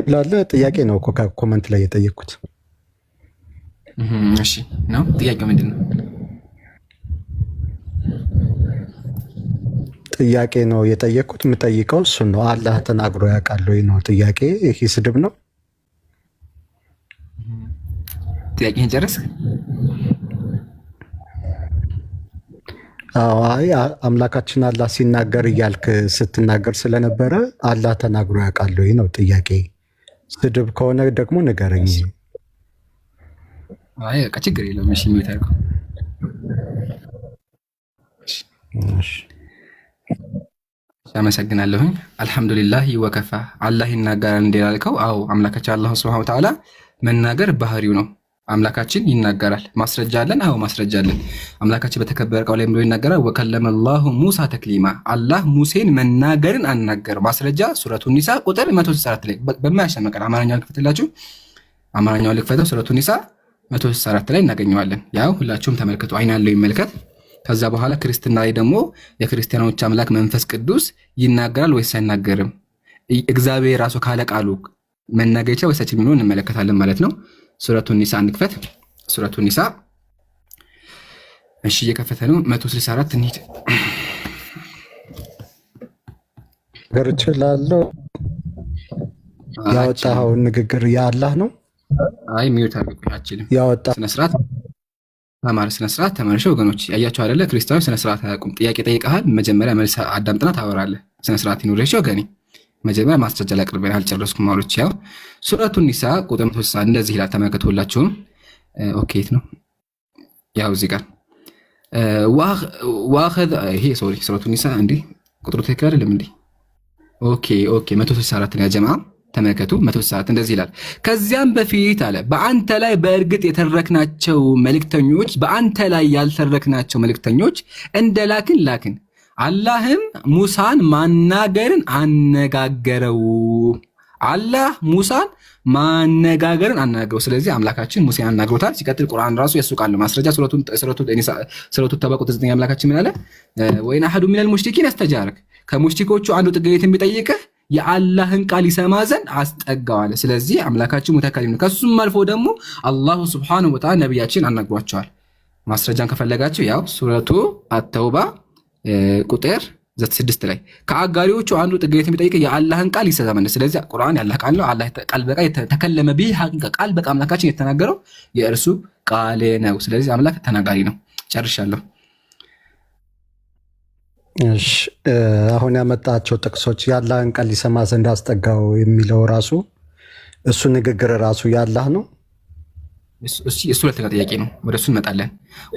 ላለ ጥያቄ ነው እኮ ኮመንት ላይ የጠየቅኩት። እሺ ነው ጥያቄው ምንድን ነው? ጥያቄ ነው የጠየቅኩት። የምጠይቀው እሱን ነው። አላህ ተናግሮ ያውቃል ወይ ነው ጥያቄ። ይሄ ስድብ ነው? ጥያቄህን ጨረስክ? አይ አምላካችን አላህ ሲናገር እያልክ ስትናገር ስለነበረ አላህ ተናግሮ ያውቃል ወይ ነው ጥያቄ። ስድብ ከሆነ ደግሞ ንገረኝ። አይ በቃ ችግር የለውም። እሺ የሚታርኩ አመሰግናለሁኝ። አልሐምዱሊላህ ወከፋ። አላህ ይናገራል እንዳልከው፣ አዎ አምላካችን አላህ ሱብሓነሁ ወተዓላ መናገር ባህሪው ነው። አምላካችን ይናገራል። ማስረጃ አለን? አዎ ማስረጃ አለን። አምላካችን በተከበረ ቃሉ ላይ ብሎ ይናገራል፣ ወከለመ ላሁ ሙሳ ተክሊማ። አላህ ሙሴን መናገርን አናገር። ማስረጃ ሱረቱ ኒሳ ቁጥር 164 ላይ በማያሸመቀል አማርኛውን ልክፈትላችሁ። አማርኛውን ልክፈተው። ሱረቱ ኒሳ 164 ላይ እናገኘዋለን። ያው ሁላችሁም ተመልከቱ፣ አይን ያለው ይመልከት። ከዛ በኋላ ክርስትና ላይ ደግሞ የክርስቲያኖች አምላክ መንፈስ ቅዱስ ይናገራል ወይስ አይናገርም? እግዚአብሔር ራሱ ካለ ቃሉ መናገር ይችላል ወይስ አይችልም የሚለውን እንመለከታለን ማለት ነው። ሱረቱ ኒሳ እንክፈት። ሱረቱ ኒሳ እሺ፣ እየከፈተ ነው። 164 እንሂድ። ገርችላለሁ። ያወጣው ንግግር የአላህ ነው። አይ ሚዩት አድርጉ። አችልም ያወጣ ስነ ስርዓት ተማር፣ ስነ ስርዓት ተማርሽ ወገኖች። ያያችሁ አይደለ? ክርስቲያኖች ስነ ስርዓት አያውቁም። ጥያቄ ጠይቀሃል፣ መጀመሪያ መልስ አዳምጥና ታወራለህ። ስነ ስርዓት ይኖርሽ ወገኔ። መጀመሪያ ማስረጃ ላቅርብ፣ አልጨረስኩም ማውሮች። ያው ሱረቱ ኒሳ ቁጥር 160 እንደዚህ ይላል። ተመልከቱላችሁም። ኦኬ ነው ያው እዚህ ጋር ዋኸዝ ይሄ ሶሪ ሱረቱ ኒሳ እንዴ ቁጥሩ ትክክል አይደለም እንዴ? ኦኬ 164 ነው ጀማዓ ተመልከቱ። 164 እንደዚህ ይላል። ከዚያም በፊት አለ በአንተ ላይ በእርግጥ የተረክናቸው መልእክተኞች በአንተ ላይ ያልተረክናቸው መልእክተኞች እንደ ላክን አላህም ሙሳን ማናገርን አነጋገረው። አላህ ሙሳን ማነጋገርን አነጋገረው። ስለዚህ አምላካችን ሙሴን አናግሮታል። ሲቀጥል ቁርአን ራሱ የሱ ቃል ነው ማስረጃ። ሱረቱ ተባቁ 9 አምላካችን ምን አለ? ወይን አሐዱ ሚነል ሙሽሪኪን ያስተጃረክ፣ ከሙሽሪኮቹ አንዱ ጥገኝት የሚጠይቅህ የአላህን ቃል ይሰማ ዘንድ አስጠጋዋል። ስለዚህ አምላካችን ሙተከሊም ነው። ከሱም አልፎ ደግሞ አላሁ ሱብሓነሁ ወተዓላ ነብያችን አናግሯቸዋል። ማስረጃን ከፈለጋችሁ ያው ሱረቱ አተውባ ቁጥር 6 ላይ ከአጋሪዎቹ አንዱ ጥገኝት የሚጠይቅ የአላህን ቃል ይሰማ ዘንድ። ስለዚህ ቁርአን ያላህ ቃል ነው። አላህ ቃል በቃ ተከለመ ቢሂ ቃል በቃ አምላካችን የተናገረው የእርሱ ቃል ነው። ስለዚህ አምላክ ተናጋሪ ነው። ጨርሻለሁ። እሺ አሁን ያመጣቸው ጥቅሶች የአላህን ቃል ሊሰማ ዘንድ አስጠጋው የሚለው ራሱ እሱ ንግግር ራሱ የአላህ ነው። እሱ ሁለተኛ ጥያቄ ነው። ወደሱ እንመጣለን።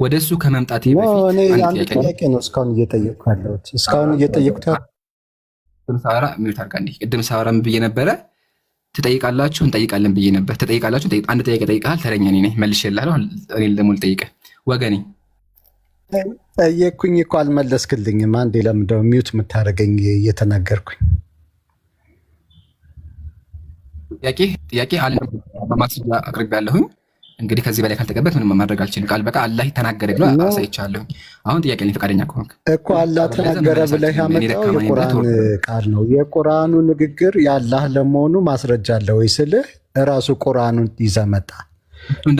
ወደሱ ከመምጣቴ በፊት አንድ ጥያቄ ነው እስካሁን እየጠየቅኩ ያለሁት። ቅድም ሳወራ ምን ብዬ ነበረ? ትጠይቃላችሁ እንጠይቃለን ብዬ ነበር። ትጠይቃላችሁ አንድ ጥያቄ ጠይቀሃል። ተረኛ እኔ ነኝ መልሼልሃለሁ። እኔ ደግሞ ልጠይቅህ ወገኔ። ጠየቅኩኝ እኮ አልመለስክልኝም። አንዴ ለምንድነው ሚውት የምታደርገኝ እየተናገርኩኝ? ጥያቄ አለ በማስረጃ አቅርቤያለሁኝ። እንግዲህ ከዚህ በላይ ካልተቀበልክ ምንም ማድረግ አልችልም። ቃል በቃ አላህ ተናገረ ብሎ አሳይቻለሁኝ። አሁን ጥያቄ ላይ ፈቃደኛ ከሆንክ እኮ አላህ ተናገረ ብለህ ያመጣው የቁርአን ቃል ነው። የቁርአኑ ንግግር የአላህ ለመሆኑ ማስረጃ አለ ወይ ስልህ እራሱ ቁርአኑን ይዘህ መጣ።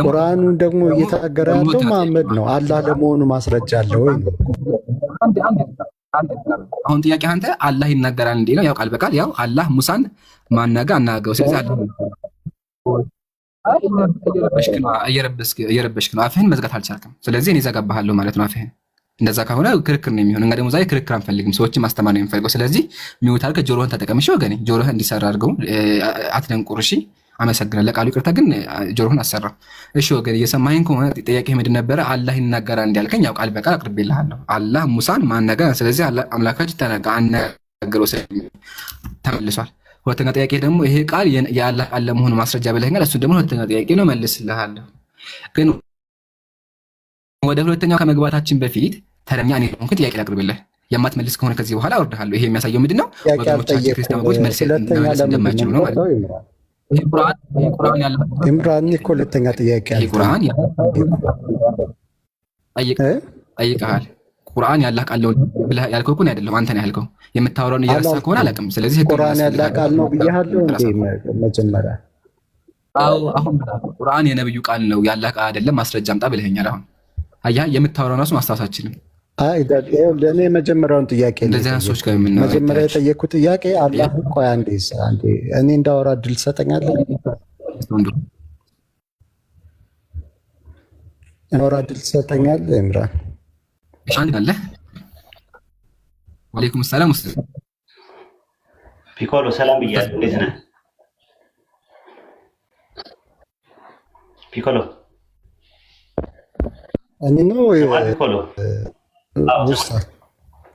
ቁርአኑን ደግሞ እየተናገረ ያለው መሐመድ ነው። አላህ ለመሆኑ ማስረጃ አለ ወይ? አሁን ጥያቄ አንተ አላህ ይናገራል እንዴ ነው? ያው ቃል በቃል ያው አላህ ሙሳን ማናገር አናገረው። ስለዚህ አላህ እየረበሽክ ነው። አፍህን መዝጋት አልቻልክም። ስለዚህ እኔ ዘጋብሃለሁ ማለት ነው አፍህን። እንደዛ ከሆነ ክርክር ነው የሚሆን። እንግዲህ ደግሞ ዛሬ ክርክር አንፈልግም። ሰዎችን ማስተማር ነው የምፈልገው። ስለዚህ ሚውት አድርገህ ጆሮህን ተጠቀም። እሺ ወገኔ፣ ጆሮህን እንዲሰራ አድርገው። አትደንቁር። እሺ አመሰግናለሁ። ለቃሉ ይቅርታ ግን ጆሮህን አሰራ። እሺ ወገኔ፣ እየሰማኸኝ ከሆነ ጥያቄ ምንድን ነበረ? አላህ ይናገራል እንዲያልከኝ ያው ቃል በቃል አቅርቤልሃለሁ። አላህ ሙሳን ማናገር። ስለዚህ አምላካችን አናገረው ተመልሷል። ሁለተኛ ጥያቄ ደግሞ ይሄ ቃል የአላህ ቃል ለመሆኑ ማስረጃ ብለኸኛል። እሱ ደግሞ ሁለተኛ ጥያቄ ነው፣ መልስልሃለሁ። ግን ወደ ሁለተኛው ከመግባታችን በፊት ተረኛ እኔ ሆንኩ ጥያቄ ላቅርብልህ። የማትመልስ ከሆነ ከዚህ በኋላ አወርድሃለሁ። ይሄ የሚያሳየው ምንድን ነው? ወገኖቻችን ክርስቲያኖች መልስ እንደማይችሉ ነው ማለት ነው። ኢምራን እኮ ሁለተኛ ጥያቄ ቁርአን ጠይቀሃል። ቁርአን ያላህ ቃል ነው ብለህ ያልከው እኮ ነው አይደለም፣ አንተ ነህ ያልከው። የምታወራውን እየረሳ ከሆነ አላውቅም። ስለዚህ ቁርአን ያላህ ቃል ነው ብያለሁ እንዴ መጀመሪያ? አዎ አሁን ቁርአን የነብዩ ቃል ነው ያላህ ቃል አይደለም ማስረጃ አምጣ ብለኸኛል። አሁን አያ የምታወራውን ራሱ ማስታወሳችንም ለእኔ መጀመሪያውን ጥያቄ መጀመሪያ የጠየኩት ጥያቄ አላህ ቆይ አንዴ እኔ እንዳወራ እድል ትሰጠኛለህ? እንዳወራ እድል ትሰጠኛለህ? ኢምራን አንድ አለ። ወአለይኩም ሰላም ሙስሊም ፒኮሎ ሰላም ብያለሁ። እንዴት ነህ ፒኮሎ? እኔ ነው ፒኮሎ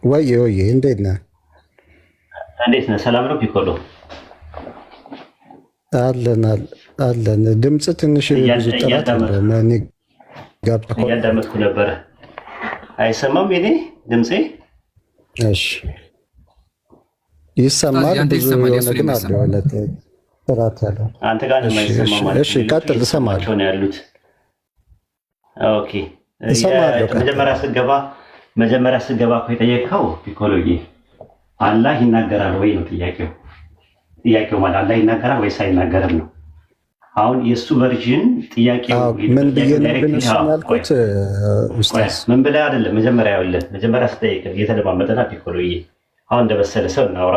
ወይ እንዴት ነህ? እንዴት ነህ? ሰላም ነው ፒኮሎ? አለን። ድምፅ ትንሽ ብዙ ጥራት እያዳመጥኩ ነበረ። አይሰማም የኔ ድምፄ? እሺ ይሰማል። ብዙ የሆነ ግን አለ ጥራት ያለው አንተ ጋር ነው የማይሰማ ማለት ነው። እሺ ቀጥል፣ እሰማለሁ ያሉት ኦኬ። መጀመሪያ ስገባ እኮ የጠየቅከው ፒኮሎዬ አላህ ይናገራል ወይ ነው ጥያቄው። ጥያቄው ማለት አላህ ይናገራል ወይስ አይናገርም ነው። አሁን የእሱ ቨርዥን ጥያቄው ምን ብዬ ነው ያልኩት? ኡስታዝ ምን ብለህ አይደለም መጀመሪያ ስጠይቅ እየተደማመጠና ፒኮሎዬ አሁን እንደበሰለ ሰው እናውራ።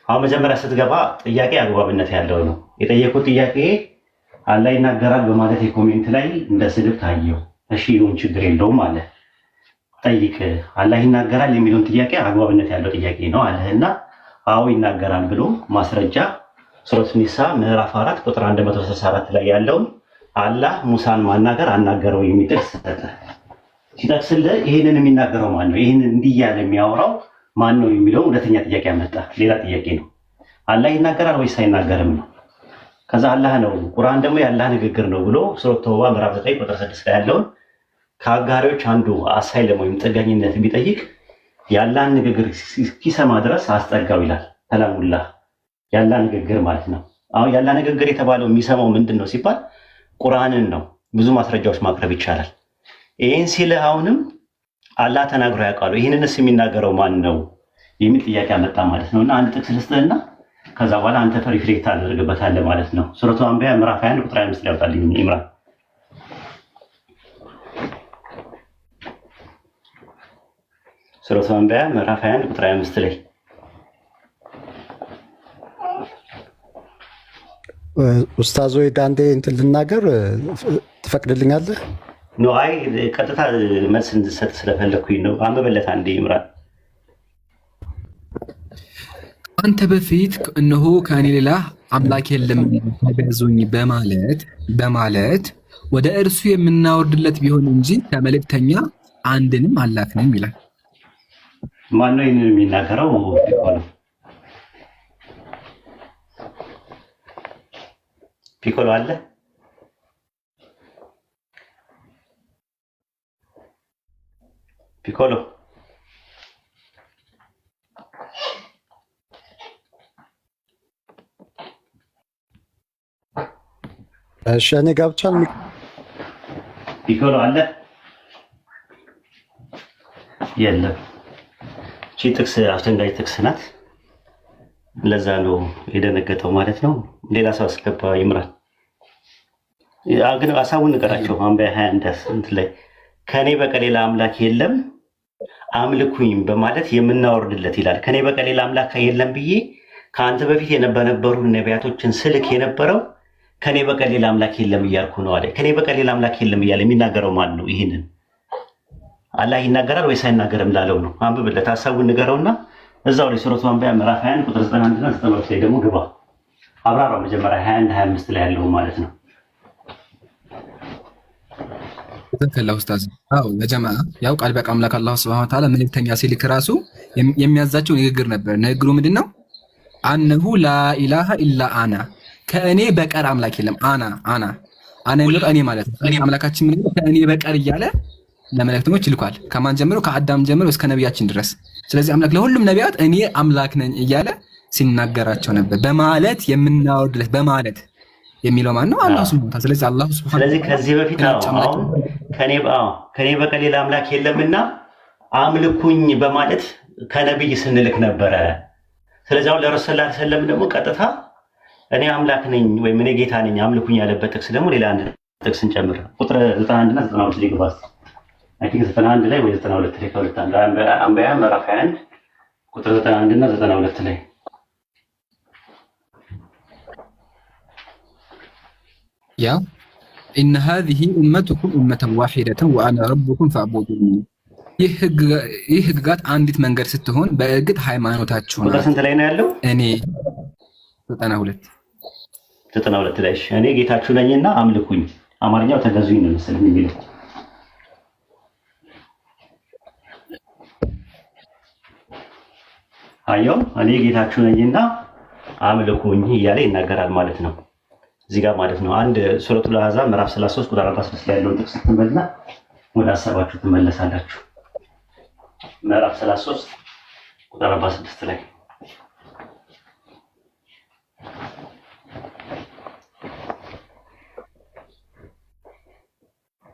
አሁን መጀመሪያ ስትገባ ጥያቄ አግባብነት ያለው ነው የጠየቁት። ጥያቄ አላህ ይናገራል በማለት የኮሜንት ላይ እንደ ስድብ ታየው። እሺ ይሁን ችግር የለውም አለ። ጠይቅ አላህ ይናገራል የሚለውን ጥያቄ አግባብነት ያለው ጥያቄ ነው አለህና አዎ ይናገራል ብሎ ማስረጃ ሱረቱ ኒሳ ምዕራፍ 4 ቁጥር 164 ላይ ያለውን አላህ ሙሳን ማናገር አናገረው የሚል ጥቅስ ሰጠ። ሲጠቅስልህ ይሄንን የሚናገረው ማን ነው? ይሄንን እንዲህ እያለ የሚያወራው ማን ነው የሚለው ሁለተኛ ጥያቄ አመጣ። ሌላ ጥያቄ ነው። አላህ ይናገራል ወይስ አይናገርም ነው። ከዛ አላህ ነው ቁርአን ደግሞ የአላህ ንግግር ነው ብሎ ሱረቱ ተውባ ምዕራፍ 9 ቁጥር 6 ላይ ያለውን ከአጋሪዎች አንዱ አሳይለም ወይም ጥገኝነት ቢጠይቅ የአላህን ንግግር እስኪሰማ ድረስ አስጠጋው ይላል። ከላሙላህ የአላህ ንግግር ማለት ነው። አሁን የአላህ ንግግር የተባለው የሚሰማው ምንድን ነው ሲባል ቁርአንን ነው። ብዙ ማስረጃዎች ማቅረብ ይቻላል። ይህን ሲልህ አሁንም አላህ ተናግሮ ያውቃሉ፣ ይህንንስ የሚናገረው ማን ነው የሚል ጥያቄ አመጣ ማለት ነው። እና አንድ ጥቅስ ልስጥህና ከዛ በኋላ አንተ ሪፍሌክት ታደርግበታለህ ማለት ነው። ሱረቱ አንቢያ ምዕራፍ 21 ቁጥር 25 ላይ ያወጣልኝ ኢምራን። ሱረቱ አንቢያ ምዕራፍ 21 ቁጥር 25 ላይ ኡስታዝ ወይ ዳንዴ እንትን ልናገር ትፈቅድልኛለህ? ኖ አይ ቀጥታ መልስ እንድሰጥ ስለፈለኩኝ ነው። አንብበለት አንዴ ኢምራን። አንተ በፊት እነሆ ከእኔ ሌላ አምላክ የለም ተገዙኝ በማለት ወደ እርሱ የምናወርድለት ቢሆን እንጂ ከመልእክተኛ አንድንም አላክንም ይላል። ማነው ይህንን የሚናገረው? ፒኮሎ አለ? ፒኮሎ እሺ እኔ ጋብቻል ፒኮሎ አለ? የለም። እቺ ጥቅስ አስደንጋጭ ጥቅስ ናት። ለዛ ነው የደነገጠው ማለት ነው። ሌላ ሰው አስገባ ይምራል። ግን ሀሳቡን ንገራቸው። አንቢያ 21 ላይ ከኔ በቀር ሌላ አምላክ የለም አምልኩኝ በማለት የምናወርድለት ይላል። ከኔ በቀር ሌላ አምላክ የለም ብዬ ከአንተ በፊት የነበሩ ነቢያቶችን ስልክ የነበረው ከኔ በቀር ሌላ አምላክ የለም እያልኩ ነው አለ። ከኔ በቀር ሌላ አምላክ የለም እያለ የሚናገረው ማን ነው? ይህንን አላህ ይናገራል ወይስ አይናገርም ላለው ነው። አንብብለት፣ ሀሳቡን ንገረውና እዛው ላይ ሱረቱ አንቢያ ምዕራፍ 21 ቁጥር 91 እና 92 ላይ ደግሞ ግባ አብራራው። መጀመሪያ 21 25 ላይ ያለው ማለት ነው። ተከላ ኡስታዝ አው ለጀማ ያው ቃል በቃል አምላክ አላህ Subhanahu Wa Ta'ala መልእክተኛ ሲልክ ራሱ የሚያዛቸው ንግግር ነበር። ንግግሩ ምንድነው? አነሁ ላኢላሃ ኢላ አና ከእኔ በቀር አምላክ የለም። አና የሚለው እኔ ማለት ነው። እኔ አምላካችን ምን ከእኔ በቀር እያለ ለመልእክተኞች ይልኳል። ከማን ጀምሮ? ከአዳም ጀምሮ እስከ ነቢያችን ድረስ። ስለዚህ አምላክ ለሁሉም ነቢያት እኔ አምላክ ነኝ እያለ ሲናገራቸው ነበር። በማለት የምናወርድለት በማለት የሚለው ማን ነው? አላህ Subhanahu Wa Ta'ala። ስለዚህ ከዚህ በፊት ከኔ በቀር ሌላ አምላክ የለምና አምልኩኝ በማለት ከነብይ ስንልክ ነበረ። ስለዚህ አሁን ለረሱል ሰለላሁ ዐለይሂ ወሰለም ደግሞ ቀጥታ እኔ አምላክ ነኝ ወይም እኔ ጌታ ነኝ አምልኩኝ ያለበት ጥቅስ ደግሞ ሌላ አንድ ጥቅስ እንጨምር። ቁጥር 91 እና 92 ላይ ግባስ አይ ቲንክ 91 ላይ ወይ 92 ላይ ከሁለት አንድ አንበያ ምዕራፍ 21 ቁጥር 91 እና 92 ላይ ያ ኢነ ሃዚሂ ኡመቱኩም ኡመተን ዋሂደተን ወአነ ረቡኩም ፈዕቡዱኒ። ይህ ህግጋት አንዲት መንገድ ስትሆን በእርግጥ ሃይማኖታችሁ ነው። ስንት ላይ ነው ያለው? እኔ 92 ላይ እኔ ጌታችሁ ነኝና አምልኩኝ። አማርኛው ተገዙኝ ነው መሰለኝ የሚለው። አየው እኔ ጌታችሁ ነኝና አምልኩኝ እያለ ይናገራል ማለት ነው እዚህ ጋር ማለት ነው። አንድ ሱረቱል አሕዛብ ምዕራፍ 33 ቁጥር 46 ላይ ያለውን ጥቅስ ትመለስና ወደ ሐሳባችሁ ትመለሳላችሁ። ምዕራፍ 33 ቁጥር 46 ላይ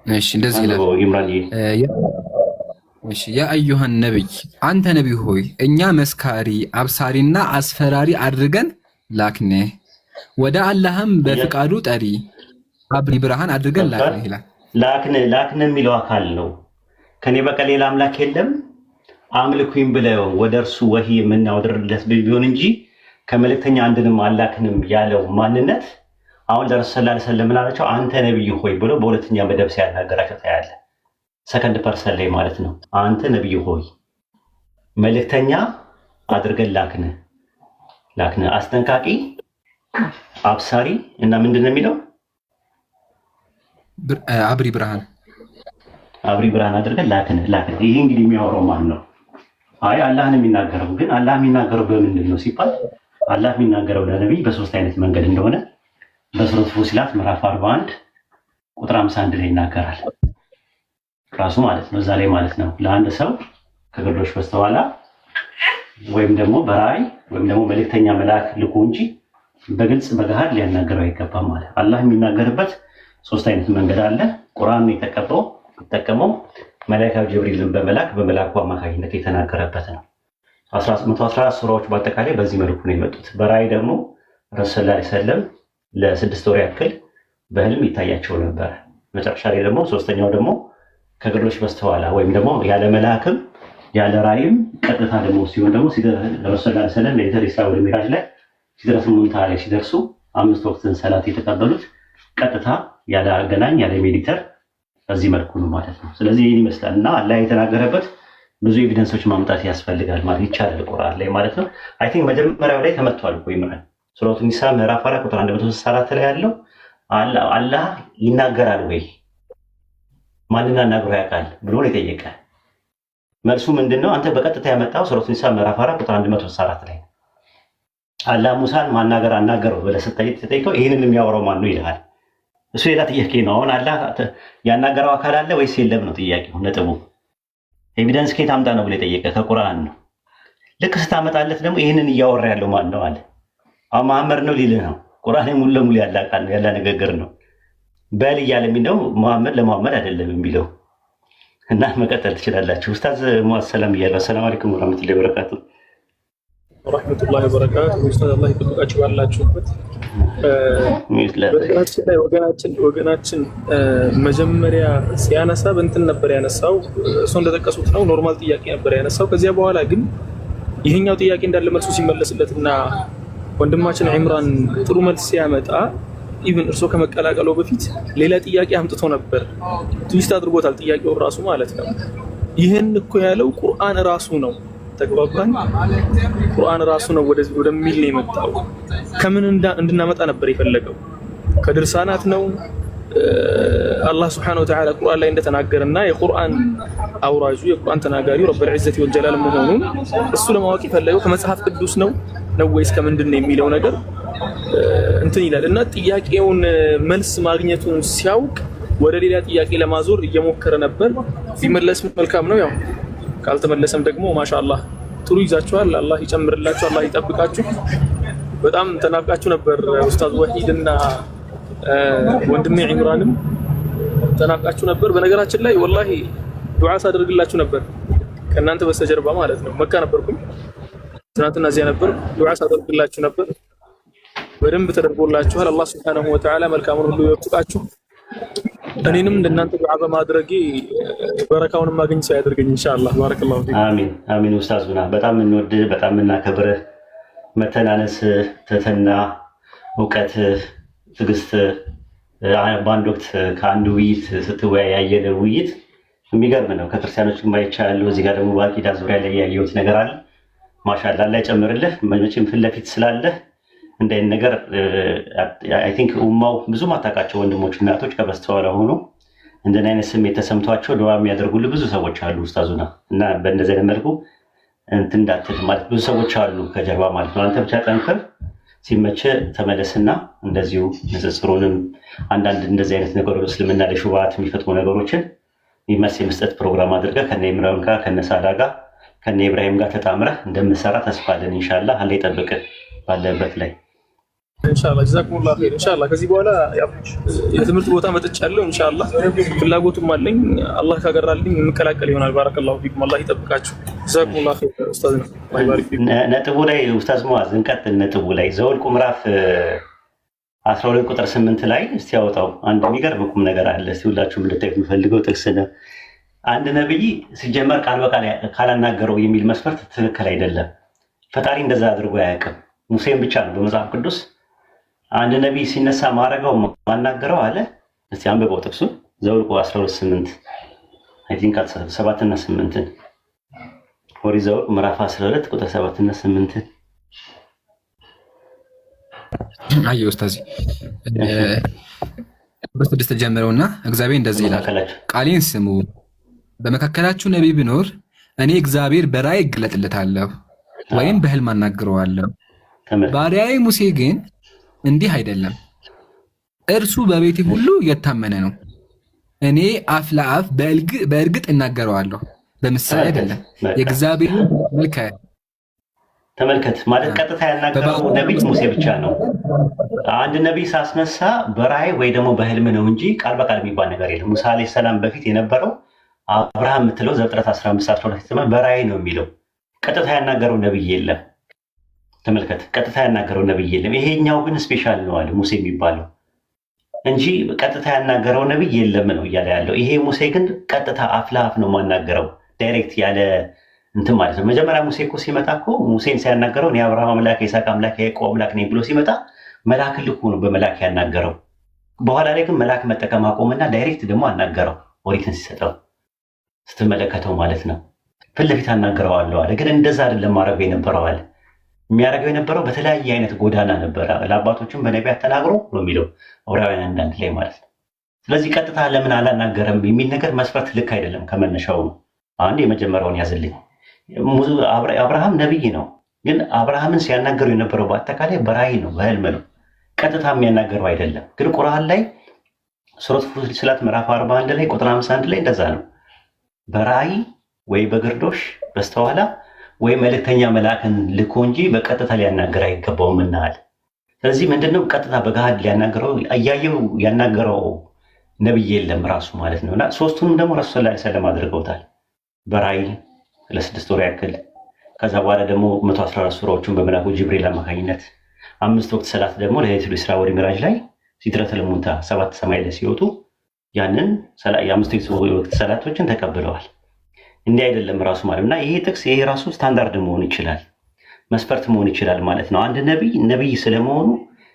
እሺ እንደዚህ ይላል። እሺ ያ አዩሃን ነብይ አንተ ነብይ ሆይ እኛ መስካሪ አብሳሪና አስፈራሪ አድርገን ላክነህ ወደ አላህም በፍቃዱ ጠሪ አብሪ ብርሃን አድርገን ላክነህ ይላል። ላክነህ የሚለው አካል ነው። ከኔ በቀር ሌላ አምላክ የለም አምልኩኝ ብለው ወደ እርሱ ወህይ የምናወርድለት ቢሆን እንጂ ከመልእክተኛ አንድንም አላክንም ያለው ማንነት አሁን ለረሱል ሰለላሁ ዐለይሂ ወሰለም አላቸው አንተ ነብይ ሆይ ብሎ በሁለተኛ መደብ ሲያናገራቸው ታያለህ። ሰከንድ ፐርሰን ላይ ማለት ነው። አንተ ነብይ ሆይ መልእክተኛ አድርገን ላክነህ አስጠንቃቂ አብሳሪ እና ምንድነው የሚለው አብሪ ብርሃን አድርገን ላክነህ። ይሄ እንግዲህ የሚያወራው ማን ነው? አይ አላህን የሚናገረው ግን አላህ የሚናገረው በምንድን ነው ሲባል አላህ የሚናገረው ለነብይ በሶስት አይነት መንገድ እንደሆነ በሱረቱ ፉሲላት ምዕራፍ 41 ቁጥር 51 ላይ ይናገራል ራሱ ማለት ነው። እዛ ላይ ማለት ነው ለአንድ ሰው ከግርዶሽ በስተኋላ ወይም ደግሞ በራእይ ወይም ደግሞ መልእክተኛ መልአክ ልኮ እንጂ በግልጽ በገሃድ ሊያናገረው አይገባም ማለት። አላህ የሚናገርበት ሶስት አይነት መንገድ አለ። ቁርአን የተጠቀመው መላእክቱ ጅብሪልን በመላኩ አማካኝነት የተናገረበት ነው። 114 ሱራዎች በአጠቃላይ በዚህ መልኩ ነው የመጡት። በራእይ ደግሞ ረሱል ሰለላሁ ዐለይሂ ወሰለም ለ6 ወር ያክል በህልም ይታያቸው ነበር። መጨረሻ ላይ ደግሞ ሶስተኛው ደግሞ ከግርዶሽ በስተኋላ ወይም ደግሞ ያለ መልአክም ያለ ራእይም ቀጥታ ደግሞ ሲሆን ደግሞ ረሱል ሰለላሁ ዐለይሂ ወሰለም ለይተር ኢስራ ወል ሚዕራጅ ላይ ሲደርሱ ሙንታሃ ላይ ሲደርሱ 5 ወቅትን ሰላት የተቀበሉት ቀጥታ ያለ አገናኝ ያለ ሜዲተር በዚህ መልኩ ነው ማለት ነው። ስለዚህ ይህን ይመስላል እና አላህ የተናገረበት ብዙ ኤቪደንሶች ማምጣት ያስፈልጋል ማለት ይቻላል ቁርአን ላይ ማለት ነው። አይ ቲንክ መጀመሪያው ላይ ተመቷል እኮ ይምራል ሱረቱ ኒሳ ምዕራፍ 4 ቁጥር 164 ላይ ያለው አላህ ይናገራል ወይ ማንና ናግሮ ያውቃል ብሎ ነው የጠየቀ። መልሱ ምንድነው? አንተ በቀጥታ ያመጣው ሱረቱ ኒሳ ምዕራፍ 4 ቁጥር 164 ላይ አላህ ሙሳን ማናገር አናገረው ብለህ ስትጠይቀው ይሄንን የሚያወራው ማን ነው ይልሃል። እሱ ሌላ ጥያቄ ነው። አሁን አላህ ያናገረው አካል አለ ወይስ የለም ነው ጥያቄው፣ ነጥቡ። ኤቪደንስ ከየት አምጣ ነው ብለህ ጠየቀ። ከቁርአን ነው። ልክ ስታመጣለት ደግሞ ይሄንን እያወራ ያለው ማን ነው አለ። አሁን መሐመድ ነው ሊልህ ነው። ቁርአን ሙሉ ለሙሉ ያለ ቃል ነው፣ ያለ ንግግር ነው። በል እያለ የሚለው መሐመድ ለመሐመድ አይደለም የሚለው እና መቀጠል ትችላላችሁ። ኡስታዝ ሙአዝ ሰላም እያለ ሰላም አለይኩም ወራህመቱላሂ ወበረካቱ ወራህመቱላሂ ወበረካቱ። ኡስታዝ አላህ ይጠብቃችሁ ባላችሁበት። በነገራችን ላይ ወገናችን መጀመሪያ ሲያነሳ በእንትን ነበር ያነሳው፣ እሱ እንደጠቀሱት ነው ኖርማል ጥያቄ ነበር ያነሳው። ከዚያ በኋላ ግን ይሄኛው ጥያቄ እንዳለ መልሱ ሲመለስለትና ወንድማችን ዒምራን ጥሩ መልስ ሲያመጣ ኢቭን እርሶ ከመቀላቀሉ በፊት ሌላ ጥያቄ አምጥቶ ነበር። ትዊስት አድርጎታል ጥያቄው ራሱ ማለት ነው። ይህን እኮ ያለው ቁርአን ራሱ ነው። ተግባባን። ቁርአን ራሱ ነው ወደሚል ነው የመጣው። ከምን እንድናመጣ ነበር የፈለገው? ከድርሳናት ነው። አላህ Subhanahu Wa Ta'ala ቁርአን ላይ እንደተናገረና የቁርአን አውራጁ የቁርአን ተናጋሪው ረብል ዒዘቲ ወል ጀላል መሆኑን እሱ ለማወቅ የፈለገው ከመጽሐፍ ቅዱስ ነው ወይስ ከምንድን ነው የሚለው ነገር እንትን ይላል እና ጥያቄውን መልስ ማግኘቱን ሲያውቅ ወደ ሌላ ጥያቄ ለማዞር እየሞከረ ነበር። ሲመለስ መልካም ነው። ያው ካልተመለሰም ደግሞ ማሻአላህ ጥሩ ይዛችኋል። አላህ ይጨምርላችሁ፣ አላህ ይጠብቃችሁ። በጣም ተናፍቃችሁ ነበር ኡስታዝ ወሂድና ወንድሜ ዒምራንም ተናፍቃችሁ ነበር። በነገራችን ላይ ወላሂ ዱዓ ሳደርግላችሁ ነበር ከእናንተ በስተጀርባ ማለት ነው። መካ ነበርኩኝ ትናንትና፣ እዚያ ነበር። ዱዓ ሳደርግላችሁ ነበር። በደንብ ተደርጎላችኋል። አላህ ሱብሓነሁ ወተዓላ መልካሙን ሁሉ ይወፍቃችሁ። እኔንም እንደናንተ ዱዓ በማድረጌ በረካውንም ማግኝ ሰው ያደርገኝ ኢንሻአላህ። ባረከላሁ ፊክ። አሚን አሚን። ኡስታዙና በጣም እንወድህ፣ በጣም እናከብርህ። መተናነስ፣ ትህትና፣ እውቀት፣ ትዕግስት በአንድ ወቅት ከአንድ ውይይት ስትወያይ ያየን ውይይት የሚገርም ነው። ከክርስቲያኖች ማይቻ ያለው እዚህ ጋር ደግሞ በአቂዳ ዙሪያ ላይ ያየሁት ነገር አለ። ማሻአላህ ላይ ጨምርልህ። መቼም ፊት ለፊት ስላለህ እንደ አይነት ነገር አይ ቲንክ ኡማው ብዙ ማታውቃቸው ወንድሞች እና እህቶች ከበስተኋላ ሆኖ እንደን አይነት ስሜት ተሰምቷቸው ዱዓ የሚያደርጉልህ ብዙ ሰዎች አሉ ኡስታዙና። እና በእንደዚህ አይነት መልኩ እንትን እንዳትል ማለት ብዙ ሰዎች አሉ ከጀርባ ማለት ነው። አንተ ብቻ ጠንክር፣ ሲመችህ ተመለስና እንደዚሁ ንጽጽሩንም አንዳንድ እንደዚህ አይነት ነገሮች እስልምና ላይ ሹብሃት የሚፈጥሩ ነገሮችን መልስ የመስጠት ፕሮግራም አድርገህ ከነ ኢምራን ጋር ከነ ሳዳ ጋር ከነ ኢብራሂም ጋር ተጣምረህ እንደምሰራ ተስፋ አለን። ኢንሻአላህ አላህ ይጠብቅህ ባለበት ላይ ኢንሻአላህ። ጀዛኩሙላህ ኸይር። ኢንሻአላህ ከዚህ በኋላ የትምህርት ቦታ መጥቻለሁ። ኢንሻአላህ ፍላጎቱም አለኝ። አላህ ካገራልኝ የምቀላቀል ይሆናል። ባረከላሁ ፊኩም። አላህ ይጠብቃችሁ። ጀዛኩሙላህ ኸይር ኡስታዝና ባሪክ ፊኩም። ነጥቡ ላይ ኡስታዝ ሙአዝ እንቀጥል። ነጥቡ ላይ ዘኍልቍ ምዕራፍ 12 ቁጥር 8 ላይ እስቲ ያወጣው አንድ የሚገርም ቁም ነገር አለ። እስቲ ሁላችሁም ልታዩት የምፈልገው ጥቅስ ነው። አንድ ነብይ ሲጀመር ቃል በቃል ካላናገረው የሚል መስፈርት ትክክል አይደለም። ፈጣሪ እንደዛ አድርጎ አያውቅም። ሙሴን ብቻ ነው በመጽሐፍ ቅዱስ አንድ ነብይ ሲነሳ ማረገው ማናገረው አለ። እስቲ አንብበው ጥቅሱን ዘኍልቍ 12:8 አይ ቲንክ 7 እና 8 ኦሪት ዘኍልቍ ምዕራፍ 12 ቁጥር 7 እና 8 አየሁ ኡስታዝ በስድስት ጀምረውና እግዚአብሔር እንደዚህ ይላል፣ ቃሌን ስሙ፣ በመካከላችሁ ነቢይ ቢኖር እኔ እግዚአብሔር በራእይ እገለጥለታለሁ ወይም በሕልም አናግረዋለሁ። ባሪያዬ ሙሴ ግን እንዲህ አይደለም። እርሱ በቤቴ ሁሉ የታመነ ነው። እኔ አፍ ለአፍ በእርግጥ እናገረዋለሁ፣ በምሳሌ አይደለም። የእግዚአብሔር መልክ ተመልከት ማለት ቀጥታ ያናገረው ነብይ ሙሴ ብቻ ነው። አንድ ነብይ ሳስነሳ በራእይ ወይ ደግሞ በህልም ነው እንጂ ቃል በቃል የሚባል ነገር የለም። ሙሳ አለይሂ ሰላም በፊት የነበረው አብርሃም የምትለው ዘፍጥረት 15:12 በራእይ ነው የሚለው። ቀጥታ ያናገረው ነብይ የለም። ተመልከት፣ ቀጥታ ያናገረው ነብይ የለም። ይሄኛው ግን ስፔሻል ነው አለ ሙሴ የሚባለው እንጂ ቀጥታ ያናገረው ነብይ የለም ነው እያለ ያለው። ይሄ ሙሴ ግን ቀጥታ አፍ ለአፍ ነው ማናገረው፣ ዳይሬክት ያለ እንትን ማለት ነው። መጀመሪያ ሙሴ እኮ ሲመጣ እኮ ሙሴን ሲያናገረው እኔ አብርሃም አምላክ የይስሐቅ አምላክ የያዕቆብ አምላክ ነኝ ብሎ ሲመጣ መልአክ ልኮ ነው በመልአክ ያናገረው። በኋላ ላይ ግን መልአክ መጠቀም አቆመና ዳይሬክት ደግሞ አናገረው። ኦሪትን ሲሰጠው ስትመለከተው ማለት ነው ፊት ለፊት አናገረዋለሁ አለ። ግን እንደዛ አይደለም ማድረግ የነበረው አለ። የሚያደርገው የነበረው በተለያየ አይነት ጎዳና ነበረ። ለአባቶችም በነቢያት ተናግሮ ነው የሚለው ዕብራውያን አንዳንድ ላይ ማለት ነው። ስለዚህ ቀጥታ ለምን አላናገረም የሚል ነገር መስፈርት ልክ አይደለም ከመነሻው ነው። አንድ የመጀመሪያውን ያዝልኝ። አብርሃም ነቢይ ነው፣ ግን አብርሃምን ሲያናገሩ የነበረው በአጠቃላይ በራእይ ነው፣ በህልም ነው። ቀጥታ የሚያናገረው አይደለም። ግን ቁርአን ላይ ሱረቱ ፉሲላት ምዕራፍ 41 ላይ ቁጥር 51 ላይ እንደዛ ነው። በራእይ ወይ በግርዶሽ በስተኋላ ወይ መልእክተኛ መልአክን ልኮ እንጂ በቀጥታ ሊያናገር አይገባውም እናል። ስለዚህ ምንድነው ቀጥታ በገሃድ ሊያናገረው እያየው ያናገረው ነብይ የለም ራሱ ማለት ነውና ሶስቱንም ደግሞ ረሱል ሰለላሁ ዐለይሂ ወሰለም አድርገውታል። በራእይ ለ6 ወር ያክል፣ ከዛ በኋላ ደግሞ 114 ሱራዎችን በመላኩ ጅብሪል አማካኝነት፣ 5 ወቅት ሰላት ደግሞ ለሌሊቱል ኢስራ ወል ሚዕራጅ ላይ ሲድረቱል ሙንተሃ 7 ሰማይ ላይ ሲወጡ ያንን የ5 ወቅት ሰላቶችን ተቀብለዋል። እንዲህ አይደለም ራሱ ማለት እና ይሄ ጥቅስ ይሄ ራሱ ስታንዳርድ መሆን ይችላል፣ መስፈርት መሆን ይችላል ማለት ነው። አንድ ነቢይ ስለመሆኑ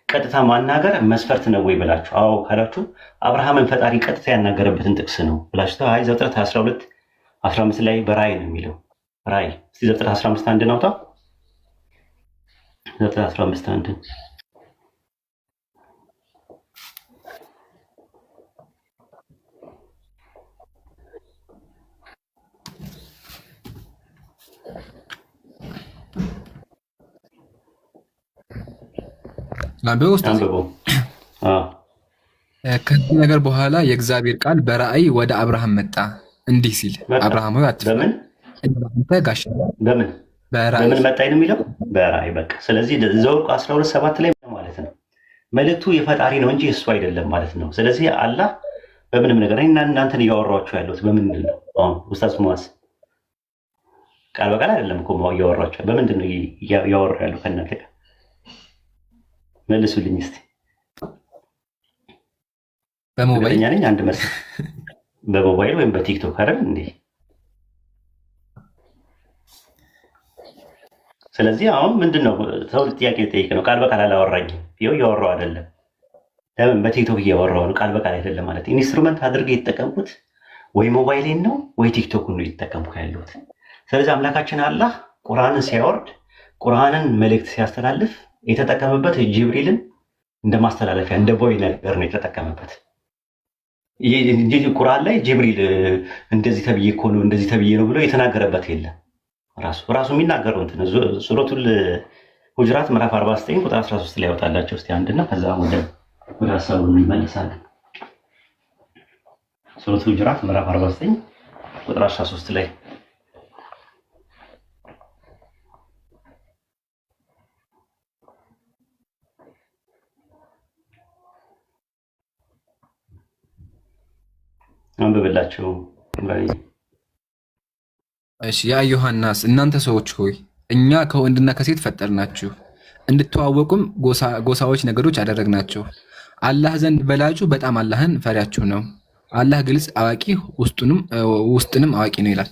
ቀጥታ ማናገር መስፈርት ነው ወይ ብላችሁ አዎ ካላችሁ አብርሃምን ፈጣሪ ቀጥታ ያናገረበትን ጥቅስ ነው ብላችሁ አይ ዘፍጥረት 12:15 ላይ በራእይ ነው የሚለው። ራእይ እስቲ ዘፍጥረት 15:1 ናውጣ። ዘፍጥረት 15:1 ከዚህ ነገር በኋላ የእግዚአብሔር ቃል በራእይ ወደ አብርሃም መጣ እንዲህ ሲል፣ አብርሃም ሆይ አትፍራ፣ ጋሻ በምን መጣ ነው የሚለው በራእይ በቃ። ስለዚህ ዘኍልቍ 12:7 ላይ ማለት ነው መልእክቱ የፈጣሪ ነው እንጂ እሱ አይደለም ማለት ነው። ስለዚህ አላህ በምንም ነገር እናንተን እያወራኋችሁ ያለሁት በምን ነው? ኡስታዝ ሙአዝ ቃል በቃል አይደለም እኮ እያወራቸው። በምንድን ነው እያወሩ ያለው ከእናንተ ጋር? መልሱልኝ እስኪ። በሞባይል ነኝ አንድ መልስ በሞባይል ወይም በቲክቶክ አይደል እንዴ? ስለዚህ አሁን ምንድነው ሰው ጥያቄ ሊጠይቅ ነው። ቃል በቃል አላወራኝም፣ ይኸው እያወራሁ አይደለም። ለምን በቲክቶክ እያወራሁ ነው? ቃል በቃል አይደለም ማለት ኢንስትሩመንት አድርገህ የተጠቀምኩት ወይ ሞባይሌን ነው ወይ ቲክቶክን ነው የተጠቀምኩ ያለሁት። ስለዚህ አምላካችን አላህ ቁርአንን ሲያወርድ ቁርአንን መልእክት ሲያስተላልፍ የተጠቀመበት ጅብሪልን እንደ ማስተላለፊያ እንደ ቦይ ነገር ነው የተጠቀመበት እንጂ ቁርአን ላይ ጅብሪል እንደዚህ ተብዬ እኮ ነው እንደዚህ ተብዬ ነው ብሎ የተናገረበት የለም። ራሱ የሚናገረው እንትን ሱረቱል ሁጅራት ምዕራፍ 49 ቁጥር 13 ላይ ያወጣላቸው እስቲ አንድና ከዛ ወደ ሐሳቡ እንመለሳለን። ሱረቱል ሁጅራት ምዕራፍ 49 ቁጥር 13 ላይ አንብብላችሁ። እሺ ያ ዮሐንስ እናንተ ሰዎች ሆይ እኛ ከወንድና ከሴት ፈጠርናችሁ እንድትዋወቁም ጎሳዎች ነገዶች አደረግናችሁ። አላህ ዘንድ በላጩ በጣም አላህን ፈሪያችሁ ነው። አላህ ግልጽ አዋቂ ውስጥንም አዋቂ ነው ይላል።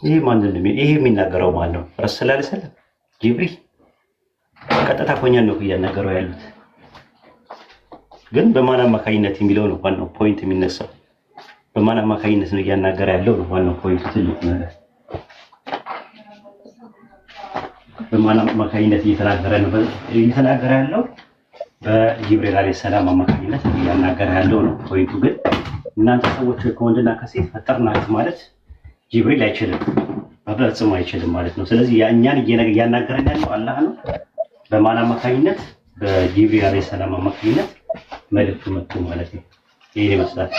ይሄ ማንንም ይሄ የሚናገረው ማን ነው? ረሱል ሰለላሁ ዐለይሂ ወሰለም ጅብሪል ቀጥታ ኮኛን ነው እያናገረው ያሉት። ግን በማን አማካኝነት የሚለው ነው ዋናው ፖይንት የሚነሳው። በማን አማካኝነት ነው እያናገረ ያለው ነው ዋናው ፖይንት ትልቁ ነገር። በማን አማካኝነት እየተናገረ ያለው በጅብሪል አለይሂ ሰላም አማካኝነት እያናገረ ያለው ነው ፖይንቱ። ግን እናንተ ሰዎች ከወንድና ከሴት ፈጠርናችሁ ማለት ጅብሪል አይችልም፣ በፍጹም አይችልም ማለት ነው። ስለዚህ እኛን እያናገረን ያለው አላህ ነው። በማን አማካኝነት? በጅብሪል አለይሂ ሰላም አማካኝነት መልእክቱ መጥቶ ማለት ነው። ይሄ ይመስላል።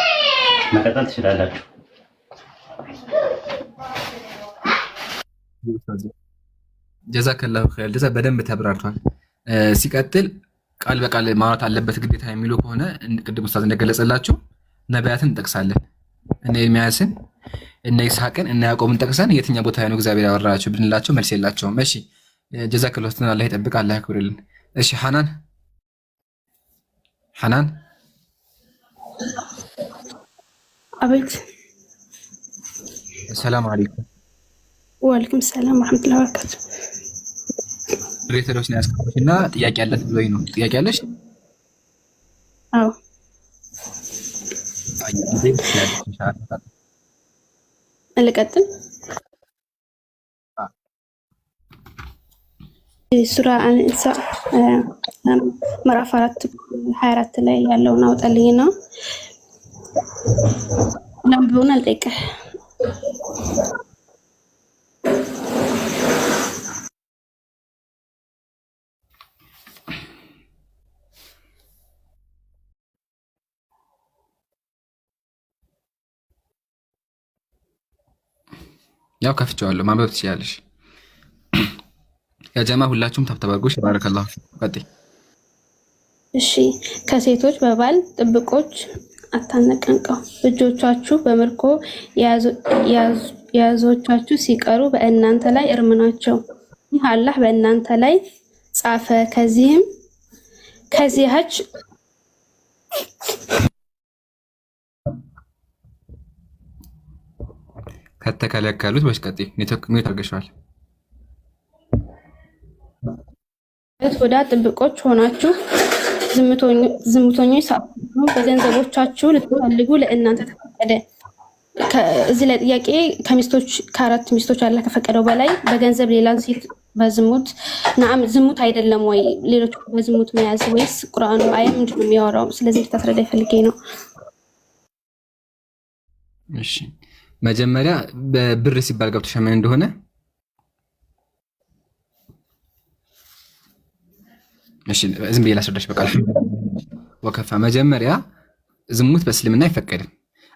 መቀጠል ትችላላችሁ። ጀዛከላሁ ኸይር። ጀዛ በደንብ ተብራርቷል። ሲቀጥል ቃል በቃል ማውራት አለበት ግዴታ የሚሉ ከሆነ ቅድም ኡስታዝ እንደገለጸላችሁ ነቢያትን እንጠቅሳለን። እነ ኤርሚያስን፣ እነ ይስሐቅን፣ እነ ያዕቆብን ጠቅሰን የትኛው ቦታ ነው እግዚአብሔር ያወራቸው ብንላቸው መልስ የላቸውም። እሺ ጀዛከላሁ ኡስታዝ፣ አላህ ይጠብቅ፣ አላህ ያክብርልን። እሺ ሐናን አቤት። ሰላም አለይኩም። ወአለይኩም ሰላም ወራህመቱላሂ ወበረካቱ። ሬተሮች ነው ያስቀምጡት እና ጥያቄ አለት ብሎኝ ነው። ጥያቄ አለሽ? አዎ ልቀጥል። ሱራ አንሳ ምዕራፍ 4 ላይ ያለውን አውጣልኝና ለምብሩን አልጠይቅህ። ያው ከፍቼዋለሁ፣ ማንበብ ትችያለሽ። ያ ጀማ ሁላችሁም ተባርጎሽ ባረከላሁ። ቀጥይ። እሺ ከሴቶች በባል ጥብቆች አታነቀንቀው። እጆቻችሁ በምርኮ የያዞቻችሁ ሲቀሩ በእናንተ ላይ እርም ናቸው። ይህ አላህ በእናንተ ላይ ጻፈ። ከዚያች ከተከለከሉት ወይስ ቀጥይ? ኔትወርክ አድርገሻል። ወዳ ጥብቆች ሆናችሁ ዝሙተኞች ሳትሆኑ በገንዘቦቻችሁ ልትፈልጉ ለእናንተ ተፈቀደ። እዚህ ላይ ጥያቄ ከአራት ሚስቶች አላህ ከፈቀደው በላይ በገንዘብ ሌላን ሴት በዝሙት ናም ዝሙት አይደለም ወይ? ሌሎች በዝሙት መያዝ ወይስ ቁርአኑ አያ ምንድን ነው የሚያወራው? ስለዚህ ልታስረዳ ይፈልጌ ነው። እሺ መጀመሪያ በብር ሲባል ገብቶሽ ምን እንደሆነ እሺ ዝም ብዬ ላስረዳሽ። በቃ ወከፋ መጀመሪያ ዝሙት በእስልምና አይፈቀድም።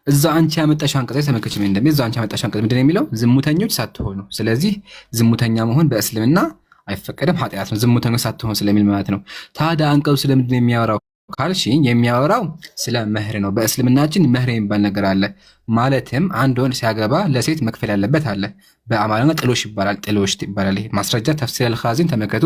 እዛ አንቺ ያመጣሽው አንቀጽ ተመልከች ምን እንደሚል። እዛ አንቺ ያመጣሽው አንቀጽ ምንድን ነው የሚለው? ዝሙተኞች ሳትሆኑ። ስለዚህ ዝሙተኛ መሆን በእስልምና አይፈቀድም፣ ኃጢአት ነው። ዝሙተኞች ሳትሆኑ ስለሚል ማለት ነው። ታዲያ አንቀጹ ስለምንድን ነው የሚያወራው? ካልሽኝ የሚያወራው ስለ መህር ነው። በእስልምናችን መህር የሚባል ነገር አለ። ማለትም አንድ ወንድ ሲያገባ ለሴት መክፈል ያለበት አለ። በአማርኛ ጥሎሽ ይባላል። ጥሎሽ ይባላል። ይሄ ማስረጃ ተፍሲር አልኻዚን ተመከቱ።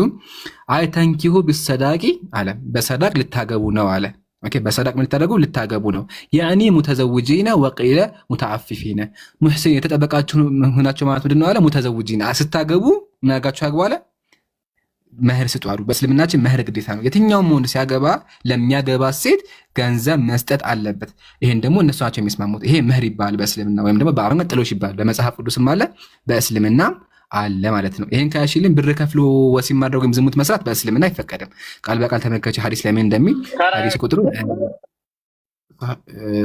አይ ተንኪሁ ቢሰዳቂ አለ። በሰዳቅ ልታገቡ ነው አለ። ኦኬ በሰዳቅ ምን ልታገቡ ነው። ያኒ ሙተዘውጂና ወቂለ ሙተዓፊፊና ሙህሲን የተጠበቃችሁ ሆናችሁ ማለት ምንድነው አለ። ሙተዘውጂና ስታገቡ ምን አጋችሁ ያግቡ አለ። መህር ስጡ አሉ። በእስልምናችን መህር ግዴታ ነው። የትኛውም ወንድ ሲያገባ ለሚያገባ ሴት ገንዘብ መስጠት አለበት። ይሄን ደግሞ እነሱ ናቸው የሚስማሙት። ይሄ መህር ይባላል በእስልምና፣ ወይም ደግሞ በአማርኛ ጥሎሽ ይባላል። በመጽሐፍ ቅዱስም አለ በእስልምና አለ ማለት ነው። ይሄን ካያሽልን ብር ከፍሎ ወሲብ ማድረግ ወይም ዝሙት መስራት በእስልምና አይፈቀድም። ቃል በቃል ተመልከች ሐዲስ ላይ ምን እንደሚል። ሐዲስ ቁጥሩ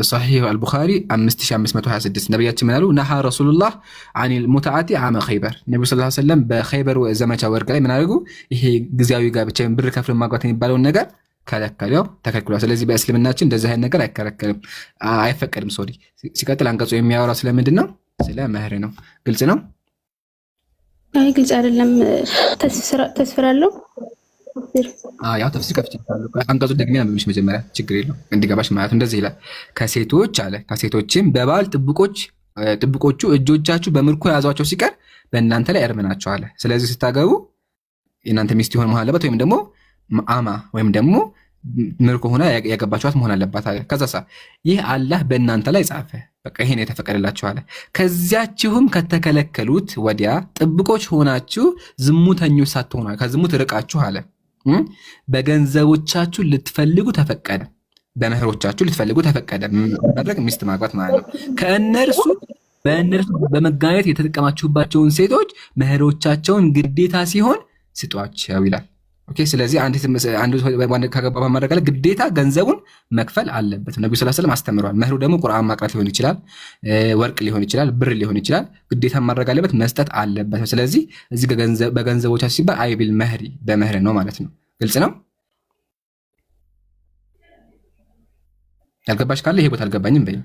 صحيح البخاري 5526 ነብያችን ምን አሉ? ነሃ ረሱሉላህ አኒል ሙተዓቲ አመ ኸይበር። ነብዩ ሰለላሁ ዐለይሂ ወሰለም በኸይበር ዘመቻ ወርቅ ላይ ምን አደረጉ? ይሄ ጊዜያዊ ጋብቻ ብር ከፍሎ ማግባት የሚባለውን ነገር ከለከለው፣ ተከልክሏል። ስለዚህ በእስልምናችን እንደዚህ አይነት ነገር አይከለከልም፣ አይፈቀድም። ሶሪ ሲቀጥል አንቀጹ የሚያወራው ስለምንድን ነው? ስለ መህር ነው። ግልጽ ነው? አይ ግልጽ አይደለም። ተስፍራለሁ ያው ተፍሲር ከፍቻለሁ። አንቀጹ ደግሜ ነው መጀመሪያ ችግር የለው እንዲገባሽ ማለት እንደዚህ ይላል። ከሴቶች አለ ከሴቶችም በባል ጥብቆቹ እጆቻችሁ በምርኮ ያዟቸው ሲቀር በእናንተ ላይ እርም ናቸው አለ። ስለዚህ ስታገቡ የእናንተ ሚስት ይሆን መሆን አለበት፣ ወይም ደግሞ አማ ወይም ደግሞ ምርኮ ሆና ያገባችኋት መሆን አለባት አለ። ከዛሳ ይህ አላህ በእናንተ ላይ ጻፈ፣ በቃ ይሄን የተፈቀደላችሁ አለ። ከዚያችሁም ከተከለከሉት ወዲያ ጥብቆች ሆናችሁ ዝሙተኞች ሳትሆኑ ከዝሙት ርቃችሁ አለ በገንዘቦቻችሁ ልትፈልጉ ተፈቀደ። በመህሮቻችሁ ልትፈልጉ ተፈቀደ። ማድረግ ሚስት ማግባት ማለት ነው። ከእነርሱ በመጋኘት የተጠቀማችሁባቸውን ሴቶች መህሮቻቸውን ግዴታ ሲሆን ስጧቸው ይላል። ኦኬ ስለዚህ አንድ ካገባ በማድረግ ላይ ግዴታ ገንዘቡን መክፈል አለበት። ነብዩ ሰለላሁ ዐለይሂ ወሰለም አስተምረዋል። መህሩ ደግሞ ቁርአን ማቅራት ሊሆን ይችላል፣ ወርቅ ሊሆን ይችላል፣ ብር ሊሆን ይችላል። ግዴታ ማድረግ አለበት፣ መስጠት አለበት። ስለዚህ እዚህ በገንዘቦቻችሁ ሲባል አይቢል መህሪ በመህር ነው ማለት ነው። ግልጽ ነው? ያልገባሽ ካለ ይሄ ቦታ አልገባኝም በይ።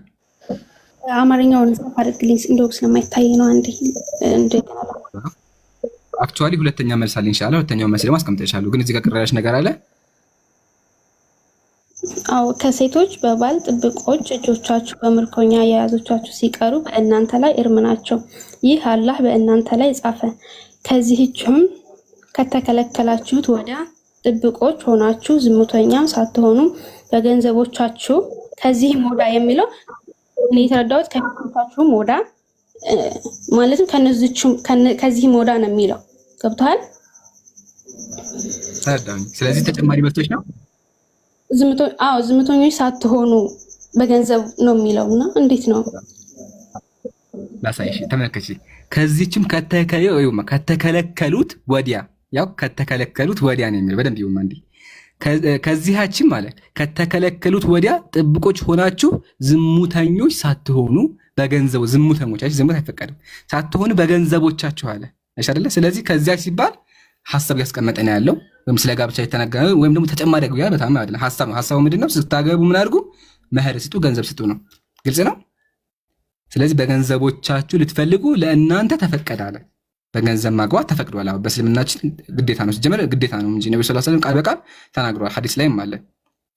አማርኛውን ጽፍ አድርግልኝ እንደው ስለማይታይ ነው። አንዴ አክቹአሊ ሁለተኛ መልስ አለ ኢንሻአላህ። ሁለተኛው መልስ ደግሞ አስቀምጠሻለሁ፣ ግን እዚህ ጋር ቅራራሽ ነገር አለ። አዎ ከሴቶች በባል ጥብቆች እጆቻችሁ በምርኮኛ የያዞቻችሁ ሲቀሩ በእናንተ ላይ እርም ናቸው። ይህ አላህ በእናንተ ላይ ጻፈ። ከዚህችም ከተከለከላችሁት ወዲያ ጥብቆች ሆናችሁ ዝሙተኛም ሳትሆኑ በገንዘቦቻችሁ ከዚህ ሞዳ የሚለው እኔ የተረዳሁት ከፊታችሁ ሞዳ ማለትም ከዚህ ሞዳ ነው የሚለው ገብቷል? ታዳኝ ስለዚህ ተጨማሪ መፍቶች ነው። ዝሙተኞች ሳትሆኑ በገንዘብ ነው የሚለውና እንዴት ነው ላሳይሽ፣ ተመልከቺ። ከዚህችም ከተከለከሉት ወዲያ ያው ከተከለከሉት ወዲያ ነው የሚለው በደንብ ይሁን እንዴ። ከዚህችም ማለት ከተከለከሉት ወዲያ ጥብቆች ሆናችሁ ዝሙተኞች ሳትሆኑ በገንዘቡ ዝሙተኞች ዝሙት አይፈቀድም ሳትሆኑ በገንዘቦቻችሁ አለ እሺ አይደለ? ስለዚህ ከዚያ ሲባል ሐሳብ ያስቀመጠ ነው ያለው፣ ወይም ስለ ጋብቻ የተነገረ ወይም ደግሞ ተጨማሪ ደግሞ በጣም አይደለ ሐሳብ ነው። ሐሳቡ ምንድነው? ስታገቡ ምን አድርጉ? መህር ስጡ፣ ገንዘብ ስጡ ነው። ግልጽ ነው? ስለዚህ በገንዘቦቻችሁ ልትፈልጉ ለእናንተ ተፈቀደ አለ። በገንዘብ ማግባት ተፈቅዷል። አሁን በእስልምናችን ግዴታ ነው፣ ሲጀመር ግዴታ ነው እንጂ ነብዩ ሰለላሁ ዐለይሂ ወሰለም ቃል በቃል ተናግረዋል። ሐዲስ ላይም አለ።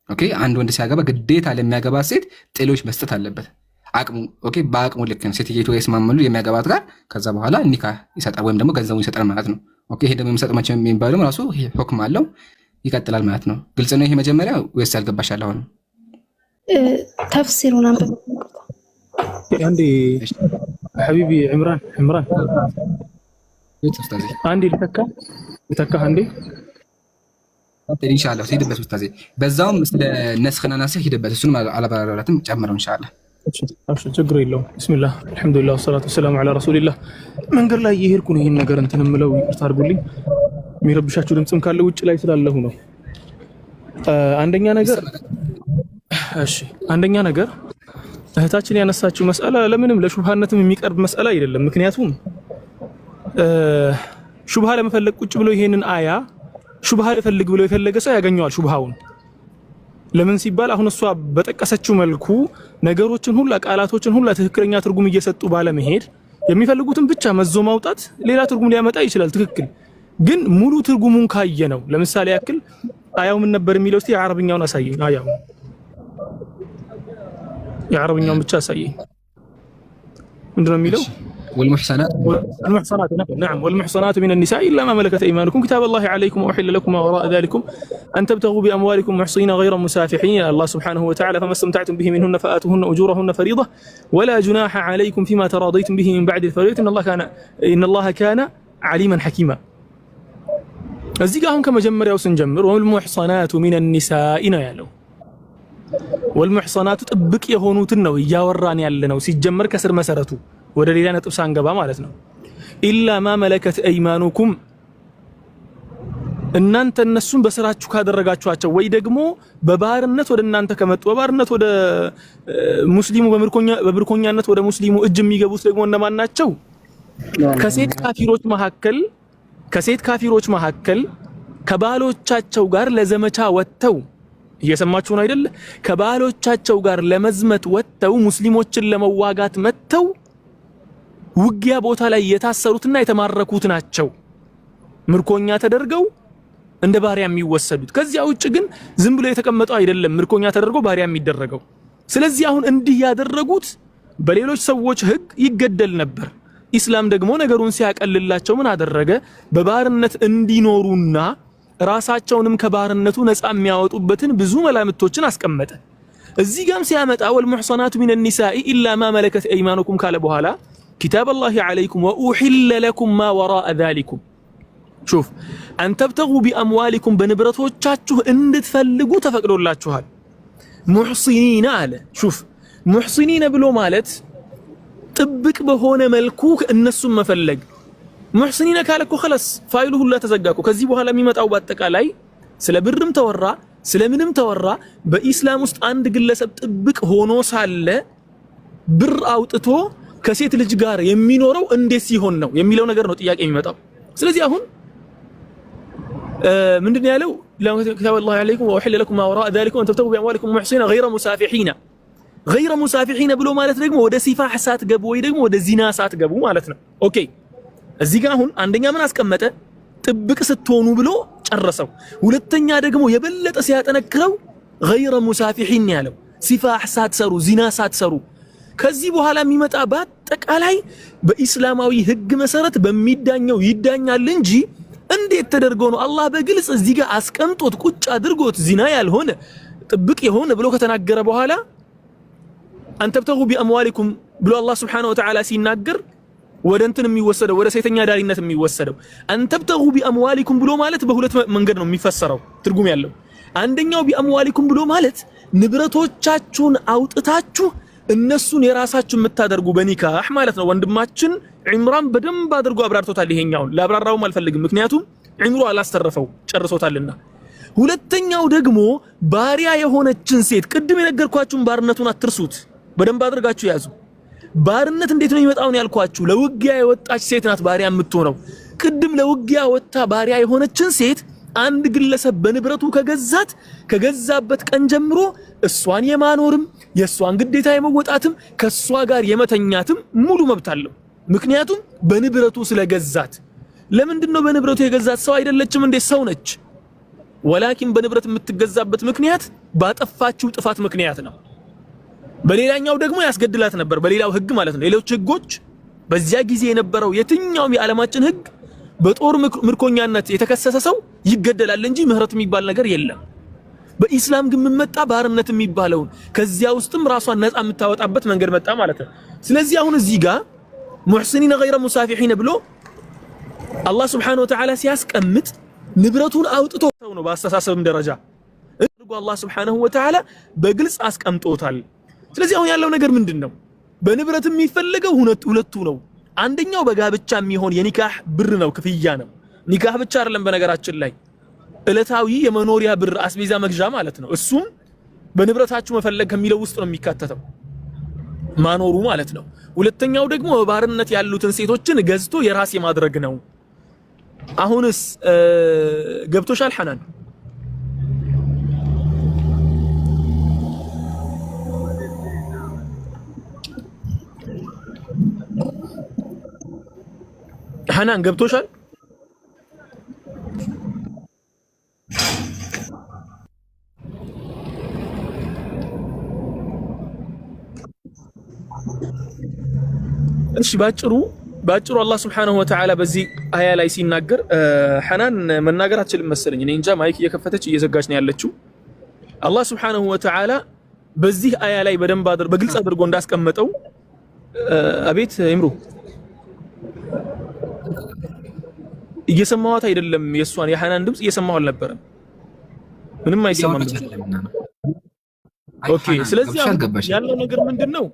ኦኬ አንድ ወንድ ሲያገባ ግዴታ ለሚያገባ ሴት ጥሎሽ መስጠት አለበት። አቅሙ ኦኬ በአቅሙ ልክ ነው። ሴትየቱ የስማመሉ የሚያገባት ጋር ከዛ በኋላ ኒካህ ይሰጣል ወይም ደግሞ ገንዘቡን ይሰጣል ማለት ነው። ኦኬ ይሄ ደግሞ የሚሰጥ መቼም የሚባለው ራሱ ሁክም አለው ይቀጥላል ማለት ነው። ግልጽ ነው ይሄ መጀመሪያ ወይስ ያልገባሻል? አሁን ተፍሲሩን አንተ አንዴ ሐቢቢ ዕምራን አንዴ ልተካ አንዴ ኢንሻአላህ ሂድበት ኡስታዜ። በዛውም ስለ ነስኽና ናስኽ ሂድበት፣ እሱንም አላባራራትም ጨምረው ኢንሻአላህ። እሺ ችግር የለውም። ቢስሚላህ አልሐምዱሊላህ ወሰላቱ ወሰላሙ ዐላ ረሱሊላህ። መንገድ ላይ እየሄድኩ ነው ይሄን ነገር እንትን የምለው፣ ይቅርታ አድርጉልኝ። የሚረብሻችሁ ድምፅም ካለ ውጭ ላይ ስላለሁ ነው። አንደኛ ነገር እህታችን ያነሳችው መስአላ ለምንም ለሹብሃነትም የሚቀርብ መስአላ አይደለም። ምክንያቱም ሹብሃ ለመፈለግ ቁጭ ብሎ ይሄንን አያ ሹብሃ ለፈልግ ብሎ የፈለገ ሰው ያገኘዋል ሹብሃውን። ለምን ሲባል አሁን እሷ በጠቀሰችው መልኩ ነገሮችን ሁላ ቃላቶችን ሁላ ትክክለኛ ትርጉም እየሰጡ ባለመሄድ የሚፈልጉትን ብቻ መዞ ማውጣት ሌላ ትርጉም ሊያመጣ ይችላል። ትክክል ግን ሙሉ ትርጉሙን ካየ ነው። ለምሳሌ ያክል አያው ምን ነበር የሚለው? እስቲ የአረብኛውን አሳየኝ። አያው የአረብኛውን ብቻ አሳየኝ። ምንድነው የሚለው? والمحصنات نعم والمحصنات من النساء إلا ما ملكت أيمانكم كتاب الله عليكم وأحل لكم ما وراء ذلكم أن تبتغوا بأموالكم محصنين غير مسافحين. الله سبحانه وتعالى فما استمتعتم به منهن فآتوهن أجورهن فريضة ولا جناح عليكم فيما تراضيتم به من بعد الفريضة إن الله كان عليما حكيما. እዚህ ጋር አሁን ከመጀመሪያው ስንጀምር والمحصنات من النساء ነው ያለው። والمحصنات ጥብቅ የሆኑትን ነው እያወራን ያለ ነው ሲጀመር ከስር መሰረቱ ወደ ሌላ ነጥብ ሳንገባ ማለት ነው። ኢላ ማ መለከት አይማኑኩም እናንተ እነሱን በስራችሁ ካደረጋችኋቸው ወይ ደግሞ በባርነት ወደ እናንተ ከመጡ በባርነት ወደ ሙስሊሙ በምርኮኛነት ወደ ሙስሊሙ እጅ የሚገቡት ደግሞ እነማን ናቸው? ከሴት ካፊሮች መካከል ከባሎቻቸው ጋር ለዘመቻ ወጥተው እየሰማችሁ ነው አይደል? ከባሎቻቸው ጋር ለመዝመት ወጥተው ሙስሊሞችን ለመዋጋት መጥተው ውጊያ ቦታ ላይ የታሰሩትና የተማረኩት ናቸው ምርኮኛ ተደርገው እንደ ባሪያ የሚወሰዱት። ከዚያ ውጭ ግን ዝም ብሎ የተቀመጠው አይደለም ምርኮኛ ተደርጎ ባሪያ የሚደረገው። ስለዚህ አሁን እንዲህ ያደረጉት በሌሎች ሰዎች ህግ ይገደል ነበር። ኢስላም ደግሞ ነገሩን ሲያቀልላቸው ምን አደረገ? በባርነት እንዲኖሩና ራሳቸውንም ከባርነቱ ነፃ የሚያወጡበትን ብዙ መላምቶችን አስቀመጠ። እዚህ ጋም ሲያመጣ ወልሙሕሰናቱ ሚነ ኒሳኢ ኢላ ማ መለከት አይማኑኩም ካለ በኋላ كتاب الله عليكم وأحل لكم ما وراء ذلكم. شوف أن تبتغوا بأموالكم بنبرتوቻችሁ እንድትፈልጉ ተፈቅዶላችኋል። ሙሕሲኒና አለ። شوف ሙሕሲኒና ብሎ ማለት ጥብቅ በሆነ መልኩ እነሱን መፈለግ። ሙሕሲኒና ካለኮ خلاص ፋይሉ ሁላ ተዘጋኮ። ከዚህ በኋላ የሚመጣው በአጠቃላይ ስለ ብርም ተወራ ስለምንም ተወራ በኢስላም ውስጥ አንድ ግለሰብ ጥብቅ ሆኖ ሳለ ብር አውጥቶ ከሴት ልጅ ጋር የሚኖረው እንዴት ሲሆን ነው የሚለው ነገር ነው ጥያቄ የሚመጣው። ስለዚህ አሁን ምንድነው ያለው? كتاب الله عليكم وأحل لكم ما وراء ذلك وأن تبتغوا بأموالكم محصنين غير مسافحين ብሎ ማለት ደግሞ ወደ ሲፋህ ሳትገቡ ወይ ደግሞ ወደ ዚና ሳትገቡ ማለት ነው። ኦኬ እዚህ ጋር አሁን አንደኛ ምን አስቀመጠ? ጥብቅ ስትሆኑ ብሎ ጨረሰው። ሁለተኛ ደግሞ የበለጠ ሲያጠነክረው غير مسافحين ያለው ሲፋህ ሳትሰሩ ዚና ሳትሰሩ። ከዚህ በኋላ የሚመጣ በአጠቃላይ በኢስላማዊ ህግ መሰረት በሚዳኘው ይዳኛል እንጂ እንዴት ተደርጎ ነው አላህ በግልጽ እዚህ ጋር አስቀምጦት ቁጭ አድርጎት ዚና ያልሆነ ጥብቅ የሆነ ብሎ ከተናገረ በኋላ አንተብተጉ ቢአምዋሊኩም ብሎ አላህ Subhanahu Wa Ta'ala ሲናገር ወደ እንትን የሚወሰደው ወደ ሴተኛ ዳሪነት የሚወሰደው አንተብተጉ ቢአምዋሊኩም ብሎ ማለት በሁለት መንገድ ነው የሚፈሰረው ትርጉም ያለው። አንደኛው ቢአምዋሊኩም ብሎ ማለት ንብረቶቻችሁን አውጥታችሁ እነሱን የራሳችሁ የምታደርጉ በኒካህ ማለት ነው። ወንድማችን ዒምራን በደንብ አድርጎ አብራርቶታል። ይሄኛውን ላብራራውም አልፈልግም ምክንያቱም ዒምሩ አላስተረፈው ጨርሶታልና። ሁለተኛው ደግሞ ባሪያ የሆነችን ሴት ቅድም የነገርኳችሁን ባርነቱን አትርሱት፣ በደንብ አድርጋችሁ ያዙ። ባርነት እንዴት ነው የሚመጣው ያልኳችሁ? ለውጊያ የወጣች ሴት ናት ባሪያ የምትሆነው። ቅድም ለውጊያ ወጣ ባሪያ የሆነችን ሴት አንድ ግለሰብ በንብረቱ ከገዛበት ቀን ጀምሮ እሷን የማኖርም የሷን ግዴታ የመወጣትም ከሷ ጋር የመተኛትም ሙሉ መብት አለው። ምክንያቱም በንብረቱ ስለገዛት። ለምንድነው በንብረቱ የገዛት? ሰው አይደለችም እንዴ? ሰው ነች። ወላኪን በንብረት የምትገዛበት ምክንያት ባጠፋችው ጥፋት ምክንያት ነው። በሌላኛው ደግሞ ያስገድላት ነበር፣ በሌላው ህግ ማለት ነው። ሌሎች ህጎች በዚያ ጊዜ የነበረው የትኛውም የዓለማችን ህግ በጦር ምርኮኛነት የተከሰሰ ሰው ይገደላል እንጂ ምህረት የሚባል ነገር የለም። በኢስላም ግን መጣ ባርነት የሚባለው ከዚያ ውስጥም ራሷን ነፃ የምታወጣበት መንገድ መጣ ማለት ነው። ስለዚህ አሁን እዚህ ጋር ሙሕሲኒን غير مسافحين ብሎ አላህ Subhanahu Wa Ta'ala ሲያስቀምጥ ንብረቱን አውጥቶ ነው በአስተሳሰብም ደረጃ እርግጥ አላህ Subhanahu Wa Ta'ala በግልጽ አስቀምጦታል። ስለዚህ አሁን ያለው ነገር ምንድነው? በንብረት የሚፈልገው ሁለቱ ነው። አንደኛው በጋብቻ የሚሆን የኒካህ ብር ነው፣ ክፍያ ነው። ኒካህ ብቻ አይደለም በነገራችን ላይ እለታዊ የመኖሪያ ብር አስቤዛ መግዣ ማለት ነው። እሱም በንብረታችሁ መፈለግ ከሚለው ውስጥ ነው የሚካተተው ማኖሩ ማለት ነው። ሁለተኛው ደግሞ በባርነት ያሉትን ሴቶችን ገዝቶ የራስ የማድረግ ነው። አሁንስ ገብቶሻል ሐናን? ሐናን ገብቶሻል? እሺ ባጭሩ አላህ Subhanahu Wa Ta'ala በዚህ አያ ላይ ሲናገር ሐናን መናገር አትችልም መሰለኝ እኔ እንጃ ማይክ እየከፈተች እየዘጋች ነው ያለችው አላህ Subhanahu Wa Ta'ala በዚህ አያ ላይ በደንብ በግልጽ አድርጎ እንዳስቀመጠው አቤት ኢምሩ እየሰማዋት አይደለም የሷን የሐናን ድምጽ እየሰማው አልነበረም ምንም አይሰማም ኦኬ ስለዚህ ያለው ነገር ምንድነው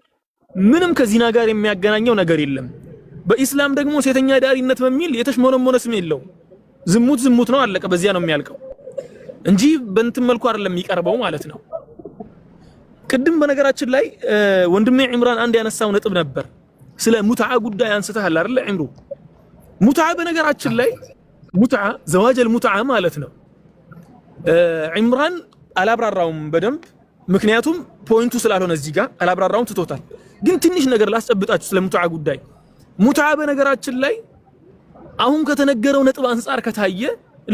ምንም ከዚና ጋር የሚያገናኘው ነገር የለም በእስላም ደግሞ ሴተኛ ዳሪነት በሚል የተሽሞነሞነ ስም የለው ዝሙት ነው አለቀ በዚያ ነው የሚያልቀው እንጂ በእንትን መልኩ አይደለም የሚቀርበው ማለት ነው ቅድም በነገራችን ላይ ወንድሜ ኢምራን አንድ ያነሳው ነጥብ ነበር ስለ ሙትዓ ጉዳይ አንስተሃል አይደል ኢምሩ ሙትዓ በነገራችን ላይ ሙትዓ ዘዋጅ المتعة ማለት ነው ኢምራን አላብራራውም በደንብ ምክንያቱም ፖይንቱ ስላልሆነ እዚህ ጋር አላብራራውም ትቶታል ግን ትንሽ ነገር ላስጨብጣችሁ ስለ ሙትዓ ጉዳይ ሙትዓ በነገራችን ላይ አሁን ከተነገረው ነጥብ አንፃር ከታየ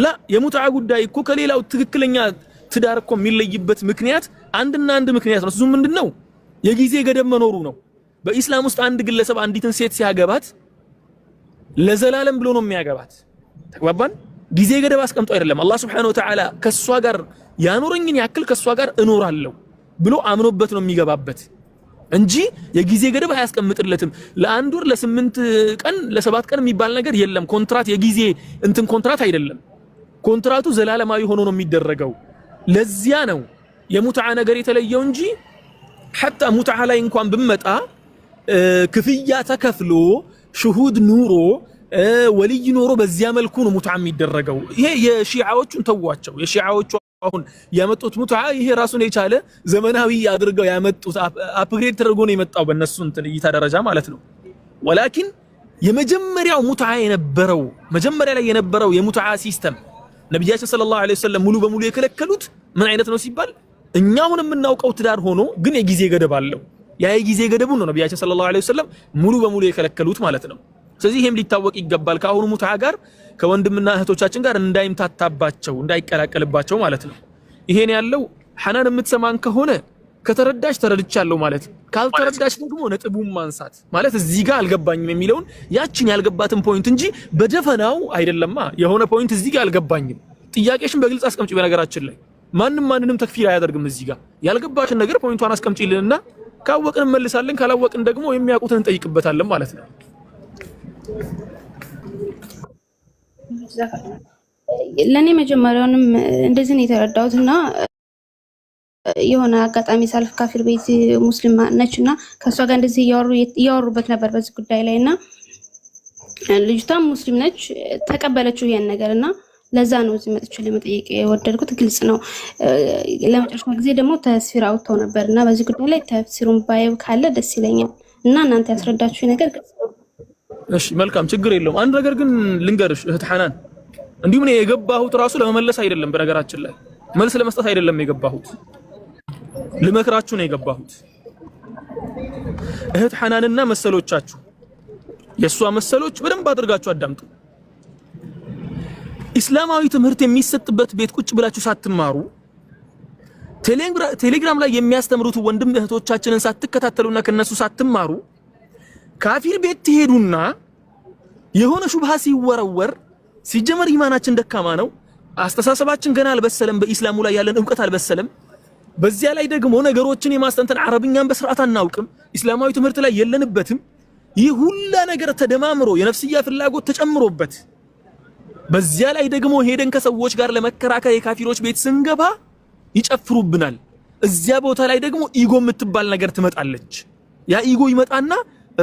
ላ የሙትዓ ጉዳይ እኮ ከሌላው ትክክለኛ ትዳር እኮ የሚለይበት ምክንያት አንድና አንድ ምክንያት ነው እሱ ምንድነው የጊዜ ገደብ መኖሩ ነው በእስላም ውስጥ አንድ ግለሰብ አንዲትን ሴት ሲያገባት ለዘላለም ብሎ ነው የሚያገባት ተግባባን ጊዜ ገደብ አስቀምጦ አይደለም አላህ Subhanahu Wa Ta'ala ከሷ ጋር ያኖረኝን ያክል ከሷ ጋር እኖራለሁ ብሎ አምኖበት ነው የሚገባበት እንጂ የጊዜ ገደብ አያስቀምጥለትም ለአንድ ወር ለ8 ቀን ለ7 ቀን የሚባል ነገር የለም ኮንትራት የጊዜ እንትን ኮንትራት አይደለም ኮንትራቱ ዘላለማዊ ሆኖ ነው የሚደረገው ለዚያ ነው የሙትዓ ነገር የተለየው እንጂ حتى ሙትዓ ላይ እንኳን ብመጣ ክፍያ ተከፍሎ شهود ኑሮ ወልይ ኑሮ በዚያ መልኩ ነው ሙትዓ የሚደረገው ይሄ የሺዓዎቹን ተዋቸው የሺዓዎቹ አሁን ያመጡት ሙትዓ ይሄ ራሱን የቻለ ዘመናዊ ያድርገው ያመጡት አፕግሬድ ተደርጎ ነው የመጣው በእነሱ እንትን እይታ ደረጃ ማለት ነው ወላኪን የመጀመሪያው ሙትዓ የነበረው መጀመሪያ ላይ የነበረው የሙትዓ ሲስተም ነብያችን ሰለላሁ ዐለይሂ ወሰለም ሙሉ በሙሉ የከለከሉት ምን አይነት ነው ሲባል እኛውን የምናውቀው ትዳር ሆኖ ግን የጊዜ ገደብ አለው ያ የጊዜ ገደቡ ነው ነብያችን ሰለላሁ ዐለይሂ ወሰለም ሙሉ በሙሉ የከለከሉት ማለት ነው ስለዚህ ይሄም ሊታወቅ ይገባል ካሁኑ ሙትዓ ጋር ከወንድምና እህቶቻችን ጋር እንዳይምታታባቸው እንዳይቀላቀልባቸው ማለት ነው ይሄን ያለው ሐናን የምትሰማን ከሆነ ከተረዳሽ ተረድቻለሁ ማለት ካልተረዳሽ ደግሞ ነጥቡን ማንሳት ማለት እዚህ ጋር አልገባኝም የሚለውን ያቺን ያልገባትን ፖይንት እንጂ በደፈናው አይደለማ የሆነ ፖይንት እዚህ ጋር አልገባኝም ጥያቄሽን በግልጽ አስቀምጪ በነገራችን ላይ ማንንም ተክፊር አያደርግም እዚህ ጋር ያልገባሽን ነገር ፖይንቷን አስቀምጪልንና ካወቅን መልሳለን ካላወቅን ደግሞ የሚያውቁትን እንጠይቅበታለን ማለት ነው ለኔ መጀመሪያውንም እንደዚህ ነው የተረዳሁትና የሆነ አጋጣሚ ሳልፍ ካፊር ቤት ሙስሊም ነችና ከሷ ጋር እንደዚህ ያወሩበት ነበር በዚህ ጉዳይ ላይና ልጅቷ ሙስሊም ነች ተቀበለችው ያን ነገርና ለዛ ነው እዚህ መጥቼ ለመጠየቅ የወደድኩት ግልጽ ነው ለመጨረሻ ጊዜ ደግሞ ተፍሲር አውጥተው ነበርና በዚህ ጉዳይ ላይ ተፍሲሩን ባየው ካለ ደስ ይለኛል እና እናንተ ያስረዳችሁኝ ነገር ግልጽ ነው እሺ መልካም ችግር የለውም አንድ ነገር ግን ልንገርሽ እህት ሐናን እንዲሁም ነው የገባሁት ራሱ ለመመለስ አይደለም በነገራችን ላይ መልስ ለመስጠት አይደለም የገባሁት ለመክራችሁ ነው የገባሁት እህት ሐናንና መሰሎቻችሁ የሷ መሰሎች በደንብ አድርጋችሁ አዳምጡ እስላማዊ ትምህርት የሚሰጥበት ቤት ቁጭ ብላችሁ ሳትማሩ ቴሌግራም ላይ የሚያስተምሩት ወንድም እህቶቻችንን ሳትከታተሉና ከነሱ ሳትማሩ ካፊር ቤት ትሄዱና የሆነ ሹብሃ ሲወረወር ሲጀመር ኢማናችን ደካማ ነው አስተሳሰባችን ገና አልበሰለም በእስላሙ ላይ ያለን ዕውቀት አልበሰለም በዚያ ላይ ደግሞ ነገሮችን የማስተንተን አረብኛን በስርዓት አናውቅም እስላማዊ ትምህርት ላይ የለንበትም ይህ ሁሉ ነገር ተደማምሮ የነፍስያ ፍላጎት ተጨምሮበት በዚያ ላይ ደግሞ ሄደን ከሰዎች ጋር ለመከራከር የካፊሮች ቤት ስንገባ ይጨፍሩብናል እዚያ ቦታ ላይ ደግሞ ኢጎ የምትባል ነገር ትመጣለች ያ ኢጎ ይመጣና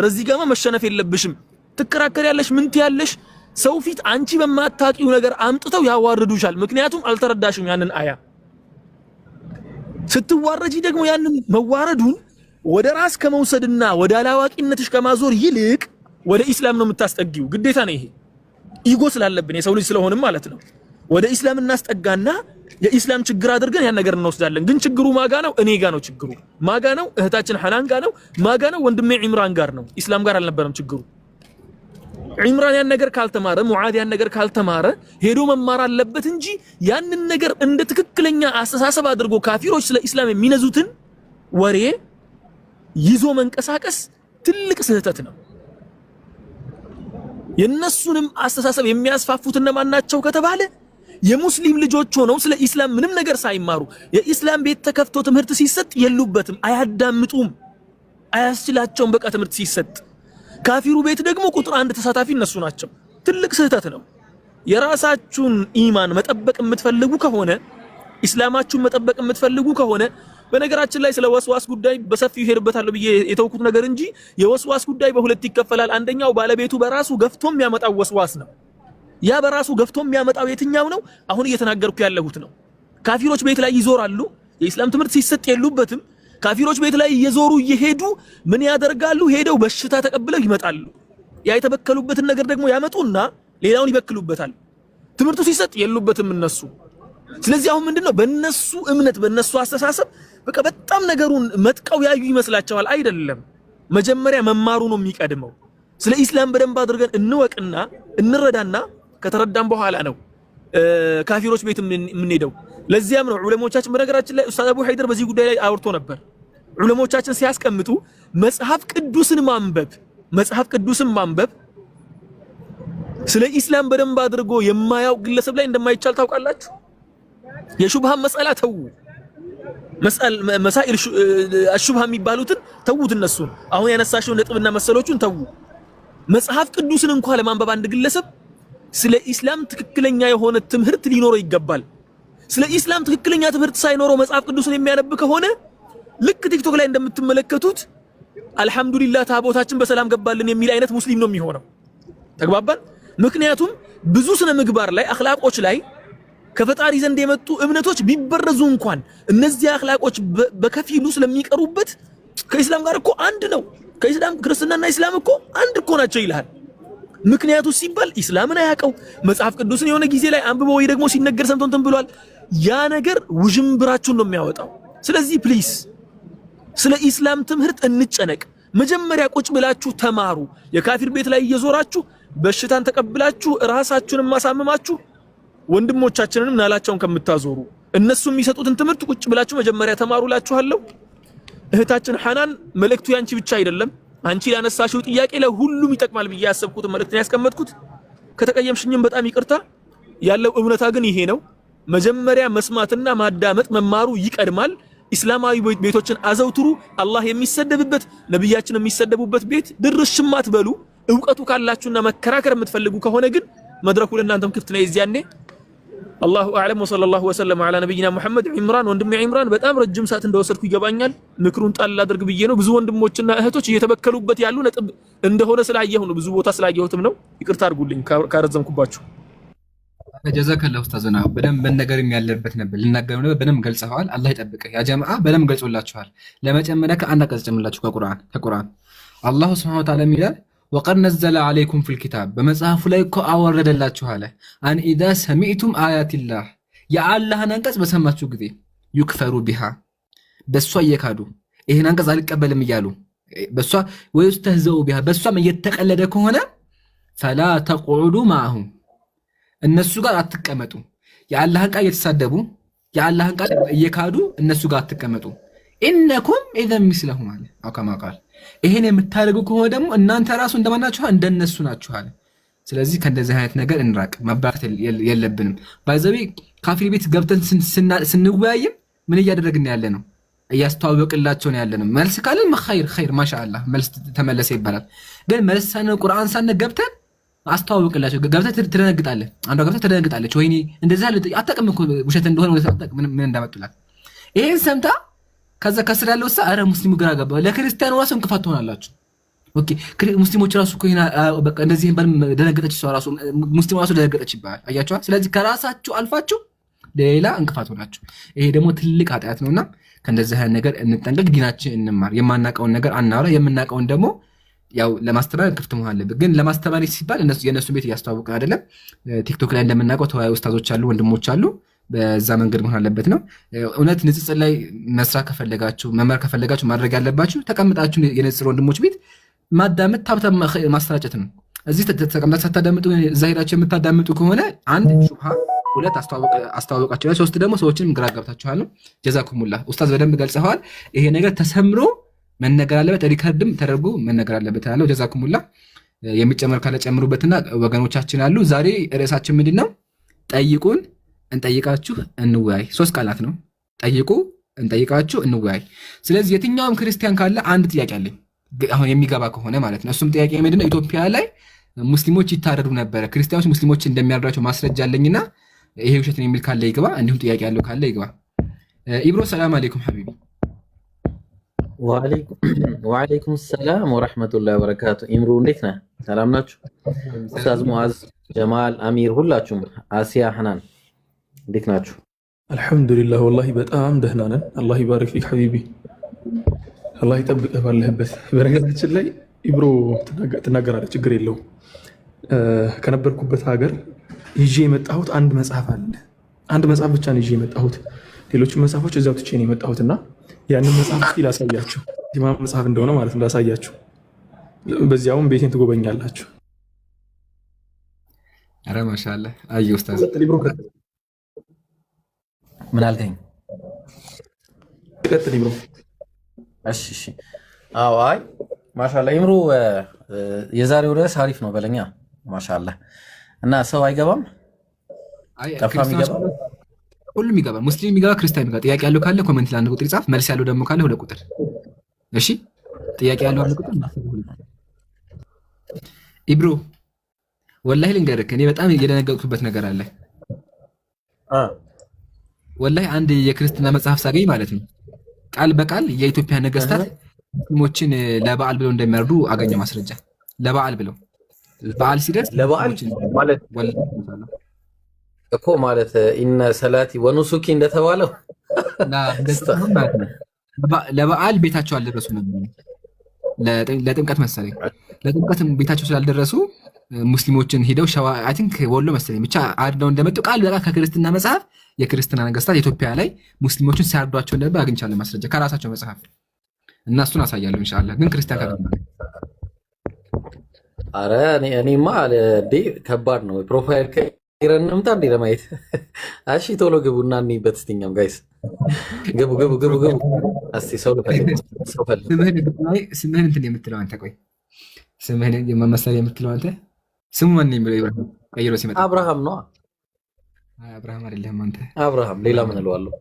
ረዚህ ጋማ መሸነፍ የለብሽም ትከራከሪያለሽ ምን ትያለሽ ሰው ፊት አንቺ በማታቂው ነገር አምጥተው ያዋርዱሻል ምክንያቱም አልተረዳሽም ያንን አያ ስትዋረጂ ደግሞ ያንን መዋረዱን ወደ ራስ ከመውሰድና ወደ አላዋቂነትሽ ከማዞር ይልቅ ወደ እስላም ነው የምታስጠጊው ግዴታ ነው ይሄ ኢጎ ስላለብን የሰው ልጅ ስለሆነም ማለት ነው ወደ እስላም እናስጠጋና የኢስላም ችግር አድርገን ያን ነገር እንወስዳለን ግን ችግሩ ማጋ ነው እኔ ጋር ነው ችግሩ ማጋ ነው እህታችን ሐናን ጋር ነው ማጋ ነው ወንድሜ ኢምራን ጋር ነው እስላም ጋር አልነበረም ችግሩ ኢምራን ያን ነገር ካልተማረ ሙዓዝ ያን ነገር ካልተማረ ሄዶ መማር አለበት እንጂ ያንን ነገር እንደ ትክክለኛ አስተሳሰብ አድርጎ ካፊሮች ስለ እስላም የሚነዙትን ወሬ ይዞ መንቀሳቀስ ትልቅ ስህተት ነው የነሱንም አስተሳሰብ የሚያስፋፉት እነማን ናቸው ከተባለ የሙስሊም ልጆች ሆነው ስለ ኢስላም ምንም ነገር ሳይማሩ የኢስላም ቤት ተከፍቶ ትምህርት ሲሰጥ የሉበትም፣ አያዳምጡም፣ አያስችላቸውም። በቃ ትምህርት ሲሰጥ ካፊሩ ቤት ደግሞ ቁጥር አንድ ተሳታፊ እነሱ ናቸው። ትልቅ ስህተት ነው። የራሳችሁን ኢማን መጠበቅ የምትፈልጉ ከሆነ ኢስላማችሁን መጠበቅ የምትፈልጉ ከሆነ በነገራችን ላይ ስለ ወስዋስ ጉዳይ በሰፊው ይሄድበታለሁ ብዬ የተውኩት ነገር እንጂ የወስዋስ ጉዳይ በሁለት ይከፈላል። አንደኛው ባለቤቱ በራሱ ገፍቶ የሚያመጣው ወስዋስ ነው። ያ በራሱ ገፍቶ የሚያመጣው የትኛው ነው? አሁን እየተናገርኩ ያለሁት ነው። ካፊሮች ቤት ላይ ይዞራሉ፣ የኢስላም ትምህርት ሲሰጥ የሉበትም። ካፊሮች ቤት ላይ እየዞሩ እየሄዱ ምን ያደርጋሉ? ሄደው በሽታ ተቀብለው ይመጣሉ። ያ የተበከሉበትን ነገር ደግሞ ያመጡና ሌላውን ይበክሉበታል። ትምህርቱ ሲሰጥ የሉበትም እነሱ። ስለዚህ አሁን ምንድነው በእነሱ እምነት በእነሱ አስተሳሰብ በቃ በጣም ነገሩን መጥቀው ያዩ ይመስላቸዋል። አይደለም፣ መጀመሪያ መማሩ ነው የሚቀድመው። ስለ ኢስላም በደንብ አድርገን እንወቅና እንረዳና ከተረዳን በኋላ ነው ካፊሮች ቤት የምንሄደው። ለዚያም ነው ዑለሞቻችን በነገራችን ላይ ኡስታዝ አቡ ሀይደር በዚህ ጉዳይ ላይ አውርቶ ነበር። ዑለሞቻችን ሲያስቀምጡ መጽሐፍ ቅዱስን ማንበብ ስለ ኢስላም በደንብ አድርጎ የማያውቅ ግለሰብ ላይ እንደማይቻል ታውቃላችሁ። የሹብሃ መስአላ ተው፣ መሳኢል አሹብሃ የሚባሉትን ተውት። እነሱን አሁን ያነሳሽው ነጥብና መሰሎቹን ተው። መጽሐፍ ቅዱስን እንኳን ለማንበብ አንድ ግለሰብ ስለ ኢስላም ትክክለኛ የሆነ ትምህርት ሊኖረው ይገባል። ስለ ኢስላም ትክክለኛ ትምህርት ሳይኖረው መጽሐፍ ቅዱስን የሚያነብ ከሆነ ልክ ቲክቶክ ላይ እንደምትመለከቱት አልহামዱሊላህ ታቦታችን በሰላም ገባልን የሚል አይነት ሙስሊም ነው የሚሆነው። ተግባባን? ምክንያቱም ብዙ ስነ ምግባር ላይ አኽላቆች ላይ ከፈጣሪ ዘንድ የመጡ እምነቶች ቢበረዙ እንኳን እነዚህ አኽላቆች በከፊሉ ስለሚቀሩበት ከኢስላም ጋር እኮ አንድ ነው። ከኢስላም ክርስትናና ኢስላም እኮ አንድ እኮ ናቸው ይላል። ምክንያቱ ሲባል ኢስላምን አያውቀው መጽሐፍ ቅዱስን የሆነ ጊዜ ላይ አንብቦ ወይ ደግሞ ሲነገር ሰምቶ እንትን ብሏል። ያ ነገር ውዥንብራችሁን ነው የሚያወጣው። ስለዚህ ፕሊስ ስለ ኢስላም ትምህርት እንጨነቅ። መጀመሪያ ቁጭ ብላችሁ ተማሩ። የካፊር ቤት ላይ እየዞራችሁ በሽታን ተቀብላችሁ ራሳችሁንም ማሳመማችሁ ወንድሞቻችንንም ናላቸውን ከምታዞሩ እነሱ የሚሰጡትን ትምህርት ቁጭ ብላችሁ መጀመሪያ ተማሩላችኋለሁ። እህታችን ሐናን መልእክቱ ያንቺ ብቻ አይደለም። አንቺ ያነሳሽው ጥያቄ ለሁሉም ይጠቅማል ብዬ ያሰብኩት መልእክት ያስቀመጥኩት። ከተቀየምሽኝም በጣም ይቅርታ። ያለው እውነታ ግን ይሄ ነው። መጀመሪያ መስማትና ማዳመጥ መማሩ ይቀድማል። ኢስላማዊ ቤቶችን አዘውትሩ። አላህ የሚሰደብበት ነብያችን የሚሰደቡበት ቤት ድርሽም አትበሉ። እውቀቱ ካላችሁና መከራከር የምትፈልጉ ከሆነ ግን መድረኩ ለእናንተም ክፍት ነው። ይዚያኔ አላሁ አዕለም ወሰለላሁ ወሰለም ዐላ ነብይና ሙሐመድ። ዒምራን ወንድሜ ዒምራን በጣም ረጅም ሰዓት እንደወሰድኩ ይገባኛል። ምክሩን ጣል አድርግ ብዬ ነው። ብዙ ወንድሞችና እህቶች እየተበከሉበት ያሉ ነጥብ እንደሆነ ስላየሁ ነው። ብዙ ቦታ ስላየሁትም ነው። ይቅርታ አድርጉልኝ ካረዘምኩባችሁ። ጀዛከላሁ ኡስታዝና በደንብ መነገርም ያለበት ነበር። ልናገር ነበር በደንብ ገልጸዋል። አላህ ይጠብቅህ ያ ጀማዓ። በደንብ ገልጾላችኋል። ለመጨመሪያ ከአንድ አንቀጽ ጨምራላችሁ ከቁርአን አላሁ ሱብሓነሁ ወተዓላ ይላል ወቀድ ነዘለ ዓለይኩም ፊል ኪታብ በመጽሐፉ ላይ እኮ አወረደላችሁ አለ አን ኢዛ ሰሚዕቱም አያቲላህ የአላህን አንቀጽ በሰማችሁ ጊዜ ዩክፈሩ ቢሃ በሷ እየካዱ ይሄን አንቀጽ አልቀበልም እያሉ በሷ ወይስተህዘው ቢሃ በሷም እየተቀለደ ከሆነ ፈላ ተቅዑዱ ማአሁም እነሱ ጋር አትቀመጡ። የአላህን ቃል እየተሳደቡ የአላህን ቃል እየካዱ እነሱ ጋር አትቀመጡ። ኢነኩም ኢዘን ሚስለሁም አለ አው ከማ ቃል ይሄን የምታደርጉ ከሆነ ደግሞ እናንተ ራሱ እንደማናችሁ እንደነሱ ናችሁ አለ። ስለዚህ ከእንደዚህ አይነት ነገር እንራቅ፣ መባራት የለብንም። ባይዘቤ ካፊር ቤት ገብተን ስንወያይም ምን እያደረግን ያለ ነው? እያስተዋወቅላቸው ነው ያለ ነው። መልስ ካለን ኸይር ማሻአላህ መልስ ተመለሰ ይባላል። ግን መልስ ሳነ ቁርአን ሳነ ገብተን አስተዋወቅላቸው ገብተህ ትደነግጣለህ። አንዷ ገብተህ ትደነግጣለች። ወይኔ እንደዛ አለ አታውቅም እኮ ውሸት እንደሆነ ወደ አታውቅም ምን እንዳመጡላት። ይሄን ሰምታ ከዛ ከስር ያለው አረ ሙስሊሙ ግራ ገባ። ለክርስቲያኑ ራሱ እንቅፋት ትሆናላችሁ። ኦኬ ሙስሊሞች ራሱ እኮ በቃ እንደዚህ ባል ደነገጠች፣ ሰው ራሱ ሙስሊሙ ራሱ ደነገጠች ይባላል። አያችሁ። ስለዚህ ከራሳችሁ አልፋችሁ ሌላ እንቅፋት ሆናችሁ፣ ይሄ ደግሞ ትልቅ ኃጢአት ነውና ከእንደዚህ አይነት ነገር እንጠንቀቅ። ዲናችን እንማር። የማናውቀውን ነገር አናውራ፣ የምናውቀውን ደግሞ ያው ለማስተማር ክፍት መሆን አለበት። ግን ለማስተማር ሲባል የነሱ ቤት እያስተዋወቅን አይደለም። ቲክቶክ ላይ እንደምናውቀው ተወያይ ኡስታዞች አሉ፣ ወንድሞች አሉ። በዛ መንገድ መሆን አለበት ነው። እውነት ንጽጽር ላይ መስራት ከፈለጋችሁ መማር ከፈለጋችሁ ማድረግ ያለባችሁ ተቀምጣችሁ የንጽጽር ወንድሞች ቤት ማዳመጥ ታብታብ ማስተራጨት ነው። እዚህ ተቀምጣችሁ ሳታዳምጡ እዛ ሄዳችሁ የምታዳምጡ ከሆነ አንድ ሹብሃ፣ ሁለት አስተዋወቃችሁ፣ ሶስት ደግሞ ሰዎችንም ግራ ገብታችኋል ነው። ጀዛኩሙላህ ኡስታዝ በደንብ ገልጸዋል። ይሄ ነገር ተሰምሮ መነገር አለበት፣ ሪከርድም ተደርጎ መነገር አለበት ያለው። ጀዛኩሙላህ የሚጨመር ካለ ጨምሩበትና ወገኖቻችን አሉ። ዛሬ ርዕሳችን ምንድነው? ጠይቁን እንጠይቃችሁ እንወያይ። 3 ቃላት ነው። ጠይቁ እንጠይቃችሁ እንወያይ። ስለዚህ የትኛውም ክርስቲያን ካለ አንድ ጥያቄ አለኝ፣ አሁን የሚገባ ከሆነ ማለት ነው። እሱም ጥያቄ ምንድነው? ኢትዮጵያ ላይ ሙስሊሞች ይታረዱ ነበረ፣ ክርስቲያኖች ሙስሊሞች እንደሚያርዷቸው ማስረጃ አለኝና ይሄ ውሸት ነው የሚል ካለ ይግባ፣ እንዲሁም ጥያቄ ያለው ካለ ይግባ። ኢብሮ ሰላም አለይኩም ሐቢቢ። ወአለይኩም ሰላም ወራህመቱላሂ ወበረካቱ። ኢምሩ እንዴት ነህ? ሰላም ናችሁ? ኡስታዝ ሙአዝ፣ ጀማል፣ አሚር፣ ሁላችሁም፣ አሲያ፣ ሐናን እንዴት ናችሁ? አልሐምዱሊላህ ወላሂ በጣም ደህና ነን። አላህ ይባረክ ፊክ ሐቢቢ፣ አላህ ይጠብቅህ ባለህበት። በነገራችን ላይ ኢብሮ ትናገራለህ፣ ችግር የለውም። ከነበርኩበት ሀገር ይዤ የመጣሁት አንድ መጽሐፍ አለ። አንድ መጽሐፍ ብቻ ነው ይዤ የመጣሁት። ሌሎች መጽሐፎች እዛው ትቼ ነው የመጣሁትና ያንን መጽሐፍ እስኪ ላሳያችሁ፣ የማን መጽሐፍ እንደሆነ ማለት ነው ላሳያችሁ። በዚያውም ቤቴን ትጎበኛላችሁ። ኧረ ማሻአላህ። አይ ኡስታዝ ምን አልከኝ? ቀጥል ኢብሮ። እሺ አዎ፣ አይ ማሻአላህ ኢምሩ፣ የዛሬው ርዕስ አሪፍ ነው በለኛ። ማሻአላህ። እና ሰው አይገባም? ጠፋም ይገባል? ሁሉም ይገባል። ሙስሊም ይገባ፣ ክርስቲያን ይገባ። ጥያቄ ያለው ካለ ኮሜንት ላይ 1 ቁጥር ይጻፍ። መልስ ያለው ደግሞ ካለ 2 ቁጥር። እሺ ጥያቄ ያለው 1 ቁጥር። ኢብሮ ወላሂ ልንገርህ፣ እኔ በጣም የደነገጥኩበት ነገር አለ። ወላሂ አንድ የክርስትና መጽሐፍ ሳገኝ ማለት ነው ቃል በቃል የኢትዮጵያ ነገስታት ሙስሊሞችን ለበዓል ብለው እንደሚያርዱ አገኘ ማስረጃ። ለበዓል ብለው በዓል ሲደርስ ለበዓል ማለት እኮ ማለት ኢነ ሰላቲ ወኑሱኪ እንደተባለው ለበዓል ቤታቸው አልደረሱ ነበር። ለጥምቀት መሰለኝ ለጥምቀት ቤታቸው ስላልደረሱ ሙስሊሞችን ሄደው ሸዋ አይ ቲንክ ወሎ መሰለኝ ብቻ አርደው እንደመጡ ቃል በቃል ከክርስትና መጽሐፍ የክርስትና ነገስታት ኢትዮጵያ ላይ ሙስሊሞችን ሲያርዷቸው እንደነበር አግኝቻለሁ ማስረጃ ከራሳቸው መጽሐፍ እና እሱን አሳያለሁ ኢንሻአላህ። ግን ክርስቲያን ካለ አረ እኔማ እንዴ ከባድ ነው። ፕሮፋይል ከይረንም ታንዲ ለማየት እሺ፣ ቶሎ ግቡና እንይበት እስቲኛም ጋይስ ግቡ እስቲ ሰው ልፈልግ። ስምህን እንትን የምትለው አንተ ቆይ ስምህን የመመሰል የምትለው አንተ ስሙ ማን ነው የሚለው ኢብራሂም ቀይሮ ሲመጣ አብርሃም ነው። አብርሃም አይደለም አንተ አብርሃም ሌላ ምን እለዋለሁ?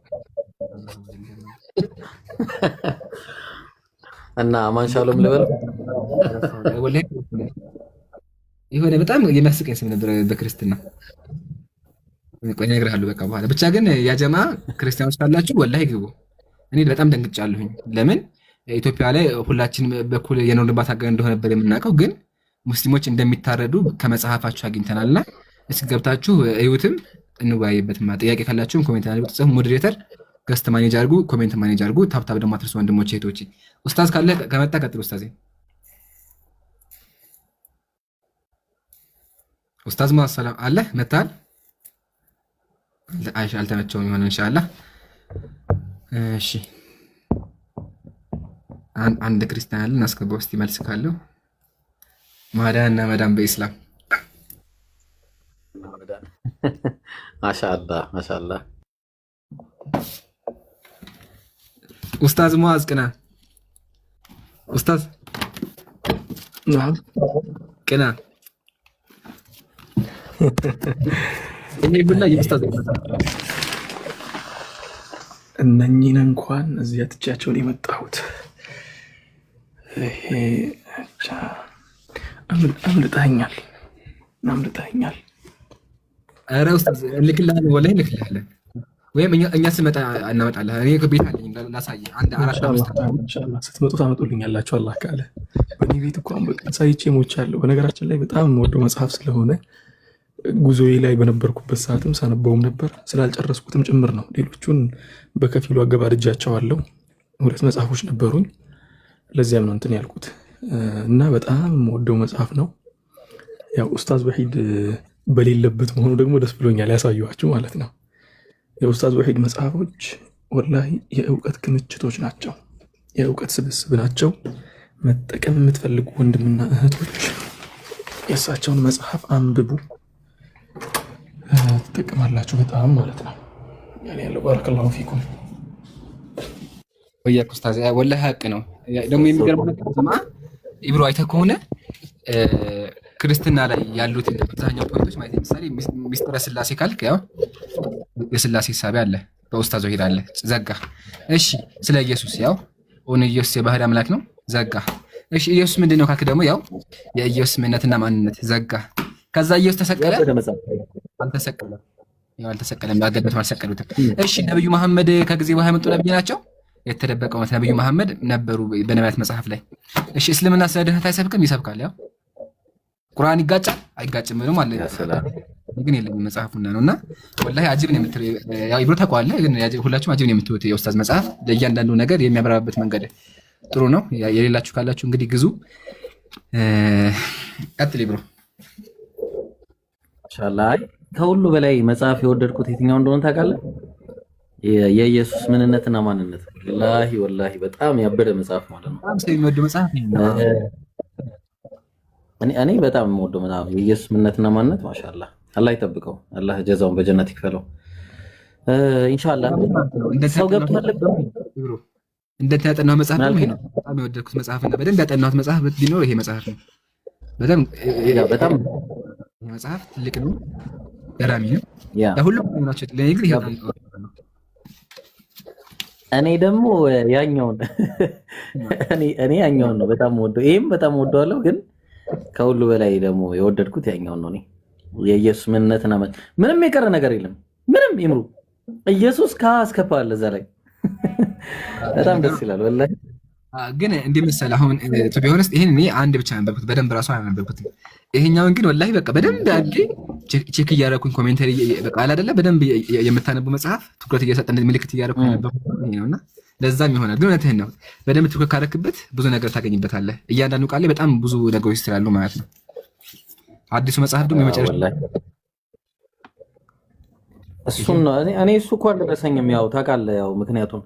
እና ማንሻሎም ልበል ወላሂ ይሄ በጣም የሚያስቀኝ ስም ነበር በክርስትና። ቆይ እነግርሃለሁ በቃ በኋላ። ብቻ ግን ያ ጀማ ክርስቲያኖች ካላችሁ ወላሂ ግቡ። እኔ በጣም ደንግጫለሁኝ። ለምን ኢትዮጵያ ላይ ሁላችንም በኩል የኖርንባት ሀገር እንደሆነ ነበር የምናውቀው፣ ግን ሙስሊሞች እንደሚታረዱ ከመጽሐፋችሁ አግኝተናልና እስኪ ገብታችሁ እዩትም እንወያይበትም። ጥያቄ ካላችሁም ኮሜንት ላይ ጽፉ። ሞዴሬተር ገስት ማኔጅ አድርጉ፣ ኮሜንት ማኔጅ አድርጉ። ታብታብ ደግሞ አትርሱ ወንድሞቼ እህቶቼ። ኡስታዝ ካለ ከመጣ ቀጥል ኡስታዝ። ኡስታዝ ማሰላም አለ መታል አይሻ አልተመቸውም ይሆን ኢንሻአላህ። እሺ አንድ ክርስቲያን አለ እናስገባው እስቲ መልስ ካለው። ማዳንና መዳን በኢስላም ማሻአላህ ኡስታዝ ሙአዝ ቅና ኡስታዝ ቅና እኔ ብላ የኡስታዝ እነኚህን እንኳን እዚያ ትቻቸውን የመጣሁት ይሄ አምልጠኸኛል። ኧረ ኡስታዝ ልክልሃል፣ ወላሂ ልክልሃል። ወይም እኛ ስመጣ እናመጣለን። እኔ ቤት አለኝ ላሳይ። አንድ 4-5 ኢንሻአላህ ስትመጡ ታመጡልኛላችሁ አላህ ካለ። በእኔ ቤት እኮ አሁን በቃ ሳይቼ ሞቻለሁ። በነገራችን ላይ በጣም የምወደው መጽሐፍ ስለሆነ ጉዞዬ ላይ በነበርኩበት ሰዓትም ሳነበውም ነበር፣ ስላልጨረስኩትም ጭምር ነው። ሌሎቹን በከፊሉ አገባድጃቸዋለሁ። 2 መጽሐፎች ነበሩኝ። ለዚያም ነው እንትን ያልኩት እና በጣም የምወደው መጽሐፍ ነው። ያው ኡስታዝ ወሒድ በሌለበት መሆኑ ደግሞ ደስ ብሎኛል፣ ያሳየኋችሁ ማለት ነው። የኡስታዝ ወሒድ መጽሐፎች ወላሂ የእውቀት ክምችቶች ናቸው፣ የእውቀት ስብስብ ናቸው። መጠቀም የምትፈልጉ ወንድምና እህቶች የእሳቸውን መጽሐፍ አንብቡ፣ ትጠቀማላችሁ በጣም ማለት ነው። ያኔ ያለው ባረከላሁ ፊኩም። ወያክ ኡስታዝ ወላሂ ሀቅ ነው። ደግሞ የሚገርመው ነገር ኢብሮ አይተህ ከሆነ ክርስትና ላይ ያሉትን አብዛኛው ፖይንቶች ማለት ለምሳሌ ሚስጥረ ስላሴ ካልክ ያው የስላሴ ሐሳብ አለ በኡስታዝ ወሂድ አለ ዘጋ። እሺ ስለ ኢየሱስ ያው ኢየሱስ የባህሪ አምላክ ነው ዘጋ። እሺ ኢየሱስ ምንድነው ካልክ ደግሞ ያው የኢየሱስ ምንነትና ማንነት ዘጋ። ከዛ ኢየሱስ ተሰቀለ አልተሰቀለም? ያው አልተሰቀለም፣ ባገበት አልሰቀሉትም። እሺ ነብዩ መሐመድ ከጊዜ በኋላ የመጡ ነብይ ናቸው? የተደበቀው ነብዩ መሐመድ ነበሩ በነቢያት መጽሐፍ ላይ። እሺ እስልምና ስለ ድህነት አይሰብክም? ይሰብካል። ያው ቁርአን ይጋጫል አይጋጭም ምንም አለ ግን የለም መጽሐፉና ነውና ወላሂ አጅብ ነው የምትል ያው ኢብሮ ታውቀዋለህ። ግን ሁላችሁም አጅብ ነው የምትሉት የኡስታዝ መጽሐፍ ለእያንዳንዱ ነገር የሚያብራራበት መንገድ ጥሩ ነው። የሌላችሁ ካላችሁ እንግዲህ ግዙ። ቀጥል ኢብሮ። ኢንሻአላህ ከሁሉ በላይ መጽሐፍ የወደድኩት የትኛው እንደሆነ ታውቃለህ? የኢየሱስ ምንነትና ማንነት። ወላሂ በጣም ያበደ መጽሐፍ ማለት ነው። በጣም ሰው የሚወደው መጽሐፍ ነው። እኔ በጣም የምወደው መጽሐፍ የኢየሱስ ምንነትና ማንነት። ማሻአላህ አላህ ይጠብቀው፣ አላህ ጀዛውን በጀነት ይክፈለው ኢንሻአላህ። ሰው ገብቷል ኢብሮ እንደት ያጠናው መጽሐፍ ነው ይሄ ነው። በጣም የወደድኩት መጽሐፍና በደንብ ያጠናሁት መጽሐፍ ቢኖር ይሄ መጽሐፍ ነው። በጣም መጽሐፍ ትልቅ ነው፣ ገራሚ ነው። ለሁሉም ናቸው ለኔ ግን እኔ ደግሞ ያኛውን እኔ ያኛውን ነው በጣም ወደው፣ ይሄም በጣም ወደዋለሁ። ግን ከሁሉ በላይ ደግሞ የወደድኩት ያኛውን ነው። እኔ የኢየሱስ ምንነትና ምንም የቀረ ነገር የለም። ምንም ይምሩ ኢየሱስ ካስከፋለ እዛ ላይ በጣም ደስ ይላል ወላሂ። ግን እንደ መሰለህ አሁን ቱ ቢሆንስ ይሄን እኔ አንድ ብቻ አንበብኩት፣ በደንብ ራሱ አላነበብኩትም። ይሄኛውን ግን ወላሂ በቃ በደንብ አድርጌ ቼክ እያደረኩኝ ኮሜንተሪ በቃ አይደለ በደንብ የምታነቡ መጽሐፍ ትኩረት እየሰጠን ምልክት እያደረኩኝ ያነበብኩት ይሄ ነውና ለዛም ይሆናል። ግን እውነትህን ነው፣ በደንብ ትኩረት ካደረክበት ብዙ ነገር ታገኝበታለህ። እያንዳንዱ ቃል ላይ በጣም ብዙ ነገሮች ስላሉ ማለት ነው። አዲሱ መጽሐፍ ደግሞ የመጨረሻ እሱን ነው እኔ እሱ እኮ አልደረሰኝም። ያው ታውቃለህ፣ ያው ምክንያቱም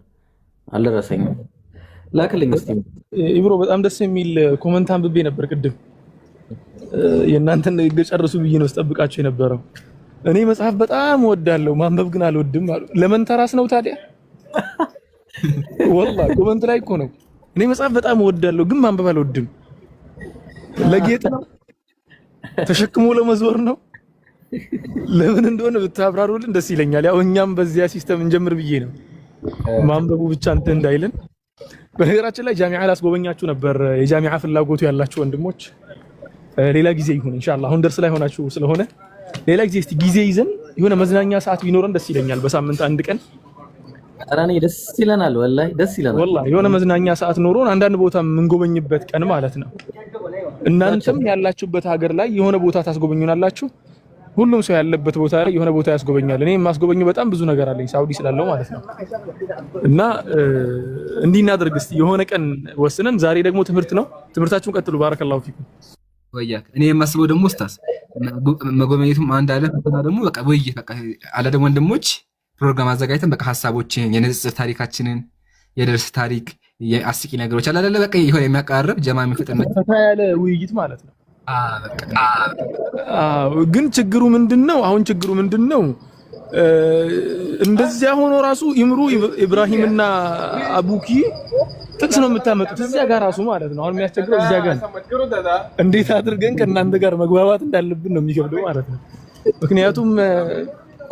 አልደረሰኝም። ላክልኝ እስቲ ኢብሮ። በጣም ደስ የሚል ኮመንት አንብቤ ነበር ቅድም። የእናንተን ንግግር ጨርሱ ብዬ ነው ስጠብቃቸው የነበረው። እኔ መጽሐፍ በጣም እወዳለሁ፣ ማንበብ ግን አልወድም አሉ። ለመንተራስ ነው ታዲያ? ወላሂ ኮመንት ላይ እኮ ነው። እኔ መጽሐፍ በጣም እወዳለሁ፣ ግን ማንበብ አልወድም። ለጌጥ ነው ተሸክሞ ለመዞር ነው። ለምን እንደሆነ ብታብራሩልን ደስ ይለኛል። ያው እኛም በዚያ ሲስተም እንጀምር ብዬ ነው፣ ማንበቡ ብቻ እንትን እንዳይልን። በነገራችን ላይ ጃሚዓ ላስጎበኛችሁ ነበር። የጃሚዓ ፍላጎቱ ያላችሁ ወንድሞች ሌላ ጊዜ ይሁን ኢንሻአላህ። አሁን ደርስ ላይ ሆናችሁ ስለሆነ ሌላ ጊዜ እስቲ ጊዜ ይዘን የሆነ መዝናኛ ሰዓት ቢኖረን ደስ ይለኛል። በሳምንት አንድ ቀን አራኔ ደስ ይለናል፣ ወላሂ ደስ ይለናል። ወላሂ የሆነ መዝናኛ ሰዓት ኖሮን አንዳንድ ቦታ የምንጎበኝበት ቀን ማለት ነው። እናንተም ያላችሁበት ሀገር ላይ የሆነ ቦታ ታስጎበኙናላችሁ። ሁሉም ሰው ያለበት ቦታ ላይ የሆነ ቦታ ያስጎበኛል። እኔ የማስጎበኘው በጣም ብዙ ነገር አለኝ ሳውዲ ስላለው ማለት ነው። እና እንዲህ እናድርግ እስቲ የሆነ ቀን ወስነን። ዛሬ ደግሞ ትምህርት ነው። ትምህርታችሁን ቀጥሉ። ባረከላሁ ፊኩም። ወያክ እኔ የማስበው ደግሞ ኡስታዝ መጎበኘቱም አንድ አለ እና ደግሞ በቃ ውይይት በቃ አለ ደግሞ ወንድሞች ፕሮግራም አዘጋጅተን በቃ ሐሳቦችን የንጽጽር ታሪካችንን የደርስ ታሪክ የአስቂ ነገሮች አለ አይደለ በቃ ይሄ የሚያቀራርብ ጀማ የሚፈጥር ያለ ውይይት ማለት ነው። ግን ችግሩ ምንድነው? አሁን ችግሩ ምንድነው? እንደዚያ ሆኖ ራሱ ኢምሩ ኢብራሂምና አቡኪ ጥቅስ ነው የምታመጡት እዚያ ጋር ራሱ ማለት ነው። አሁን የሚያስቸግረው እዚያ ጋር እንዴት አድርገን ከእናንተ ጋር መግባባት እንዳለብን ነው የሚከብደው ማለት ነው። ምክንያቱም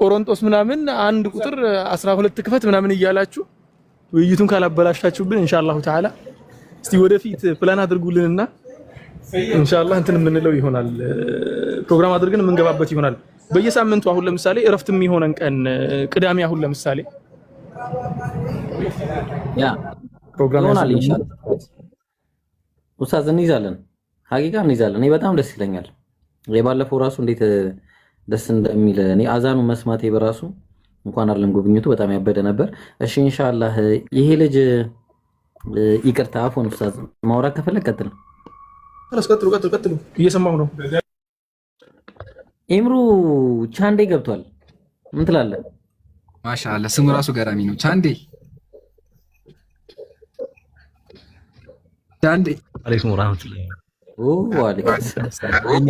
ቆሮንቶስ ምናምን አንድ ቁጥር 12 ክፈት ምናምን እያላችሁ ውይይቱን ካላበላሻችሁብን ኢንሻአላሁ ተዓላ እስቲ ወደፊት ፕላን አድርጉልንና ኢንሻአላህ እንትን የምንለው ይሆናል። ፕሮግራም አድርገን የምንገባበት ይሆናል። በየሳምንቱ አሁን ለምሳሌ እረፍት የሚሆነን ቀን ቅዳሜ አሁን ለምሳሌ ያ ፕሮግራም ይሆናል ኢንሻአላህ። ኡስታዝ እንይዛለን፣ ሀቂቃ እንይዛለን። እኔ በጣም ደስ ይለኛል። የባለፈው ራሱ እንዴት ደስ እንደሚል እኔ አዛኑ መስማቴ በራሱ እንኳን አይደለም ጉብኝቱ በጣም ያበደ ነበር። እሺ ኢንሻአላህ ይሄ ልጅ ይቅርታ አፎን ኡስታዝ ማውራት ከፈለክ ቀጥል። ቀጥሉ እየሰማሁ ነው። ኢምሩ ቻንዴ ገብቷል። ምን ትላለህ? ማሻአላህ ስሙ ራሱ ገራሚ ነው። ቻንዴ አለይኩም ወራህመቱላህ። ወአለይኩም ሰላም።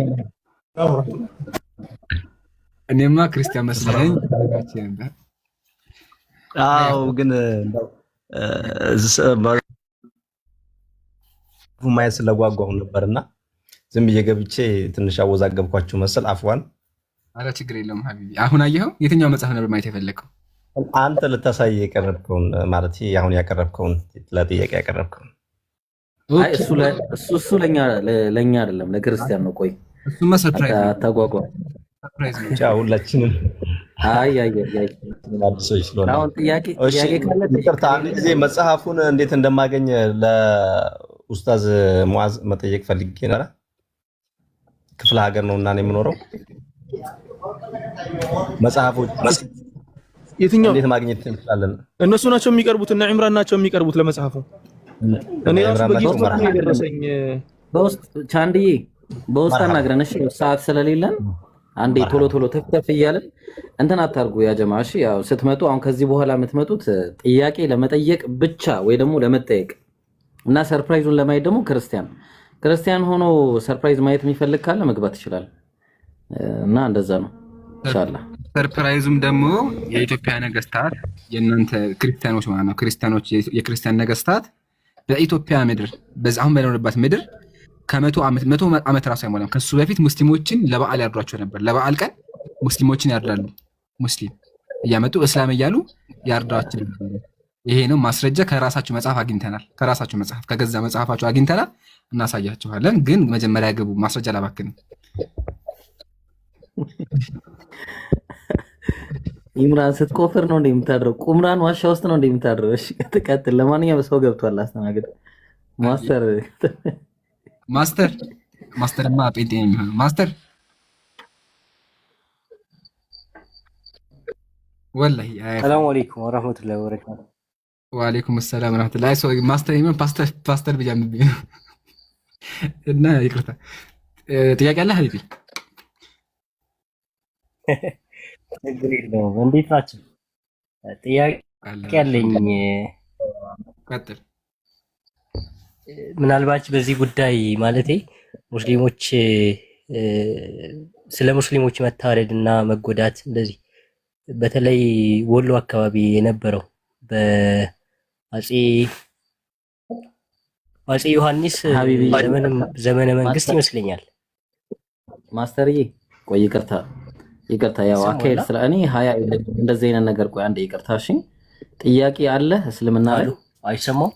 እኔማ ክርስቲያን መስለኝ አዎ፣ ግን ማየት ስለጓጓሁ ነበርና ዝም ብዬ ገብቼ ትንሽ አወዛገብኳችሁ መሰል። አፍዋን። አረ ችግር የለውም ሀቢቢ። አሁን አየኸው? የትኛው መጽሐፍ ነበር ማየት የፈለግከው? አንተ ልታሳይ የቀረብከውን ማለት አሁን ያቀረብከውን ለጥያቄ ያቀረብከውን። እሱ ለኛ አይደለም ለክርስቲያን ነው። ቆይ እሱማ ሰርፕራይዝ አታጓጓ። ቻው ሁላችንም። አዲሶች ስለሆነ አሁን ጥያቄ ካለ ይቅርታ፣ አንድ ጊዜ መጽሐፉን እንዴት እንደማገኝ ለኡስታዝ ሙዓዝ መጠየቅ ፈልጌ ነበር። ክፍለ ሀገር ነውና ነው የምኖረው። መጽሐፎች የትኛው እንዴት ማግኘት እንችላለን? እነሱ ናቸው የሚቀርቡት እና ኢምራን ናቸው የሚቀርቡት ለመጽሐፉ። እኔ ራሱ በጊዜው ነው የደረሰኝ። በውስጥ ቻንድዬ በውስጥ አናግረን እሺ፣ ሰዓት ስለሌለን አንዴ ቶሎ ተፍተፍ እያለን እንትን አታርጉ ያ ጀማ። እሺ ያው ስትመጡ አሁን ከዚህ በኋላ የምትመጡት ጥያቄ ለመጠየቅ ብቻ ወይ ደግሞ ለመጠየቅ እና ሰርፕራይዙን ለማየት ደግሞ ክርስቲያን ሆኖ ሰርፕራይዝ ማየት የሚፈልግ ካለ መግባት ይችላል። እና እንደዛ ነው ኢንሻአላህ። ሰርፕራይዙም ደግሞ የኢትዮጵያ ነገስታት የእናንተ ክርስቲያኖች ማለት ነው። ክርስቲያኖች የክርስቲያን ነገስታት በኢትዮጵያ ምድር በዛሁን በኖርባት ምድር ከመቶ ዓመት ራሱ አይሞላም ከሱ በፊት ሙስሊሞችን ለበዓል ያርዷቸው ነበር። ለበዓል ቀን ሙስሊሞችን ያርዳሉ። ሙስሊም እያመጡ እስላም እያሉ ያርዷቸው ነበር። ይሄ ነው ማስረጃ። ከራሳችሁ መጽሐፍ አግኝተናል። ከራሳችሁ መጽሐፍ ከገዛ መጽሐፋችሁ አግኝተናል። እናሳያችኋለን። ግን መጀመሪያ ግቡ። ማስረጃ ላባክን። ኢምራን ስትቆፍር ነው እንደምታድረው። ቁምራን ዋሻ ውስጥ ነው እንደምታድረው። እሺ ተቀጥል። ለማንኛውም ሰው ገብቷል። አስተናግድ ማስተርማ ጴንጤ የሚሆነው ማስተር ወላሂ። ሰላም አለይኩም ወራህመቱላሂ ወበረካቱ። ወአለይኩም ሰላም ወራህመቱላሂ። ሶ ማስተር ይመን ፓስተር ብያምብ እና ይቅርታ። ጥያቄ አለ ሀቢቢ? ችግር የለውም። እንዴት ናችሁ? ጥያቄ ያለኝ ቀጥል። ምናልባት በዚህ ጉዳይ ማለቴ ሙስሊሞች ስለ ሙስሊሞች መታረድ እና መጎዳት እንደዚህ በተለይ ወሎ አካባቢ የነበረው በአፄ ዮሐንስ ዘመነ መንግስት ይመስለኛል። ማስተርዬ ቆይ ይቅርታ ያው አካሄድ ስለ እኔ ሀያ እንደዚህ አይነት ነገር ቆይ አንዴ ይቅርታ። እሺ ጥያቄ አለ እስልምና ላይ አይሰማም?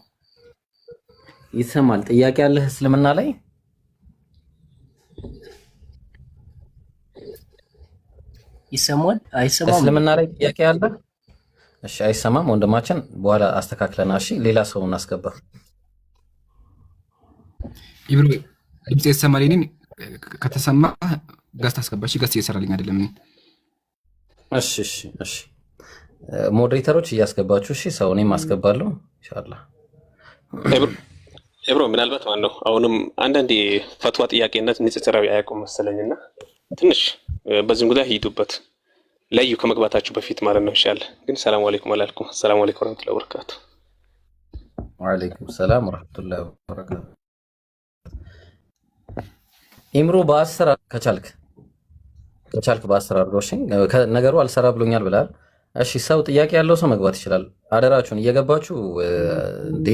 ይሰማል። ጥያቄ አለ እስልምና ላይ ይሰማል? አይሰማም? እስልምና ላይ ጥያቄ አለ? እሺ አይሰማም ወንድማችን፣ በኋላ አስተካክለና እሺ ሌላ ሰው እናስገባ። ኢብሮ ድምጽ ይሰማል? እኔን ከተሰማ ጋስት አስገባ። እሺ ጋስት እየሰራልኝ አይደለም። እሺ ሞዴሬተሮች እያስገባችሁ እሺ፣ ሰው እኔም አስገባለሁ ኢንሻአላህ። ኢብሮ ምናልባት ማን ነው አሁንም አንዳንድ ፈትዋ ጥያቄነት ንጽጽራዊ አያውቁም መሰለኝና ትንሽ በዚህም ጉዳይ ሂዱበት ለዩ ከመግባታችሁ በፊት ማለት ነው ኢንሻአላህ። ግን ሰላም አለይኩም አላልኩም። ሰላም አለይኩም ወራህመቱላሂ ወበረካቱ። ወአለይኩም ሰላም ወራህመቱላሂ ወበረካቱ። ኢምሮ በ10 ከቻልክ በ10 አድርገው። እሺ ነገሩ አልሰራ ብሎኛል ብላል። እሺ ሰው ጥያቄ ያለው ሰው መግባት ይችላል። አደራችሁን እየገባችሁ እንዴ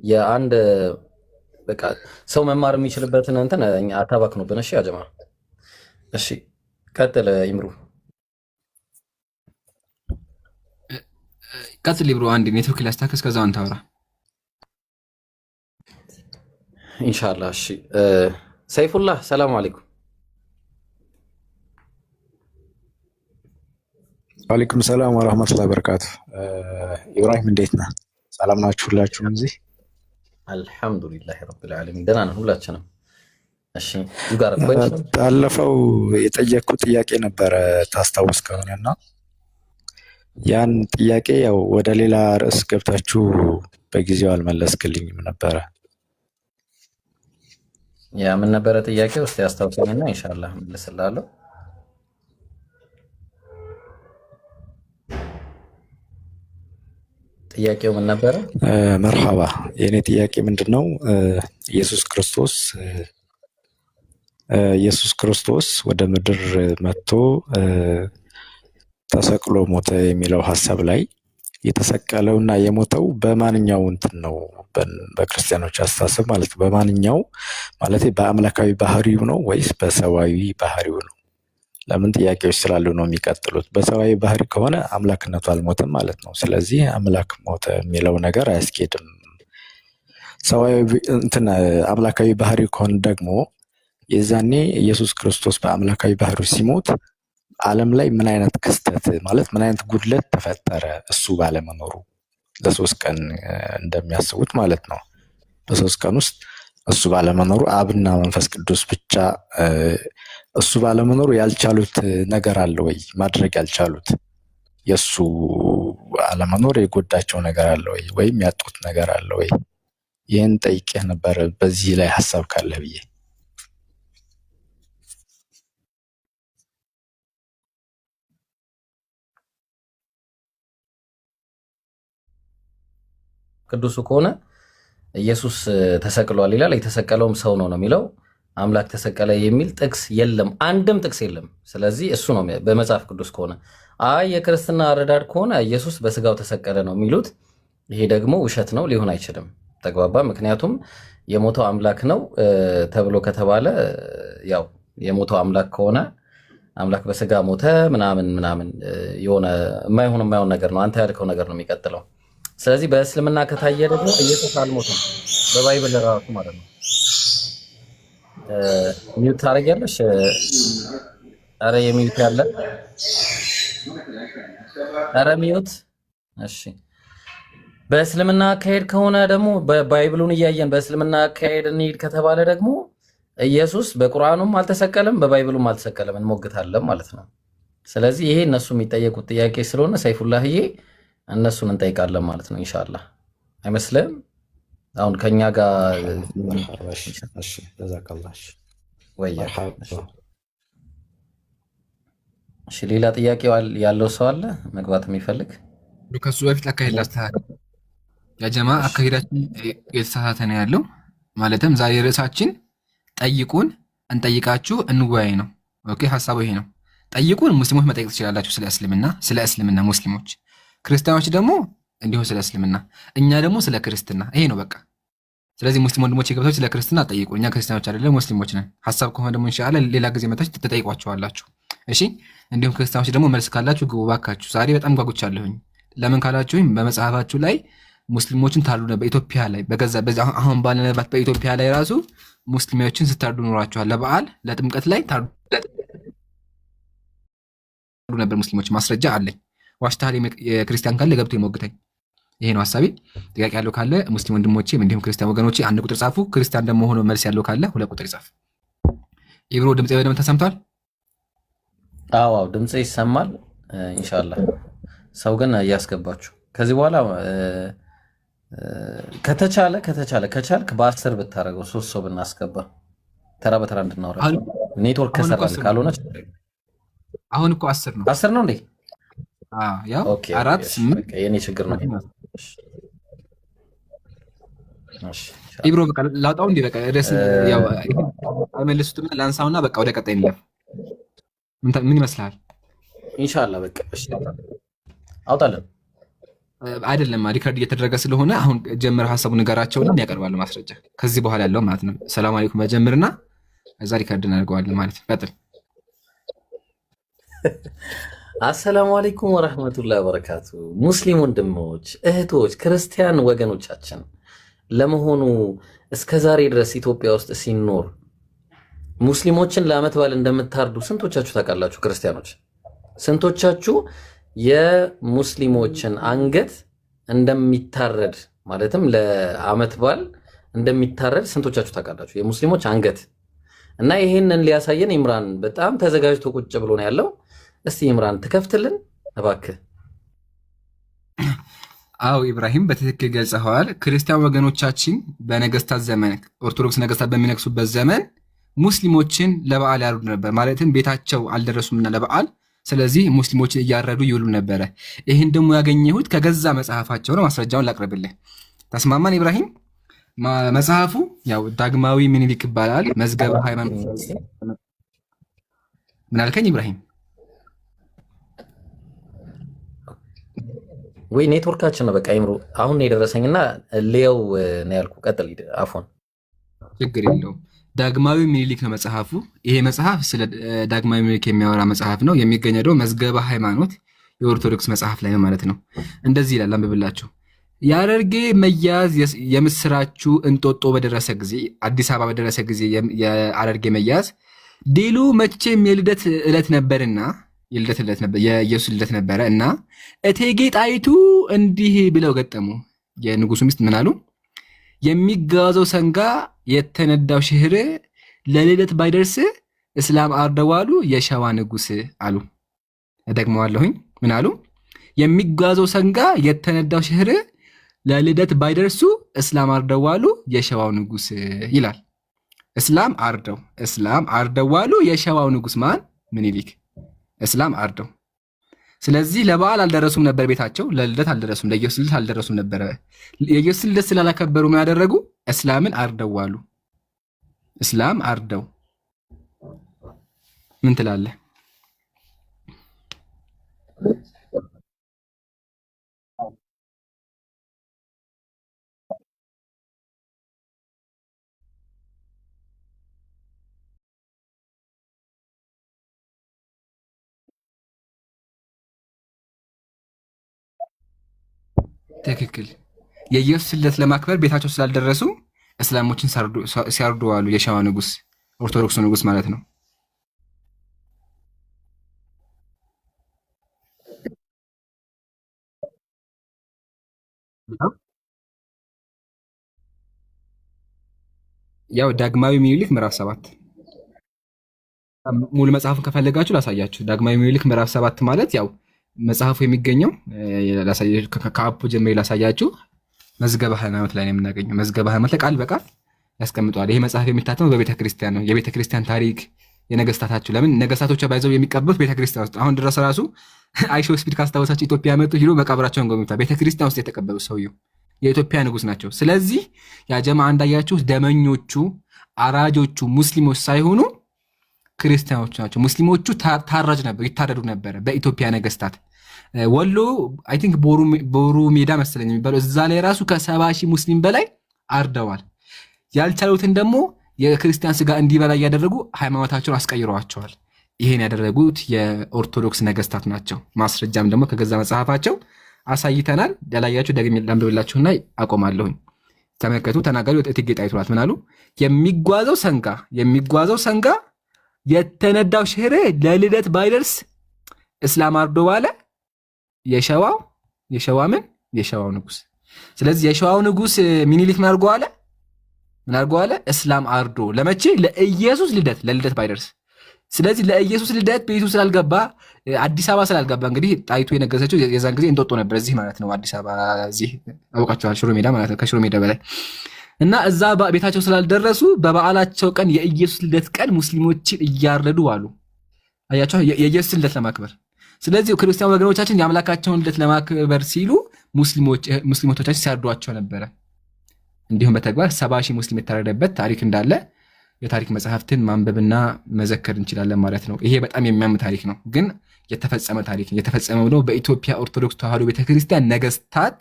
የአንድ በቃ ሰው መማር የሚችልበትን እንትን አታባክኑብን። እሺ አጀማ። እሺ ቀጥል ኢምሩ። ቀጥል ኢብሮ። አንድ ኔትወርክ ላስታከስ ከዛው አንተ አውራ ኢንሻአላህ። እሺ ሰይፉላህ ሰላም አለይኩም። ወአለይኩም ሰላም ወራህመቱላሂ ወበረካቱ። ኢብራሂም እንዴት ነህ? ሰላም ናችሁ ሁላችሁም? እዚህ አልሐምዱሊላህ ረብል ዓለሚን ደህና ነን ሁላችንም። እሺ ይጋር ባለፈው የጠየቅኩት ጥያቄ ነበረ ታስታውስ ከሆነና ያን ጥያቄ ያው ወደ ሌላ ርዕስ ገብታችሁ በጊዜው አልመለስክልኝም ነበረ። ያ ምን ነበረ ጥያቄው? እስቲ አስታውሰኝና ኢንሻአላህ መልስላለሁ። ጥያቄው ምን ነበረ? መርሐባ። የኔ ጥያቄ ምንድነው? ኢየሱስ ክርስቶስ ወደ ምድር መጥቶ ተሰቅሎ ሞተ የሚለው ሐሳብ ላይ የተሰቀለውና የሞተው በማንኛው እንትን ነው? በክርስቲያኖች አስተሳሰብ ማለት ነው። በማንኛው ማለት በአምላካዊ ባህሪው ነው ወይስ በሰዋዊ ባህሪው ነው? ለምን ጥያቄዎች ስላሉ ነው የሚቀጥሉት። በሰዋዊ ባህሪ ከሆነ አምላክነቱ አልሞተም ማለት ነው። ስለዚህ አምላክ ሞተ የሚለው ነገር አያስኬድም። ሰዋዊ እንትን አምላካዊ ባህሪ ከሆነ ደግሞ የዛኔ ኢየሱስ ክርስቶስ በአምላካዊ ባህሪው ሲሞት ዓለም ላይ ምን አይነት ክስተት ማለት ምን አይነት ጉድለት ተፈጠረ? እሱ ባለመኖሩ ለሶስት ቀን እንደሚያስቡት ማለት ነው። በሶስት ቀን ውስጥ እሱ ባለመኖሩ አብና መንፈስ ቅዱስ ብቻ እሱ ባለመኖሩ ያልቻሉት ነገር አለ ወይ? ማድረግ ያልቻሉት የእሱ አለመኖር የጎዳቸው ነገር አለ ወይ? ወይም ያጡት ነገር አለ ወይ? ይህን ጠይቄህ ነበር። በዚህ ላይ ሀሳብ ካለ ብዬ። ቅዱሱ ከሆነ ኢየሱስ ተሰቅሏል ይላል። የተሰቀለውም ሰው ነው የሚለው። አምላክ ተሰቀለ የሚል ጥቅስ የለም፣ አንድም ጥቅስ የለም። ስለዚህ እሱ ነው በመጽሐፍ ቅዱስ ከሆነ። አይ የክርስትና አረዳድ ከሆነ ኢየሱስ በስጋው ተሰቀለ ነው የሚሉት። ይሄ ደግሞ ውሸት ነው፣ ሊሆን አይችልም። ተግባባ። ምክንያቱም የሞተው አምላክ ነው ተብሎ ከተባለ ያው የሞተው አምላክ ከሆነ አምላክ በስጋ ሞተ ምናምን ምናምን የሆነ የማይሆን ነገር ነው። አንተ ያልከው ነገር ነው የሚቀጥለው። ስለዚህ በእስልምና ከታየ ደግሞ ኢየሱስ አልሞተም፣ በባይብል ራሱ ማለት ነው። ሚውት ታደርጊያለሽ? አረ የሚውት ያለ አረ ሚውት። እሺ በእስልምና አካሄድ ከሆነ ደግሞ ባይብሉን እያየን በእስልምና አካሄድ እንሂድ ከተባለ ደግሞ ኢየሱስ በቁርአኑም አልተሰቀለም በባይብሉም አልተሰቀለም፣ እንሞግታለን ማለት ነው። ስለዚህ ይሄ እነሱ የሚጠየቁት ጥያቄ ስለሆነ ሰይፉላህዬ እነሱን እንጠይቃለን ማለት ነው ኢንሻአላህ። አይመስልም? አሁን ከኛ ጋር እሺ፣ ሌላ ጥያቄ ያለው ሰው አለ መግባት የሚፈልግ? ከሱ በፊት አካሄድ ላስተካክል። ያ ጀማ አካሄዳችን የተሳሳተ ነው ያለው። ማለትም ዛሬ ርዕሳችን ጠይቁን፣ እንጠይቃችሁ፣ እንወያይ ነው። ኦኬ፣ ሐሳቡ ይሄ ነው። ጠይቁን፣ ሙስሊሞች መጠየቅ ትችላላችሁ ስለ እስልምና ሙስሊሞች፣ ክርስቲያኖች ደግሞ እንዲሁ ስለ እስልምና፣ እኛ ደግሞ ስለ ክርስትና። ይሄ ነው በቃ። ስለዚህ ሙስሊም ወንድሞች የገብታችሁ ስለ ክርስትና ጠይቁ። እኛ ክርስቲያኖች አይደለም ሙስሊሞች ነን። ሐሳብ ከሆነ ደግሞ ኢንሻአላህ ሌላ ጊዜ መጣችሁ ተጠይቋቸዋላችሁ። እሺ፣ እንዲሁም ክርስቲያኖች ደግሞ መልስ ካላችሁ ግቡ ባካችሁ። ዛሬ በጣም ጓጉቻለሁኝ። ለምን ካላችሁኝ በመጽሐፋችሁ ላይ ሙስሊሞችን ታርዱ ነበር በኢትዮጵያ ላይ አሁን ባለንበት በኢትዮጵያ ላይ ራሱ ሙስሊሞችን ስታርዱ ኖራችኋል። ለበዓል ለጥምቀት ላይ ታርዱ ነበር ሙስሊሞች። ማስረጃ አለኝ። ዋሽታል የክርስቲያን ካለ ገብቶ ይሞግተኝ። ይሄ ነው ሐሳቤ። ጥያቄ ያለው ካለ ሙስሊም ወንድሞቼም እንዲሁም ክርስቲያን ወገኖቼ 1 ቁጥር ጻፉ። ክርስቲያን ደግሞ ሆኖ መልስ ያለው ካለ 2 ቁጥር ይጻፍ። ኢብሮ ድምጼ በደምብ ተሰምቷል? አዎ ድምጼ ይሰማል ኢንሻአላህ። ሰው ግን እያስገባችሁ ከዚህ በኋላ ከቻልክ በ10 ብታረገው 3 ሰው ብናስገባ ተራ በተራ እንድናወራ ኔትወርክ ከሰራል። ካልሆነ አሁን እኮ 10 ነው። 10 ነው እንዴ? ያው 4 8 የኔ ችግር ነው። ኢብሮ በቃ ላውጣው እንዴ? በቃ ደስ ያው አይመልሱትም። ላንሳውና በቃ ወደ ቀጣይ እንለፍ። ምን ይመስላል? ኢንሻአላህ በቃ እሺ፣ አውጣለን። አይደለም ሪከርድ እየተደረገ ስለሆነ አሁን ጀምር ሐሳቡን ንገራቸውና ያቀርባሉ ማስረጃ። ከዚህ በኋላ ያለው ማለት ነው። ሰላም አለይኩም መጀመርና እዛ ሪከርድ እናደርገዋለን ማለት ነው። ቀጥል። አሰላሙ አለይኩም ወራህመቱላሂ ወበረካቱ። ሙስሊም ወንድሞች እህቶች፣ ክርስቲያን ወገኖቻችን ለመሆኑ እስከ ዛሬ ድረስ ኢትዮጵያ ውስጥ ሲኖር ሙስሊሞችን ለዓመት በዓል እንደምታርዱ ስንቶቻችሁ ታውቃላችሁ? ክርስቲያኖች ስንቶቻችሁ የሙስሊሞችን አንገት እንደሚታረድ ማለትም ለዓመት በዓል እንደሚታረድ ስንቶቻችሁ ታውቃላችሁ? የሙስሊሞች አንገት እና ይሄንን ሊያሳየን ኢምራን በጣም ተዘጋጅቶ ቁጭ ብሎ ነው ያለው። እስቲ ኢምራን ትከፍትልን እባክህ። አው ኢብራሂም በትክክል ገልጸዋል። ክርስቲያን ወገኖቻችን በነገስታት ዘመን ኦርቶዶክስ ነገስታት በሚነግሱበት ዘመን ሙስሊሞችን ለበዓል ያርዱ ነበር። ማለትም ቤታቸው አልደረሱምና ለበዓል፣ ስለዚህ ሙስሊሞችን እያረዱ ይውሉ ነበረ። ይህን ደግሞ ያገኘሁት ከገዛ መጽሐፋቸው ነው። ማስረጃውን ላቅርብልህ። ተስማማን ኢብራሂም? መጽሐፉ ያው ዳግማዊ ምኒልክ ይባላል። መዝገበ ሃይማኖት። ምን አልከኝ ኢብራሂም? ወይ ኔትወርካችን ነው በቃ ይምሩ። አሁን የደረሰኝና ሌው ነው ያልኩ። ቀጥል አፎን። ችግር የለውም። ዳግማዊ ምኒልክ ነው መጽሐፉ። ይሄ መጽሐፍ ስለ ዳግማዊ ምኒልክ የሚያወራ መጽሐፍ ነው። የሚገኘው ደግሞ መዝገበ ሃይማኖት የኦርቶዶክስ መጽሐፍ ላይ ነው ማለት ነው። እንደዚህ ይላል፣ አንብብላችሁ። የሐረርጌ መያዝ የምስራቹ እንጦጦ በደረሰ ጊዜ፣ አዲስ አበባ በደረሰ ጊዜ የሐረርጌ መያዝ ድሉ መቼም የልደት ዕለት ነበርና የኢየሱስ ልደት ነበረ እና እቴጌ ጣይቱ እንዲህ ብለው ገጠሙ። የንጉሱ ሚስት ምን አሉ? የሚጋዘው ሰንጋ የተነዳው ሽህር ለልደት ባይደርስ እስላም አርደዋሉ የሸዋ ንጉስ አሉ። እደግመዋለሁኝ። ምን አሉ? የሚጓዘው ሰንጋ የተነዳው ሽህር ለልደት ባይደርሱ እስላም አርደዋሉ የሸዋው ንጉስ ይላል። እስላም አርደዋሉ የሸዋው ንጉስ ማን? ምኒልክ። እስላም አርደው። ስለዚህ ለበዓል አልደረሱም ነበር ቤታቸው፣ ለልደት አልደረሱም፣ ለኢየሱስ ልደት አልደረሱም ነበረ። የኢየሱስ ልደት ስላላከበሩ ምን ያደረጉ? እስላምን አርደዋሉ። እስላም አርደው። ምን ትላለህ? ትክክል። የኢየሱስ ልደት ለማክበር ቤታቸው ስላልደረሱ እስላሞችን ሲያርዱ ዋሉ። የሸዋ ንጉስ፣ ኦርቶዶክሱ ንጉስ ማለት ነው። ያው ዳግማዊ ምኒልክ ምዕራፍ 7 ሙሉ መጽሐፉን ከፈለጋችሁ ላሳያችሁ። ዳግማዊ ምኒልክ ምዕራፍ 7 ማለት ያው መጽሐፉ የሚገኘው ከአፑ ጀምሬ ላሳያችሁ መዝገበ ሃይማኖት ላይ ነው የምናገኘው። መዝገበ ሃይማኖት ላይ ቃል በቃል ያስቀምጠዋል። ይሄ መጽሐፍ የሚታተመው በቤተክርስቲያን ነው። የቤተክርስቲያን ታሪክ የነገስታታችሁ ለምን ነገስታቶች ባይዘው የሚቀበሉት ቤተክርስቲያን ውስጥ አሁን ድረስ ራሱ አይሾ ስፒድ ካስታወሳችሁ ኢትዮጵያ መጡ ሂዶ መቃብራቸውን ጎብኝቷል። ቤተክርስቲያን ውስጥ የተቀበሉ ሰውየው የኢትዮጵያ ንጉስ ናቸው። ስለዚህ ያጀማ አንዳያችሁ ደመኞቹ አራጆቹ ሙስሊሞች ሳይሆኑ ክርስቲያኖች ናቸው። ሙስሊሞቹ ታራጅ ነበር፣ ይታረዱ ነበረ በኢትዮጵያ ነገስታት። ወሎ አይ ቲንክ ቦሩ ሜዳ መሰለኝ የሚባለው እዛ ላይ ራሱ ከ70 ሺህ ሙስሊም በላይ አርደዋል። ያልቻሉትን ደግሞ የክርስቲያን ስጋ እንዲበላ እያደረጉ ሃይማኖታቸውን አስቀይረዋቸዋል። ይሄን ያደረጉት የኦርቶዶክስ ነገስታት ናቸው። ማስረጃም ደግሞ ከገዛ መጽሐፋቸው አሳይተናል። ያላያችሁ ደግሜ ላንብብላችሁና አቆማለሁኝ። ተመልከቱ። ተናጋሪ እቴጌ ጣይቱ ናት። ምን አሉ? የሚጓዘው ሰንጋ የተነዳው ሽህር ለልደት ባይደርስ እስላም አርዶ ባለ የሸዋው ንጉስ። ስለዚህ የሸዋው ንጉስ ምኒልክ ምን አርጎ አለ? እስላም አርዶ ለመቼ? ለኢየሱስ ልደት፣ ለልደት ባይደርስ። ስለዚህ ለኢየሱስ ልደት ቤቱ ስላልገባ አዲስ አበባ ስላልገባ እንግዲህ ጣይቱ የነገሰችው የዛን ጊዜ እንጦጦ ነበር፣ እዚህ ማለት ነው። አዲስ አበባ እዚህ አውቃችኋል፣ ሽሮ ሜዳ ማለት ነው፣ ከሽሮ ሜዳ በላይ እና እዛ ቤታቸው ስላልደረሱ በበዓላቸው ቀን የኢየሱስ ልደት ቀን ሙስሊሞችን እያረዱ አሉ። አያቸው የኢየሱስ ልደት ለማክበር። ስለዚህ ክርስቲያን ወገኖቻችን የአምላካቸውን ልደት ለማክበር ሲሉ ሙስሊሞቻችን ሲያርዷቸው ነበረ። እንዲሁም በተግባር 70 ሺህ ሙስሊም የታረደበት ታሪክ እንዳለ የታሪክ መጽሐፍትን ማንበብና መዘከር እንችላለን ማለት ነው። ይሄ በጣም የሚያም ታሪክ ነው፣ ግን የተፈጸመ ታሪክ ነው። የተፈጸመው ነው በኢትዮጵያ ኦርቶዶክስ ተዋሕዶ ቤተክርስቲያን ነገስታት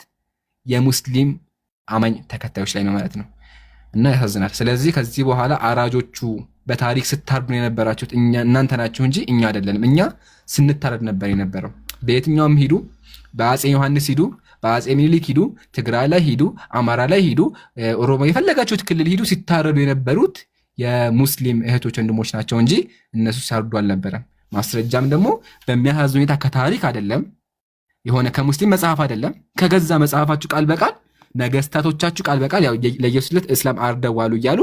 የሙስሊም አማኝ ተከታዮች ላይ ነው ማለት ነው። እና ያሳዝናል። ስለዚህ ከዚህ በኋላ አራጆቹ በታሪክ ስታርዱ የነበራችሁት እናንተ ናችሁ እንጂ እኛ አይደለንም። እኛ ስንታረድ ነበር የነበረው። በየትኛውም ሂዱ፣ በአፄ ዮሐንስ ሂዱ፣ በአፄ ምኒልክ ሂዱ፣ ትግራይ ላይ ሂዱ፣ አማራ ላይ ሂዱ፣ ኦሮሞ የፈለጋችሁት ክልል ሂዱ፣ ሲታረዱ የነበሩት የሙስሊም እህቶች ወንድሞች ናቸው እንጂ እነሱ ሲያርዱ አልነበረም። ማስረጃም ደግሞ በሚያሳዝን ሁኔታ ከታሪክ አይደለም የሆነ ከሙስሊም መጽሐፍ አይደለም ከገዛ መጽሐፋችሁ ቃል በቃል ነገስታቶቻችሁ ቃል በቃል ለኢየሱስ ልደት እስላም አርደዋሉ እያሉ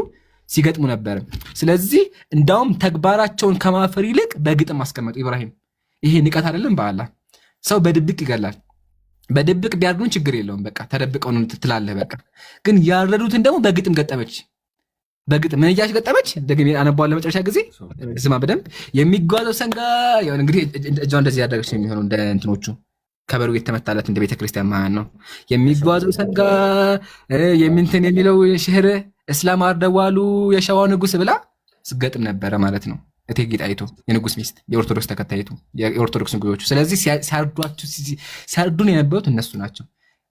ሲገጥሙ ነበር። ስለዚህ እንዳውም ተግባራቸውን ከማፈር ይልቅ በግጥም አስቀመጡ። ኢብራሂም ይሄ ንቀት አይደለም? በአላህ ሰው በድብቅ ይገላል። በድብቅ ቢያርዱን ችግር የለውም፣ በቃ ተደብቀው ነው ትላለህ። በቃ ግን ያረዱትን ደግሞ በግጥም ገጠመች። በግጥም ምን እያች ገጠመች? ደግሜ አነባዋለሁ ለመጨረሻ ጊዜ ስማ በደንብ። የሚጓዘው ሰንጋ እንግዲህ እጇ እንደዚህ ያደረገች የሚሆነው እንደ እንትኖቹ ከበሩ የተመታለት እንደ ቤተክርስቲያን ማለት ነው። የሚጓዘው ሰንጋ የሚለው ሽህር እስላም አርደዋሉ የሸዋው ንጉስ ብላ ስገጥም ነበረ ማለት ነው። እቴጌ ጣይቱ የንጉስ ሚስት የኦርቶዶክስ ተከታይቱ የኦርቶዶክስ ንጉሶቹ። ስለዚህ ሲያርዱን የነበሩት እነሱ ናቸው።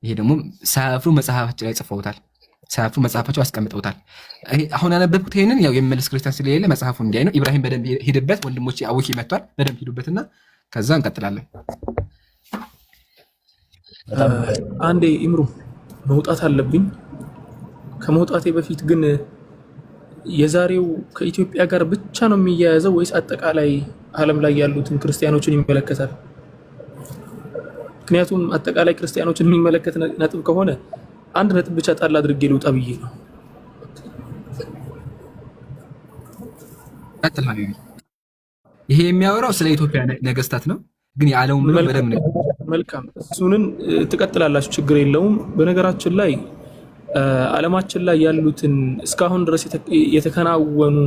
ይሄ ደግሞ ሳያፍሩ መጽሐፋቸው ላይ ጽፈውታል። ሳያፍሩ መጽሐፋቸው አስቀምጠውታል። አሁን ያነበብኩት ይሄንን ያው የሚመልስ ክርስቲያን ስለሌለ መጽሐፉን እንዲያይ ነው። ኢብራሂም በደንብ ሂድበት ወንድሞቼ፣ አቡኪ መጥቷል። በደንብ ሂዱበትና ከዛ እንቀጥላለን። አንዴ ኢምሩ መውጣት አለብኝ። ከመውጣቴ በፊት ግን የዛሬው ከኢትዮጵያ ጋር ብቻ ነው የሚያያዘው ወይስ አጠቃላይ ዓለም ላይ ያሉትን ክርስቲያኖችን ይመለከታል? ምክንያቱም አጠቃላይ ክርስቲያኖችን የሚመለከት ነጥብ ከሆነ አንድ ነጥብ ብቻ ጣል አድርጌ ልውጣ ብዬ ነው። ይሄ የሚያወራው ስለ ኢትዮጵያ ነገስታት ነው፣ ግን የዓለሙ በደም ነው። መልካም፣ እሱንን ትቀጥላላችሁ፣ ችግር የለውም። በነገራችን ላይ ዓለማችን ላይ ያሉትን እስካሁን ድረስ የተከናወኑ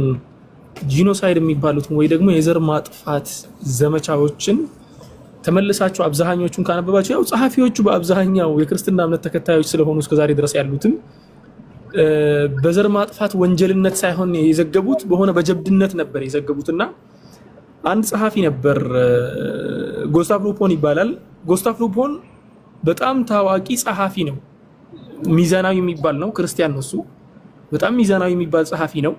ጂኖሳይድ የሚባሉትን ወይ ደግሞ የዘር ማጥፋት ዘመቻዎችን ተመልሳችሁ አብዛኞቹን ካነበባችሁ ያው ጸሐፊዎቹ በአብዛኛው የክርስትና እምነት ተከታዮች ስለሆኑ እስከዛሬ ድረስ ያሉትም በዘር ማጥፋት ወንጀልነት ሳይሆን የዘገቡት በሆነ በጀብድነት ነበር የዘገቡትና አንድ ጸሐፊ ነበር፣ ጉስታቭ ሉፖን ይባላል። ጉስታቭ ሉፖን በጣም ታዋቂ ጸሐፊ ነው። ሚዛናዊ የሚባል ነው፣ ክርስቲያን ነው እሱ። በጣም ሚዛናዊ የሚባል ጸሐፊ ነው።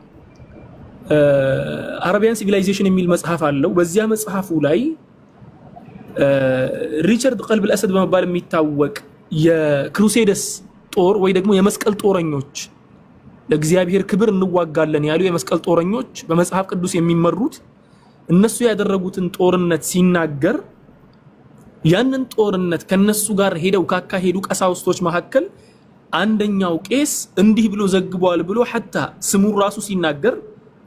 አረቢያን ሲቪላይዜሽን የሚል መጽሐፍ አለው። በዚያ መጽሐፉ ላይ ሪቻርድ ቀልብ አልአሰድ በመባል የሚታወቅ የክሩሴደስ ጦር ወይ ደግሞ የመስቀል ጦረኞች ለእግዚአብሔር ክብር እንዋጋለን ያሉ የመስቀል ጦረኞች በመጽሐፍ ቅዱስ የሚመሩት እነሱ ያደረጉትን ጦርነት ሲናገር ያንን ጦርነት ከነሱ ጋር ሄደው ካካሄዱ ቀሳውስቶች መካከል አንደኛው ቄስ እንዲህ ብሎ ዘግቧል ብሎ ሐታ ስሙ ራሱ ሲናገር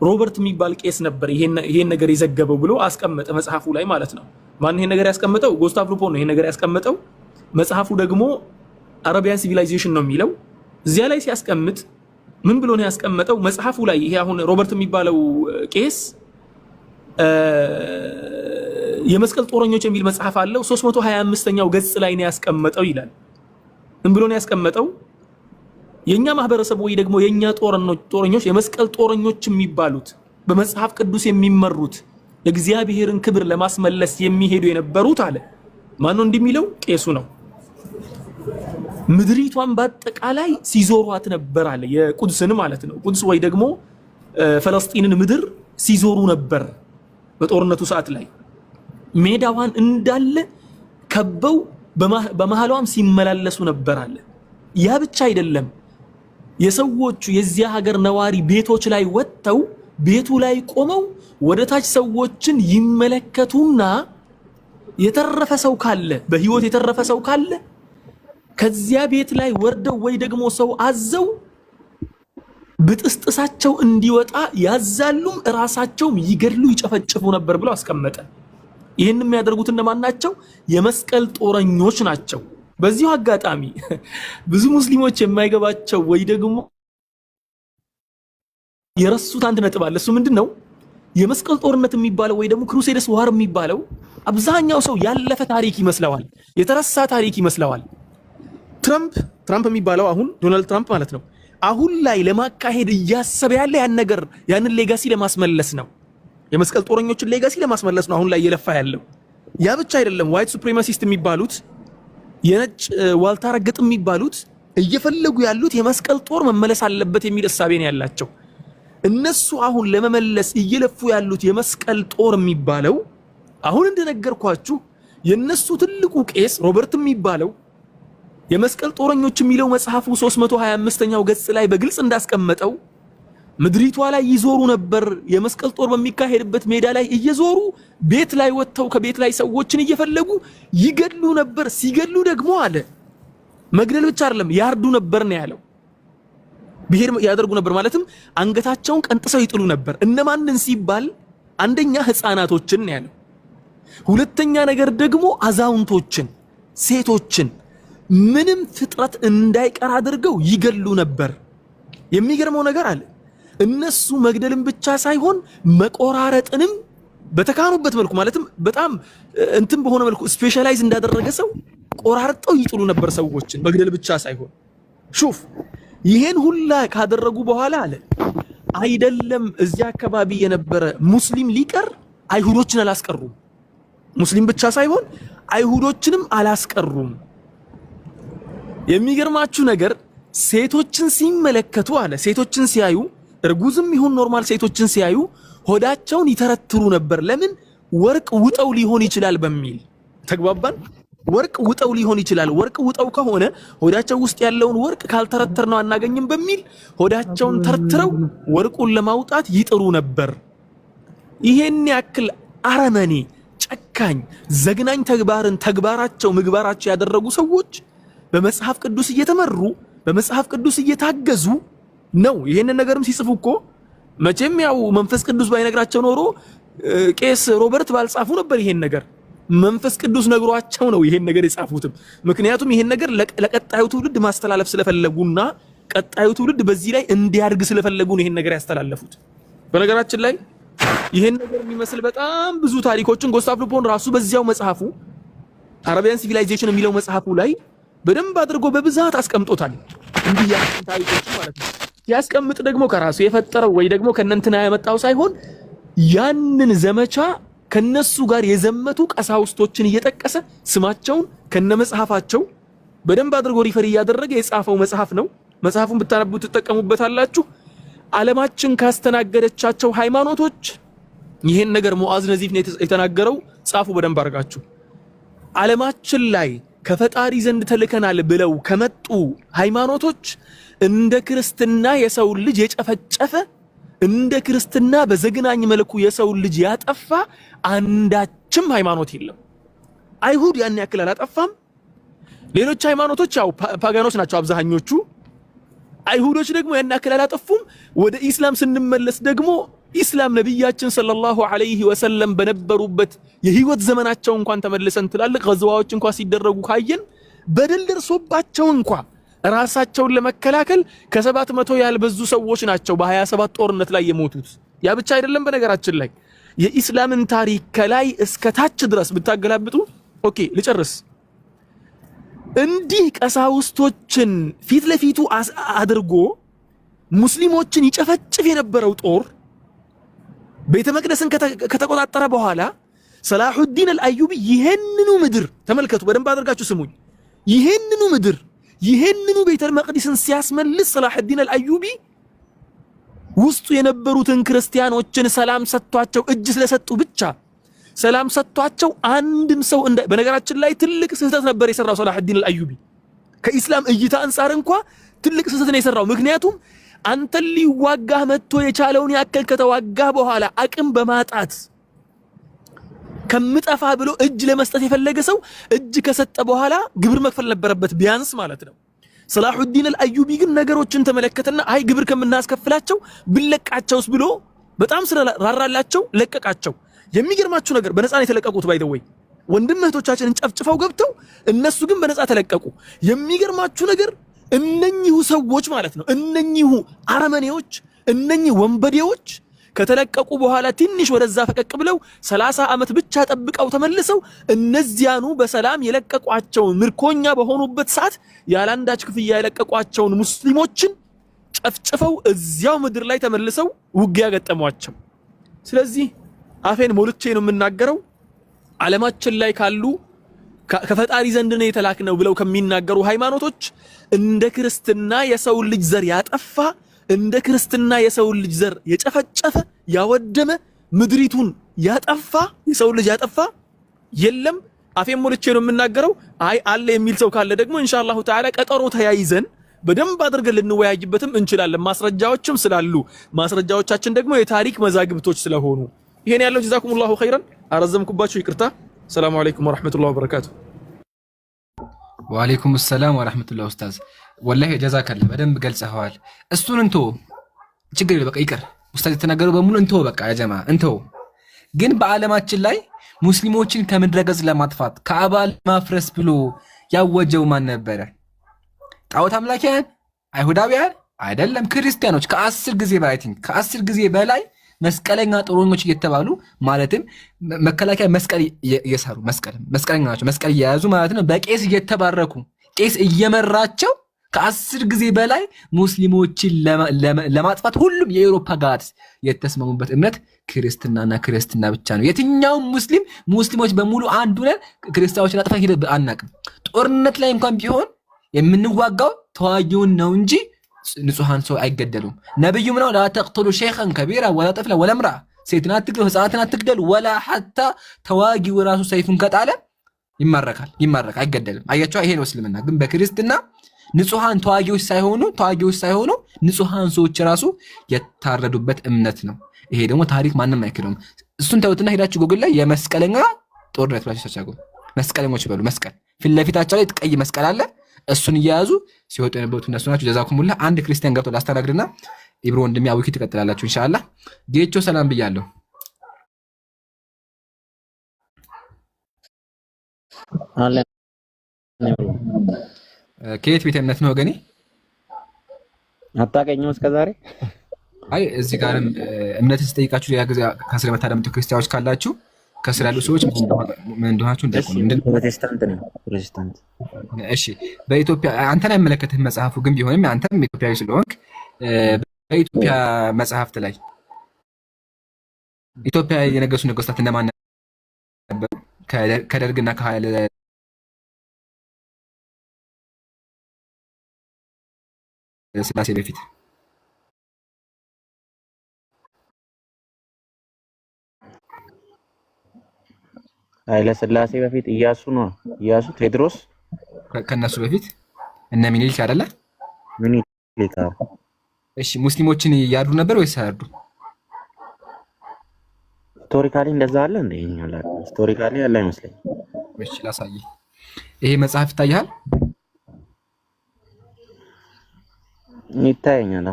ሮበርት የሚባል ቄስ ነበር ይሄን ነገር የዘገበው ብሎ አስቀመጠ መጽሐፉ ላይ ማለት ነው። ማን ይሄን ነገር ያስቀመጠው? ጉስታቭ ሉፖን ነው ይሄን ነገር ያስቀመጠው። መጽሐፉ ደግሞ አረቢያን ሲቪላይዜሽን ነው የሚለው። እዚያ ላይ ሲያስቀምጥ ምን ብሎ ነው ያስቀመጠው? መጽሐፉ ላይ ይሄ አሁን ሮበርት የሚባለው ቄስ የመስቀል ጦረኞች የሚል መጽሐፍ አለው 325ኛው ገጽ ላይ ነው ያስቀመጠው ይላል። ምን ብሎ ነው ያስቀመጠው? የኛ ማህበረሰብ ወይ ደግሞ የኛ ጦረኞች የመስቀል ጦረኞች የሚባሉት በመጽሐፍ ቅዱስ የሚመሩት የእግዚአብሔርን ክብር ለማስመለስ የሚሄዱ የነበሩት አለ። ማን ነው እንደሚለው? ቄሱ ነው። ምድሪቷን በአጠቃላይ ሲዞሯት ነበር አለ። የቁድስን ማለት ነው። ቁድስ ወይ ደግሞ ፈለስጢንን ምድር ሲዞሩ ነበር። በጦርነቱ ሰዓት ላይ ሜዳዋን እንዳለ ከበው በመሃሏም ሲመላለሱ ነበር አለ። ያ ብቻ አይደለም። የሰዎቹ የዚያ ሀገር ነዋሪ ቤቶች ላይ ወጥተው ቤቱ ላይ ቆመው ወደ ታች ሰዎችን ይመለከቱና የተረፈ ሰው ካለ በህይወት የተረፈ ሰው ካለ ከዚያ ቤት ላይ ወርደው ወይ ደግሞ ሰው አዘው ብጥስጥሳቸው እንዲወጣ ያዛሉም ራሳቸውም ይገድሉ ይጨፈጭፉ ነበር ብለው አስቀመጠ። ይሄን የሚያደርጉት እነማን ናቸው? የመስቀል ጦረኞች ናቸው። በዚሁ አጋጣሚ ብዙ ሙስሊሞች የማይገባቸው ወይ ደግሞ የረሱት አንድ ነጥብ አለ። እሱ ምንድነው? የመስቀል ጦርነት የሚባለው ወይ ደግሞ ክሩሴደስ ዋር የሚባለው አብዛኛው ሰው ያለፈ ታሪክ ይመስለዋል፣ የተረሳ ታሪክ ይመስለዋል። ትራምፕ የሚባለው አሁን ዶናልድ ትራምፕ ማለት ነው አሁን ላይ ለማካሄድ እያሰበ ያለ ያንን ሌጋሲ ለማስመለስ ነው። የመስቀል ጦረኞችን ሌጋሲ ለማስመለስ ነው አሁን ላይ እየለፋ ያለው። ያ ብቻ አይደለም። ዋይት ሱፕሪማሲስት የሚባሉት የነጭ ዋልታ ረገጥ የሚባሉት እየፈለጉ ያሉት የመስቀል ጦር መመለስ አለበት የሚል እሳቤ ነው ያላቸው። እነሱ አሁን ለመመለስ እየለፉ ያሉት የመስቀል ጦር የሚባለው አሁን እንደነገርኳችሁ የነሱ ትልቁ ቄስ ሮበርት የሚባለው የመስቀል ጦረኞች የሚለው መጽሐፉ 325ኛው ገጽ ላይ በግልጽ እንዳስቀመጠው ምድሪቷ ላይ ይዞሩ ነበር። የመስቀል ጦር በሚካሄድበት ሜዳ ላይ እየዞሩ ቤት ላይ ወጥተው ከቤት ላይ ሰዎችን እየፈለጉ ይገድሉ ነበር። ሲገድሉ ደግሞ አለ መግደል ብቻ አይደለም ያርዱ ነበር ነው ያለው። ብሄር ያደርጉ ነበር ማለትም አንገታቸውን ቀንጥሰው ይጥሉ ነበር። እነማንን ሲባል አንደኛ ህፃናቶችን ነው ያለው። ሁለተኛ ነገር ደግሞ አዛውንቶችን፣ ሴቶችን ምንም ፍጥረት እንዳይቀር አድርገው ይገድሉ ነበር። የሚገርመው ነገር አለ እነሱ መግደልን ብቻ ሳይሆን መቆራረጥንም በተካኑበት መልኩ ማለትም በጣም እንትን በሆነ መልኩ ስፔሻላይዝ እንዳደረገ ሰው ቆራርጠው ይጥሉ ነበር ሰዎችን፣ መግደል ብቻ ሳይሆን ሹፍ ይሄን ሁላ ካደረጉ በኋላ አለ አይደለም እዚያ አካባቢ የነበረ ሙስሊም ሊቀር አይሁዶችን አላስቀሩም። ሙስሊም ብቻ ሳይሆን አይሁዶችንም አላስቀሩም። የሚገርማችሁ ነገር ሴቶችን ሲመለከቱ አለ ሴቶችን ሲያዩ እርጉዝም ይሁን ኖርማል ሴቶችን ሲያዩ ሆዳቸውን ይተረትሩ ነበር። ለምን? ወርቅ ውጠው ሊሆን ይችላል በሚል ተግባባን። ወርቅ ውጠው ሊሆን ይችላል። ወርቅ ውጠው ከሆነ ሆዳቸው ውስጥ ያለውን ወርቅ ካልተረተር ነው አናገኝም በሚል ሆዳቸውን ተርትረው ወርቁን ለማውጣት ይጥሩ ነበር። ይሄን ያክል አረመኔ፣ ጨካኝ፣ ዘግናኝ ተግባራቸው ምግባራቸው ያደረጉ ሰዎች በመጽሐፍ ቅዱስ እየተመሩ በመጽሐፍ ቅዱስ እየታገዙ ነው። ይሄን ነገርም ሲጽፉ እኮ መቼም ያው መንፈስ ቅዱስ ባይነግራቸው ኖሮ ቄስ ሮበርት ባልጻፉ ነበር ይሄን ነገር። መንፈስ ቅዱስ ነግሯቸው ነው ይሄን ነገር የጻፉትም። ምክንያቱም ይሄን ነገር ለቀጣዩ ትውልድ ማስተላለፍ ስለፈለጉና ቀጣዩ ትውልድ በዚህ ላይ እንዲያድግ ስለፈለጉ ነው ይሄን ነገር ያስተላለፉት። በነገራችን ላይ ይሄን ነገር የሚመስል በጣም ብዙ ታሪኮችን ጉስታቭ ሉፖን ራሱ በዚያው መጽሐፉ አረቢያን ሲቪላይዜሽን የሚለው መጽሐፉ ላይ በደንብ አድርጎ በብዛት አስቀምጦታል። እንዲህ ያሉት ታሪኮች ማለት ነው። ያስቀምጥ ደግሞ ከራሱ የፈጠረው ወይ ደግሞ ከነንትና ያመጣው ሳይሆን ያንን ዘመቻ ከነሱ ጋር የዘመቱ ቀሳውስቶችን እየጠቀሰ ስማቸውን ከነመጽሐፋቸው በደንብ አድርጎ ሪፈር እያደረገ የጻፈው መጽሐፍ ነው። መጽሐፉን ብታነቡ ትጠቀሙበታላችሁ። ዓለማችን ካስተናገደቻቸው ሃይማኖቶች ይሄን ነገር ሙአዝ ነዚፍ ነው የተናገረው። ጻፉ በደንብ አድርጋችሁ። ዓለማችን ላይ ከፈጣሪ ዘንድ ተልከናል ብለው ከመጡ ሃይማኖቶች እንደ ክርስትና የሰው ልጅ የጨፈጨፈ እንደ ክርስትና በዘግናኝ መልኩ የሰው ልጅ ያጠፋ አንዳችም ሃይማኖት የለም። አይሁድ ያን ያክል አላጠፋም። ሌሎች ሃይማኖቶች ያው ፓጋኖች ናቸው አብዛኞቹ። አይሁዶች ደግሞ ያን ያክል አላጠፉም። ወደ ኢስላም ስንመለስ ደግሞ ኢስላም ነብያችን ሰለላሁ ዐለይሂ ወሰለም በነበሩበት የህይወት ዘመናቸው እንኳን ተመልሰን ትላልቅ ገዝዋዎች እንኳን ሲደረጉ ካየን በደል ደርሶባቸው እንኳን ራሳቸውን ለመከላከል ከ700 ያልበዙ ሰዎች ናቸው በ27 ጦርነት ላይ የሞቱት። ያ ብቻ አይደለም። በነገራችን ላይ የኢስላምን ታሪክ ከላይ እስከ ታች ድረስ ብታገላብጡ ኦኬ ልጨርስ። እንዲህ ቀሳውስቶችን ፊት ለፊቱ አድርጎ ሙስሊሞችን ይጨፈጭፍ የነበረው ጦር ቤተ መቅደስን ከተቆጣጠረ በኋላ ሰላሁዲን አልአዩቢ ይሄንኑ ምድር ተመልከቱ፣ በደንብ አድርጋችሁ ስሙኝ። ይሄንኑ ምድር ይሄንኑ ቤተ መቅደስን ሲያስመልስ ሰላሁዲን አልአዩቢ ውስጡ የነበሩትን ክርስቲያኖችን ሰላም ሰጥቷቸው እጅ ስለሰጡ ብቻ ሰላም ሰጥቷቸው አንድም ሰው በነገራችን ላይ ትልቅ ስህተት ነበር የሰራው ሰላሁዲን አልአዩቢ። ከኢስላም እይታ አንፃር እንኳን ትልቅ ስህተት ነው የሰራው። ምክንያቱም አንተ ሊዋጋህ መጥቶ የቻለውን ያክል ከተዋጋህ በኋላ አቅም በማጣት ከምጠፋ ብሎ እጅ ለመስጠት የፈለገ ሰው እጅ ከሰጠ በኋላ ግብር መክፈል ነበረበት ቢያንስ ማለት ነው። ሰላሁዲን አልአዩቢ ግን ነገሮችን ተመለከተና አይ ግብር ከምናስከፍላቸው ብለቃቸውስ ብሎ በጣም ስለራራላቸው ለቀቃቸው። የሚገርማችሁ ነገር በነፃ ነው የተለቀቁት። ባይደወይ ወንድም እህቶቻችንን ጨፍጭፈው ገብተው እነሱ ግን በነፃ ተለቀቁ። የሚገርማችሁ ነገር እነኚሁ ሰዎች ማለት ነው እነኚሁ አረመኔዎች እነኚህ ወንበዴዎች ከተለቀቁ በኋላ ትንሽ ወደዛ ፈቀቅ ብለው 30 ዓመት ብቻ ጠብቀው ተመልሰው እነዚያኑ በሰላም የለቀቋቸውን ምርኮኛ በሆኑበት ሰዓት ያላንዳች ክፍያ የለቀቋቸውን ሙስሊሞችን ጨፍጭፈው እዚያው ምድር ላይ ተመልሰው ውጊያ ገጠሟቸው። ስለዚህ አፌን ሞልቼ ነው የምናገረው። ዓለማችን ላይ ካሉ ከፈጣሪ ዘንድ ነው የተላክነው ብለው ከሚናገሩ ሃይማኖቶች እንደ ክርስትና የሰው ልጅ ዘር ያጠፋ እንደ ክርስትና የሰው ልጅ ዘር የጨፈጨፈ ያወደመ ምድሪቱን ያጠፋ የሰው ልጅ ያጠፋ የለም። አፌን ሞልቼ ነው የምናገረው። አይ አለ የሚል ሰው ካለ ደግሞ ኢንሻአላሁ ተዓላ ቀጠሮ ተያይዘን በደንብ አድርገን ልንወያይበትም እንችላለን። ማስረጃዎችም ስላሉ ማስረጃዎቻችን ደግሞ የታሪክ መዛግብቶች ስለሆኑ ይሄን ያለው ጀዛኩሙላሁ ኸይረን። አረዘምኩባችሁ፣ ይቅርታ። ሰላም አለይኩም ወራህመቱላሂ ወበረካቱ። ወአለይኩም ሰላም ወራህመቱላሂ ኡስታዝ፣ ወላሂ ጀዛከላ በደንብ ገልጸኸዋል። እሱን እንቶ ችግር የለም በቃ ይቅር። ኡስታዝ የተናገረው በሙሉ እንቶ በቃ ያ ጀማ እንቶ። ግን በዓለማችን ላይ ሙስሊሞችን ከምድረ ገጽ ለማጥፋት ከአባል ማፍረስ ብሎ ያወጀው ማን ነበረ? ጣዖት አምላኪያን አይሁዳውያን አይደለም፣ ክርስቲያኖች ከ10 ጊዜ በላይ ከ10 ጊዜ በላይ መስቀለኛ ጦረኞች እየተባሉ ማለትም መከላከያ መስቀል እየሰሩ መስቀለኛ ናቸው፣ መስቀል እየያዙ ማለት ነው። በቄስ እየተባረኩ ቄስ እየመራቸው ከ10 ጊዜ በላይ ሙስሊሞችን ለማጥፋት ሁሉም የአውሮፓ ጋት የተስማሙበት እምነት ክርስትናና ክርስትና ብቻ ነው። የትኛውም ሙስሊሞች በሙሉ አንድ ሆነን ክርስቲያኖችን አጥፋን ሄደ አናቅም። ጦርነት ላይ እንኳን ቢሆን የምንዋጋው ተዋጊውን ነው እንጂ ንጹሃን ሰው አይገደሉም። ነብዩ ምናው ላ ተቅተሉ ሸይኸን ከቢራ ወላ ጠፍላ ወላ ምራ፣ ሴትን አትግደሉ፣ ህፃናትን አትግደሉ፣ ወላ ሐታ ተዋጊው ራሱ ሰይፉን ከጣለ ይማረካል፣ አይገደልም። አያቸው ይሄ ነው እስልምና። ግን በክርስትና ንጹሃን ተዋጊዎች ሳይሆኑ ንጹሃን ሰዎች ራሱ የታረዱበት እምነት ነው። ይሄ ደግሞ ታሪክ ማንም አይክደውም። እሱን ተውትና ሄዳችሁ ጎግል ላይ የመስቀለኛ ጦርነት ብላችሁ ተቻገሩ። መስቀለኞች በሉ መስቀል ፊት ለፊታቸው ላይ ቀይ መስቀል አለ። እሱን እየያዙ ሲወጡ የነበሩት እነሱ ናቸው። ጀዛኩሙላህ። አንድ ክርስቲያን ገብቶ ላስተናግድና ኢብሮ ወንድሜ አውኪ ትቀጥላላችሁ ኢንሻአላህ። ጌቾ ሰላም ብያለሁ። ከየት ቤተ እምነት ነው ወገኔ? አታውቀኝም እስከዛሬ? አይ እዚህ ጋርም እምነት ስጠይቃችሁ ያ ጊዜ ከስር የምታዳምጡ ክርስቲያኖች ካላችሁ ከስር ያሉ ሰዎች ምን እንደሆናችሁ እንደቆም ፕሮቴስታንት ነው። ፕሮቴስታንት እሺ። በኢትዮጵያ አንተን አይመለከትህም መጽሐፉ፣ ግን ቢሆንም አንተም ኢትዮጵያዊ ስለሆንክ በኢትዮጵያ መጽሐፍት ላይ ኢትዮጵያ የነገሱ ነገስታት እነማን ነበሩ? ከደርግና ከኃይለ ሥላሴ በፊት ኃይለ ሥላሴ በፊት ኢያሱ ነው። ኢያሱ ቴዎድሮስ ከነሱ በፊት እነ ሚኒሊክ አይደለ? ሚኒሊክ። እሺ ሙስሊሞችን ያርዱ ነበር ወይስ አያርዱ? ሂስቶሪካሊ እንደዛ አለ እንዴ? ሂስቶሪካሊ ያለ አይመስለኝም። እሺ ላሳይህ። ይሄ መጽሐፍ ይታያል? ይታየኛል።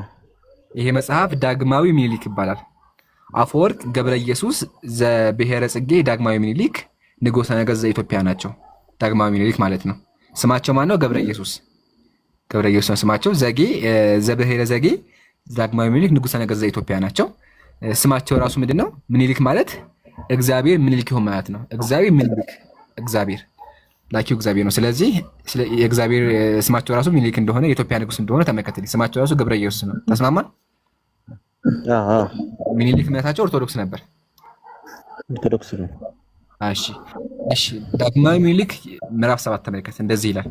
ይሄ መጽሐፍ ዳግማዊ ሚኒሊክ ይባላል። አፈወርቅ ገብረ ኢየሱስ ዘብሔረ ጽጌ ዳግማዊ ሚኒሊክ ንጉሠ ነገሥት ዘኢትዮጵያ ናቸው። ዳግማዊ ሚኒሊክ ማለት ነው። ስማቸው ማን ነው? ገብረ ኢየሱስ ነው ስማቸው። ዘጌ ዘብሔረ ዘጌ ዳግማዊ ሚኒሊክ ንጉሠ ነገሥት ዘኢትዮጵያ ናቸው። ስማቸው ራሱ ምንድነው? ሚኒሊክ ማለት እግዚአብሔር ሚኒሊክ ይሁን ማለት ነው። እግዚአብሔር ሚኒሊክ፣ እግዚአብሔር ላኪው እግዚአብሔር ነው። ስለዚህ የእግዚአብሔር ስማቸው ራሱ ሚኒሊክ እንደሆነ የኢትዮጵያ ንጉሥ እንደሆነ ተመከተልኝ። ስማቸው ራሱ ገብረ ኢየሱስ ነው። ተስማማን? ሚኒሊክ እምነታቸው ኦርቶዶክስ ነበር። ኦርቶዶክስ ነው። እሺ ዳግማዊ ሚኒሊክ ምዕራፍ 7 ተመልከት። እንደዚህ ይላል።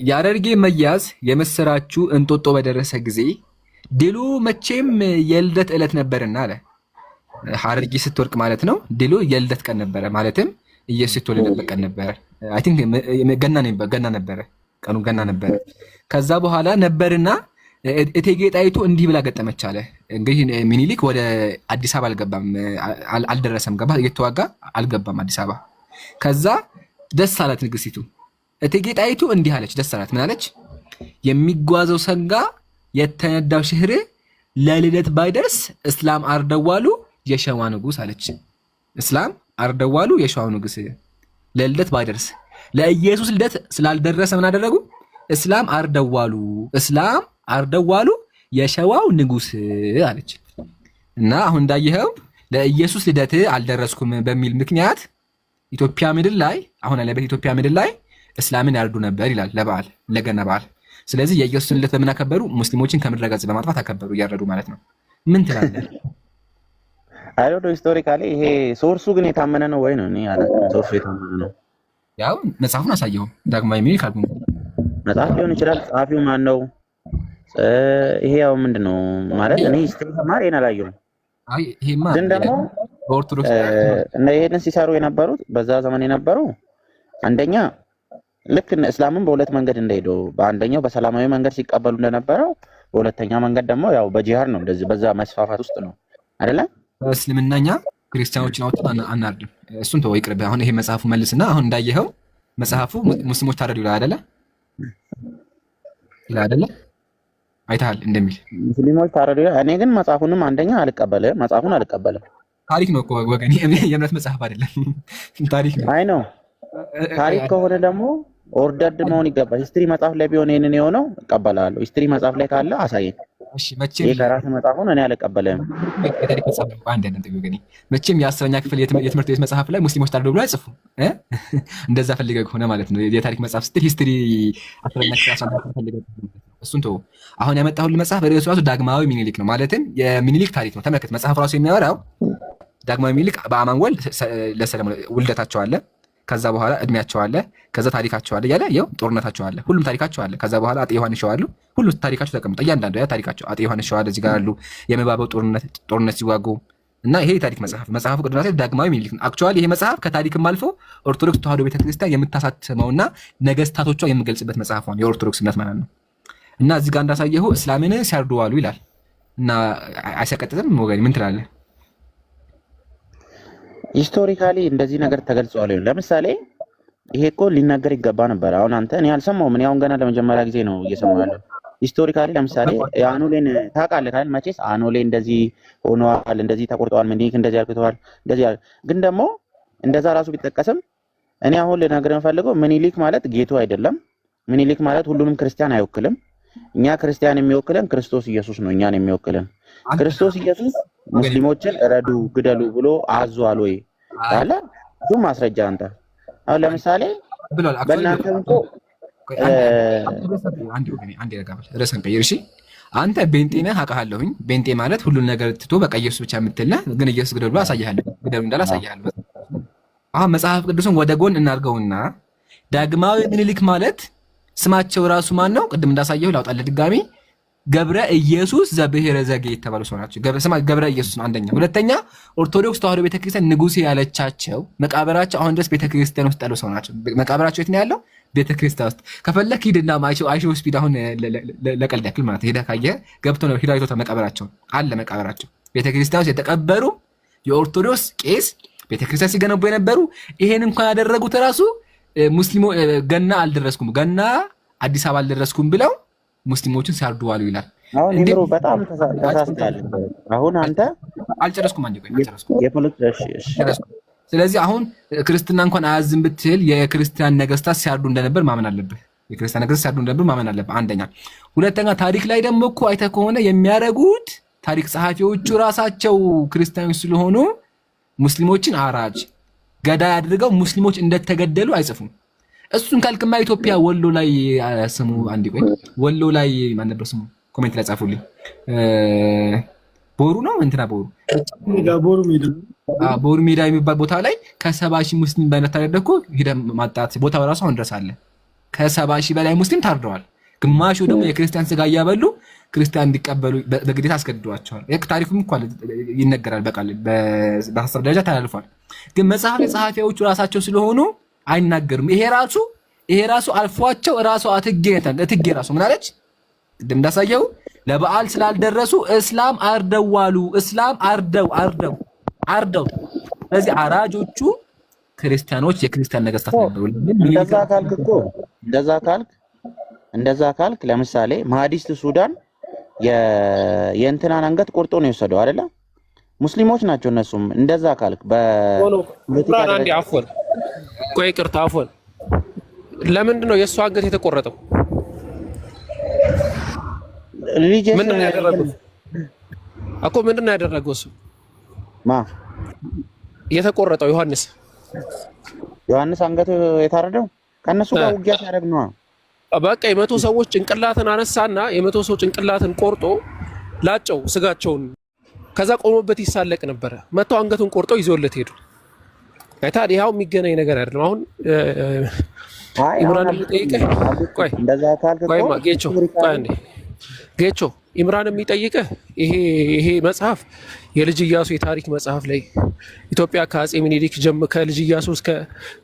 የሐረርጌ መያዝ የምስራቹ እንጦጦ በደረሰ ጊዜ ድሉ መቼም የልደት ዕለት ነበርና አለ። ሐረርጌ ስትወርቅ ማለት ነው። ድሉ የልደት ቀን ነበረ፣ ማለትም ኢየሱስ የተወለደበት ቀን ነበረ። አይ ቲንክ ገና ነበረ፣ ቀኑ ገና ነበረ። ከዛ በኋላ ነበርና እቴጌ ጣይቱ እንዲህ ብላ ገጠመች አለ። እንግዲህ ሚኒሊክ ወደ አዲስ አበባ አልደረሰም፣ ገባ እየተዋጋ አልገባም አዲስ አበባ። ከዛ ደስ አላት ንግስቲቱ። እቴጌ ጣይቱ እንዲህ አለች፣ ደስ አላት። ምን አለች? የሚጓዘው ሰንጋ የተነዳው ሽህር ለልደት ባይደርስ እስላም አርደዋሉ የሸዋ ንጉስ አለች። እስላም አርደዋሉ የሸዋ ንጉስ ለልደት ባይደርስ፣ ለኢየሱስ ልደት ስላልደረሰ ምን አደረጉ? እስላም አርደዋሉ የሸዋው ንጉስ አለች። እና አሁን እንዳየኸው ለኢየሱስ ልደት አልደረስኩም በሚል ምክንያት ኢትዮጵያ ምድር ላይ አሁን ያለበት ኢትዮጵያ ምድር ላይ እስላምን ያርዱ ነበር ይላል፣ ለበዓል ለገና በዓል። ስለዚህ የኢየሱስን ልደት በምን አከበሩ? ሙስሊሞችን ከምድረ ገጽ በማጥፋት አከበሩ፣ እያረዱ ማለት ነው። ምን ትላለህ? አይዶ ሂስቶሪካሊ ይሄ ሶርሱ ግን የታመነ ነው ወይ ነው? እኔ አላውቅም። ሶርሱ የታመነ ነው? ያው መጽሐፉን አሳየው። ዳግማዊ ሚኒሊክ አልኩ። መጽሐፍ ሊሆን ይችላል። ጸሐፊው ማን ነው? ይሄ ያው ምንድነው ማለት እኔ ሂስትሪ ተማሪ ነኝ አላየሁም። አይ ይሄማ ግን ደግሞ በኦርቶዶክስ እና ይሄንን ሲሰሩ የነበሩት በዛ ዘመን የነበሩ አንደኛ ልክ እስላምን በሁለት መንገድ እንደሄደው በአንደኛው በሰላማዊ መንገድ ሲቀበሉ እንደነበረው በሁለተኛ መንገድ ደግሞ ያው በጂሃድ ነው፣ እንደዚህ በዛ መስፋፋት ውስጥ ነው አይደለ? እስልምናኛ ክርስቲያኖችን አውጥተን አናርድም። እሱን ተወው ይቅርብ። አሁን ይሄ መጽሐፉ መልስና አሁን እንዳየኸው መጽሐፉ ሙስሊሞች ታረዱ ይላል አይደለ? አይተሃል እንደሚል ሙስሊሞች ታረዱ። እኔ ግን መጽሐፉንም አንደኛ አልቀበልም፣ መጽሐፉን አልቀበልም። ታሪክ ነው እኮ ወገኔ፣ የእምነት መጽሐፍ አይደለም፣ ታሪክ ነው። አይ ነው ታሪክ ከሆነ ደግሞ ኦርደርድ መሆን ይገባል። ሂስትሪ መጽሐፍ ላይ ቢሆን ይሄንን የሆነው እቀበላለሁ። ሂስትሪ መጽሐፍ ላይ ካለ አሳየኝ። እሺ መቼም ይሄ ከራስ መጽሐፉን እኔ አልቀበልም። መቼም የ10ኛ ክፍል የትምህርት ቤት መጽሐፍ ላይ ሙስሊሞች ታርደው ብሎ አይጽፉም። እንደዛ ፈልገው ከሆነ ማለት ነው። የታሪክ መጽሐፍ ስትል ሂስትሪ 10ኛ ክፍል 11ኛ ክፍል ፈልገው እሱን ተው። አሁን ያመጣሁልህ መጽሐፍ ርዕሱ ራሱ ዳግማዊ ሚኒሊክ ነው። ማለትም የሚኒሊክ ታሪክ ነው። ተመልከት፣ መጽሐፍ ራሱ የሚያወራው ዳግማዊ ሚኒሊክ በአማን ወልድ ለሰለሞን ውልደታቸው አለ፣ ከዛ በኋላ እድሜያቸው አለ፣ ከዛ ታሪካቸው አለ እያለ ይኸው ጦርነታቸው አለ፣ ሁሉም ታሪካቸው አለ። ከዛ በኋላ አጤ ዮሐንስ ሸዋ አሉ፣ ሁሉ ታሪካቸው ተቀምጠ እያንዳንዱ ያ ታሪካቸው አጤ ዮሐንስ ሸዋ እዚህ ጋር አሉ፣ የመባበው ጦርነት ሲዋጉ እና ይሄ የታሪክ መጽሐፉ ቅዱስ ዳግማዊ ሚኒሊክ ነው። አክቹዋሊ ይሄ መጽሐፍ ከታሪክም አልፎ ኦርቶዶክስ ተዋህዶ ቤተክርስቲያን የምታሳትመውና ነገስታቶቿ የምገልጽበት መጽሐፍ ነው፣ የኦርቶዶክስ እምነት ማለት ነው። እና እዚህ ጋር እንዳሳየሁ እስላምን ሲያርዱ ዋሉ ይላል እና አይሰቀጥጥም? ወገን ምን ትላለህ? ሂስቶሪካሊ እንደዚህ ነገር ተገልጿል። ለምሳሌ ይሄ እኮ ሊናገር ይገባ ነበር። አሁን አንተ እኔ አልሰማሁም። እኔ አሁን ገና ለመጀመሪያ ጊዜ ነው እየሰማሁ ያለው። ሂስቶሪካሊ ለምሳሌ አኖሌን ታውቃለህ አይደል? መቼስ አኖሌ እንደዚህ ሆነዋል፣ እንደዚህ ተቆርጠዋል፣ ምኒልክ እንደዚህ አድርገዋል፣ እንደዚህ ግን ደግሞ እንደዛ ራሱ ቢጠቀስም እኔ አሁን ልነግርህ የምፈልገው ምኒልክ ማለት ጌቱ አይደለም። ምኒልክ ማለት ሁሉንም ክርስቲያን አይወክልም። እኛ ክርስቲያን የሚወክለን ክርስቶስ ኢየሱስ ነው። እኛን የሚወክለን ክርስቶስ ኢየሱስ ሙስሊሞችን እረዱ፣ ግደሉ ብሎ አዟል ወይ ታለ? ብዙ ማስረጃ አንተ አሁን ለምሳሌ በእናንተ እንኳ አንተ ቤንጤ ነህ አውቃለሁኝ። ቤንጤ ማለት ሁሉን ነገር ትቶ በቃ ኢየሱስ ብቻ የምትል ነህ። ግን ኢየሱስ ግደሉ ብሎ አሳያለሁ፣ ግደሉ እንዳለ አሳያለሁ። አሁን መጽሐፍ ቅዱስን ወደ ጎን እናድርገውና ዳግማዊ ምኒልክ ማለት ስማቸው ራሱ ማን ነው? ቅድም እንዳሳየሁ ላውጣልህ ድጋሚ ገብረ ኢየሱስ ዘብሔረ ዘጌ የተባሉ ሰው ናቸው። ገብረ ኢየሱስ ነው አንደኛ። ሁለተኛ ኦርቶዶክስ ተዋህዶ ቤተክርስቲያን ንጉሴ ያለቻቸው መቃብራቸው አሁን ድረስ ቤተክርስቲያን ውስጥ ያሉ ሰው ናቸው። መቃብራቸው የት ነው ያለው? ቤተክርስቲያን ውስጥ። ከፈለክ ሂድና አይሾ ስፒድ አሁን ለቀልድ ያክል ማለት ሄደህ ካየህ ገብቶ ነው ሂድ አይቶታል። መቃብራቸው አለ። መቃብራቸው ቤተክርስቲያን ውስጥ የተቀበሩ የኦርቶዶክስ ቄስ ቤተክርስቲያን ሲገነቡ የነበሩ ይሄን እንኳን ያደረጉት ራሱ ሙስሊሞ ገና አልደረስኩም ገና አዲስ አበባ አልደረስኩም ብለው ሙስሊሞችን ሲያርዱ ዋሉ ይላል። አሁን ይምሩ በጣም ተሳስተሃል። አሁን አንተ አልጨረስኩም አንዴ ቆይ አልጨረስኩም። ስለዚህ አሁን ክርስትና እንኳን አያዝም ብትል የክርስቲያን ነገስታት ሲያርዱ እንደነበር ማመን አለብህ። የክርስቲያን ነገስታት ሲያርዱ እንደነበር ማመን አለብህ አንደኛ። ሁለተኛ ታሪክ ላይ ደግሞ እኮ አይተህ ከሆነ የሚያረጉት ታሪክ ጸሐፊዎቹ ራሳቸው ክርስቲያኖች ስለሆኑ ሙስሊሞችን አራጅ ገዳይ አድርገው ሙስሊሞች እንደተገደሉ አይጽፉም። እሱን ካልክማ ኢትዮጵያ ወሎ ላይ ስሙ አንዴ ቆይ ወሎ ላይ ማን ነበር ስሙ? ኮሜንት ላይ ጻፉልኝ። ቦሩ ነው እንትና ቦሩ ሜዳ የሚባል ቦታ ላይ ከ70,000 ሙስሊም በላይ ታደረኩ ሄደ ማጣት ቦታው ራሱ አሁን ድረስ አለ። ከ70,000 በላይ ሙስሊም ታርደዋል። ግማሹ ደግሞ የክርስቲያን ስጋ እያበሉ ክርስቲያን እንዲቀበሉ በግዴታ አስገድደዋቸዋል። ታሪኩም እኮ ይነገራል። በቃል በሐሳብ ደረጃ ተላልፏል። ግን መጽሐፍ ጸሐፊዎቹ ራሳቸው ስለሆኑ አይናገሩም። ይሄ ራሱ አልፏቸው ራሱ እትጌ ራሱ ምን አለች? ቅድም እንዳሳየው ለበዓል ስላልደረሱ እስላም አርደዋሉ። እስላም አርደው። ስለዚህ አራጆቹ ክርስቲያኖች የክርስቲያን ነገስታት ነበሩ። እንደዛ ካልክ ለምሳሌ ማህዲስት ሱዳን የእንትናን አንገት ቆርጦ ነው የወሰደው አይደለ? ሙስሊሞች ናቸው እነሱም። እንደዛ ካልክ በፖለቲካ አንዴ አፎን ቆይ ቅርታ አፎን ለምንድን ነው የእሱ አንገት የተቆረጠው? ምንድን ነው ያደረገው እኮ? ምንድን ነው ያደረገው እሱ? የተቆረጠው ዮሐንስ አንገቱ የታረደው ከእነሱ ጋር ውጊያ ሲያደርግ ነው። በቃ የመቶ ሰዎች ጭንቅላትን አነሳና የመቶ ሰው ጭንቅላትን ቆርጦ ላጨው ስጋቸውን። ከዛ ቆሞበት ይሳለቅ ነበረ። መተው አንገቱን ቆርጠው ይዘውለት ሄዱ። ታዲያ ይኸው የሚገናኝ ነገር አይደለም። አሁን ኢምራን የሚጠይቅህ ቆይ ጌቾ ኢምራን የሚጠይቅህ ይሄ መጽሐፍ የልጅ ኢያሱ የታሪክ መጽሐፍ ላይ ኢትዮጵያ ከአጼ ሚኒሊክ ከልጅ ኢያሱ እስከ